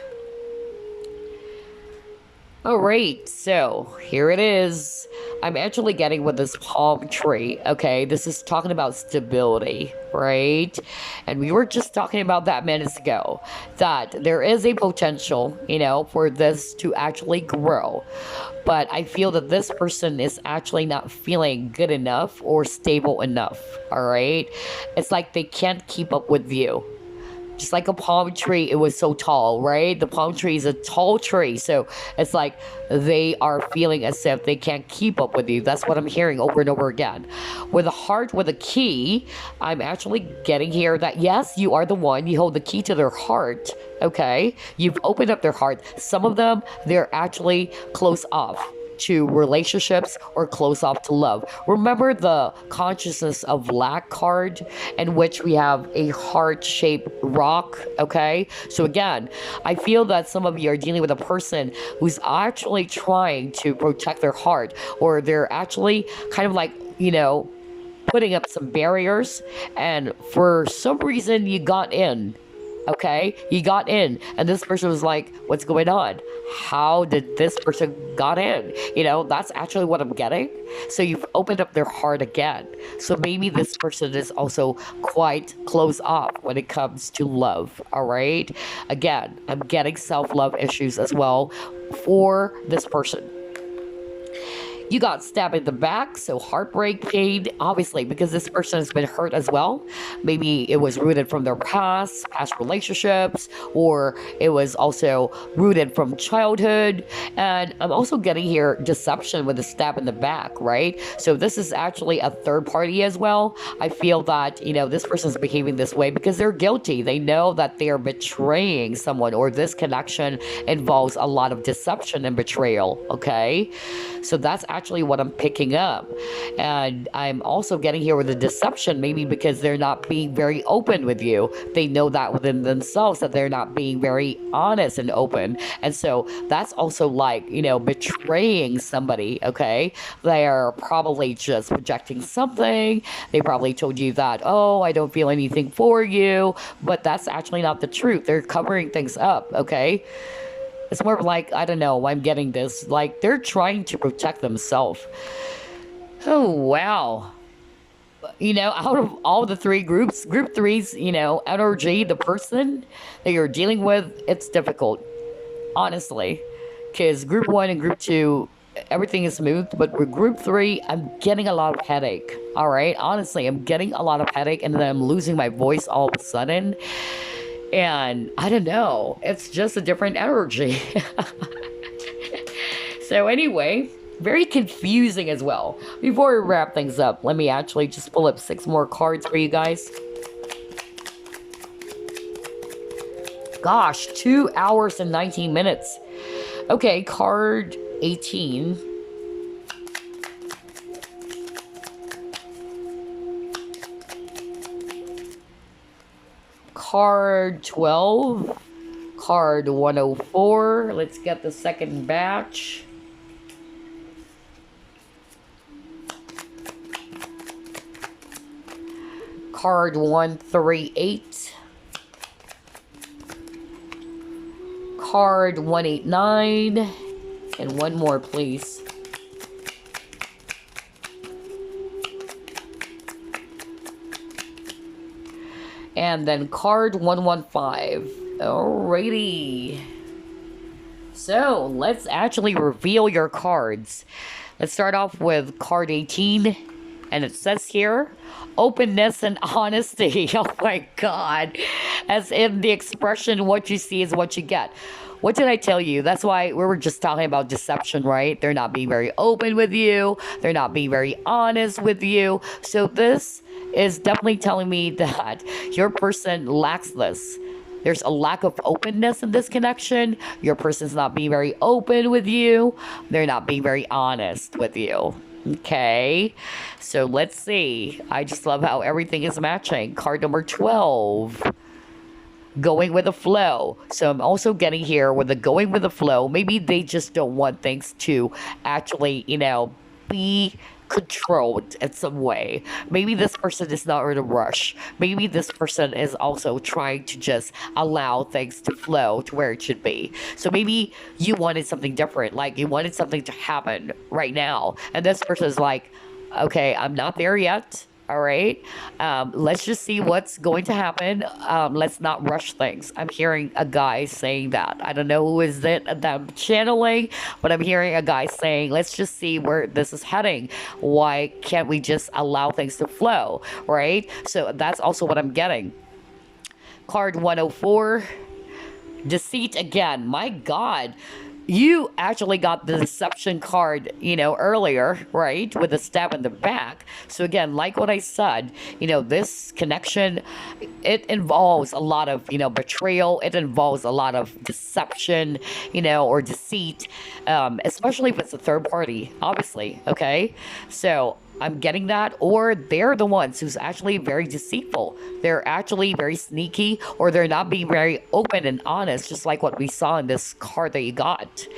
All right, so here it is. I'm actually getting with this palm tree, okay? This is talking about stability, right? And we were just talking about that minutes ago, that there is a potential, for this to actually grow. But I feel that this person is actually not feeling good enough or stable enough, all right? It's like they can't keep up with you. Just like a palm tree, it was so tall, right? The palm tree is a tall tree. So it's like they are feeling as if they can't keep up with you. That's what I'm hearing over and over again. With a heart with a key, I'm actually getting here that yes, you are the one. You hold the key to their heart, okay? You've opened up their heart. Some of them, they're actually close off to relationships or close off to love. Remember the consciousness of lack card, in which we have a heart-shaped rock, okay? So again, I feel that some of you are dealing with a person who's actually trying to protect their heart, or they're actually kind of like, putting up some barriers, and for some reason you got in. Okay, you got in, and this person was like, what's going on? How did this person got in? That's actually what I'm getting. So you've opened up their heart again. So maybe this person is also quite closed off when it comes to love, all right? Again, I'm getting self-love issues as well for this person. You got stabbed in the back, so heartbreak, pain, obviously, because this person has been hurt as well. Maybe it was rooted from their past relationships, or it was also rooted from childhood. And I'm also getting here deception with a stab in the back, right? So this is actually a third party as well. I feel that, this person's behaving this way because they're guilty. They know that they are betraying someone, or this connection involves a lot of deception and betrayal, okay? So that's actually what I'm picking up. And I'm also getting here with the deception, maybe because they're not being very open with you. They know that within themselves, that they're not being very honest and open. And so that's also like, betraying somebody, okay? They are probably just projecting something. They probably told you that, oh, I don't feel anything for you. But that's actually not the truth. They're covering things up, okay? It's more like, I don't know, I'm getting this. Like, they're trying to protect themselves. Oh, wow. Out of all the three groups, group three's, energy, the person that you're dealing with, it's difficult. Honestly. Because group one and group two, everything is smooth. But with group three, I'm getting a lot of headache. All right? Honestly, I'm getting a lot of headache. And then I'm losing my voice all of a sudden. And I don't know, it's just a different energy. So anyway, very confusing as well. Before we wrap things up, let me actually just pull up 6 more cards for you guys. Gosh, 2 hours and 19 minutes. Okay, card 18. Card 12, card 104. Let's get the second batch. Card 138. Card 189. And one more, please. And then card 115. Alrighty. So let's actually reveal your cards. Let's start off with card 18. And it says here, openness and honesty. Oh my God. As in the expression, what you see is what you get. What did I tell you? That's why we were just talking about deception, right? They're not being very open with you. They're not being very honest with you. So this is definitely telling me that your person lacks this. There's a lack of openness in this connection. Your person's not being very open with you. They're not being very honest with you. Okay, so let's see. I just love how everything is matching. Card number 12. Going with the flow. So I'm also getting here with the going with the flow. Maybe they just don't want things to actually, be controlled in some way. Maybe this person is not in a rush. Maybe this person is also trying to just allow things to flow to where it should be. So maybe you wanted something different, like you wanted something to happen right now. And this person is like, okay, I'm not there yet. All right. Let's just see what's going to happen. Let's not rush things. I'm hearing a guy saying that. I don't know who is it that I'm channeling, but I'm hearing a guy saying, let's just see where this is heading. Why can't we just allow things to flow? Right. So that's also what I'm getting. Card 104. Deceit again. My God. You actually got the deception card, earlier, right? With a stab in the back. So again, like what I said, this connection, it involves a lot of, betrayal. It involves a lot of deception, or deceit, especially if it's a third party, obviously. Okay. So I'm getting that, or they're the ones who's actually very deceitful. They're actually very sneaky, or they're not being very open and honest, just like what we saw in this card that you got.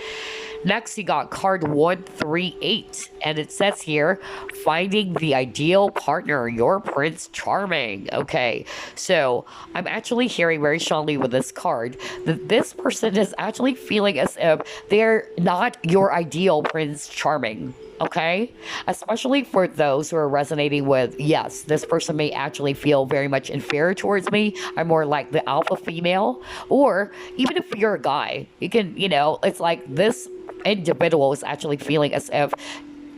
Next, you got card 138, and it says here, finding the ideal partner, your Prince Charming. Okay, so I'm actually hearing very strongly with this card that this person is actually feeling as if they're not your ideal Prince Charming. Okay, especially for those who are resonating with, yes, this person may actually feel very much inferior towards me. I'm more like the alpha female, or even if you're a guy, you can, it's like this individual is actually feeling as if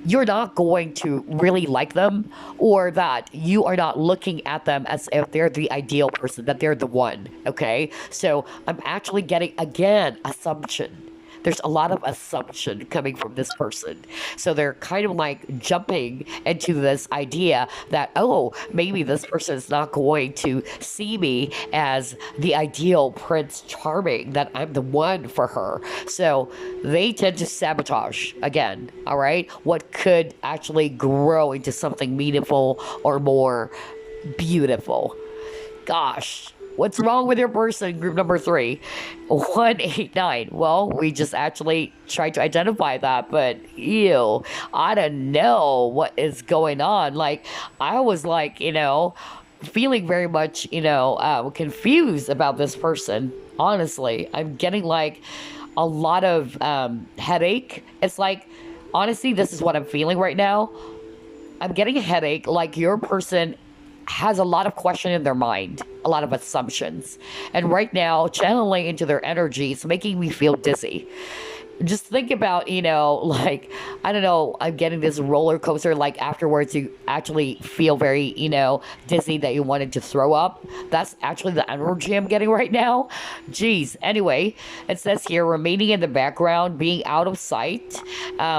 you're not going to really like them, or that you are not looking at them as if they're the ideal person, that they're the one. Okay, so I'm actually getting, again, assumption. There's a lot of assumption coming from this person. So they're kind of like jumping into this idea that, oh, maybe this person is not going to see me as the ideal Prince Charming, that I'm the one for her. So they tend to sabotage, again, all right, what could actually grow into something meaningful or more beautiful. Gosh, what's wrong with your person? Group number 3, 189. Well, we just actually tried to identify that, but ew, I don't know what is going on. Like, I was like, feeling very much, confused about this person. Honestly, I'm getting like a lot of headache. It's like, honestly, this is what I'm feeling right now. I'm getting a headache. Like, your person has a lot of question in their mind, a lot of assumptions. And right now, channeling into their energy is making me feel dizzy. Just think about, like, I don't know, I'm getting this roller coaster, like afterwards you actually feel very, dizzy, that you wanted to throw up. That's actually the energy I'm getting right now. Jeez. Anyway, it says here, remaining in the background, being out of sight,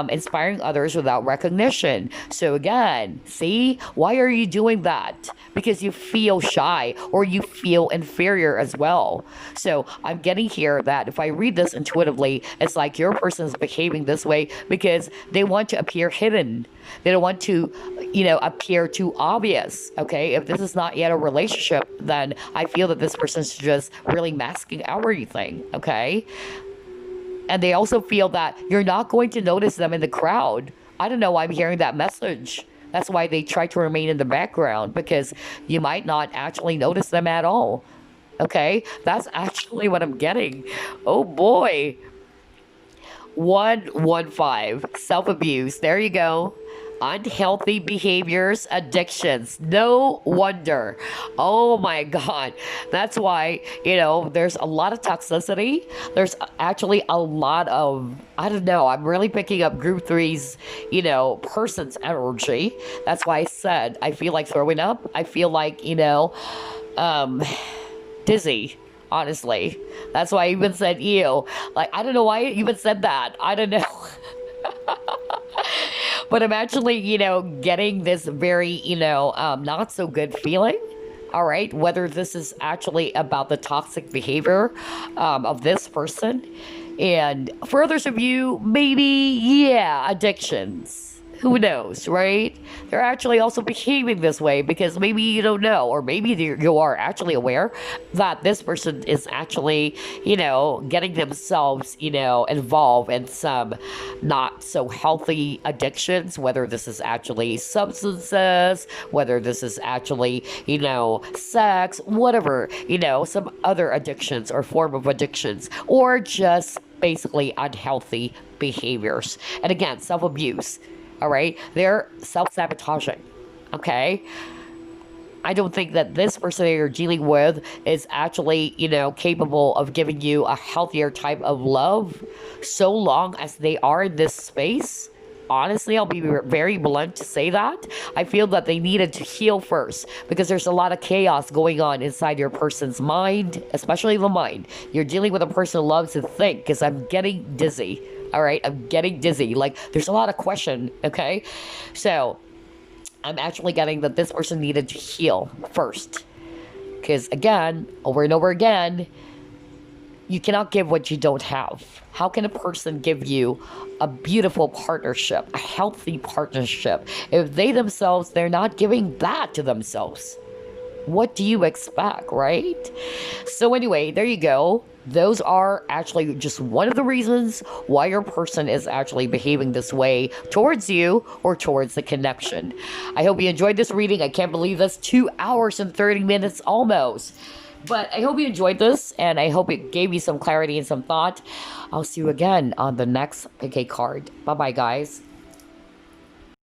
inspiring others without recognition. So again, see, why are you doing that? Because you feel shy, or you feel inferior as well. So I'm getting here that if I read this intuitively, it's like your person is behaving this way because they want to appear hidden. They don't want to, appear too obvious. Okay, if this is not yet a relationship, then I feel that this person's just really masking everything. Okay, and they also feel that you're not going to notice them in the crowd. I don't know why I'm hearing that message. That's why they try to remain in the background, because you might not actually notice them at all. Okay, that's actually what I'm getting. Oh boy. 115, self-abuse. There you go. Unhealthy behaviors, addictions. No wonder. Oh my God. That's why, there's a lot of toxicity. There's actually a lot of, I don't know, I'm really picking up group 3's, person's energy. That's why I said I feel like throwing up. I feel like, dizzy. Honestly, that's why I even said ew. Like, I don't know why I even said that. I don't know. But I'm actually, getting this very, not so good feeling. All right. Whether this is actually about the toxic behavior of this person. And for others of you, maybe, yeah, addictions. Who knows, right? They're actually also behaving this way because maybe you don't know, or maybe you are actually aware that this person is actually, getting themselves, involved in some not so healthy addictions, whether this is actually substances, whether this is actually, sex, whatever, some other addictions or form of addictions, or just basically unhealthy behaviors. And again, self-abuse. All right, they're self-sabotaging. Okay, I don't think that this person that you're dealing with is actually, capable of giving you a healthier type of love, so long as they are in this space. Honestly, I'll be very blunt to say that. I feel that they needed to heal first, because there's a lot of chaos going on inside your person's mind, especially the mind. You're dealing with a person who loves to think, because I'm getting dizzy. All right, I'm getting dizzy. Like, there's a lot of question. Okay, so I'm actually getting that this person needed to heal first, because again, over and over again, you cannot give what you don't have. How can a person give you a beautiful partnership, a healthy partnership, if they themselves, they're not giving that to themselves? What do you expect, right? So anyway, there you go. Those are actually just one of the reasons why your person is actually behaving this way towards you or towards the connection. I hope you enjoyed this reading. I can't believe that's 2 hours and 30 minutes almost. But I hope you enjoyed this, and I hope it gave you some clarity and some thought. I'll see you again on the next Agate card. Bye-bye, guys.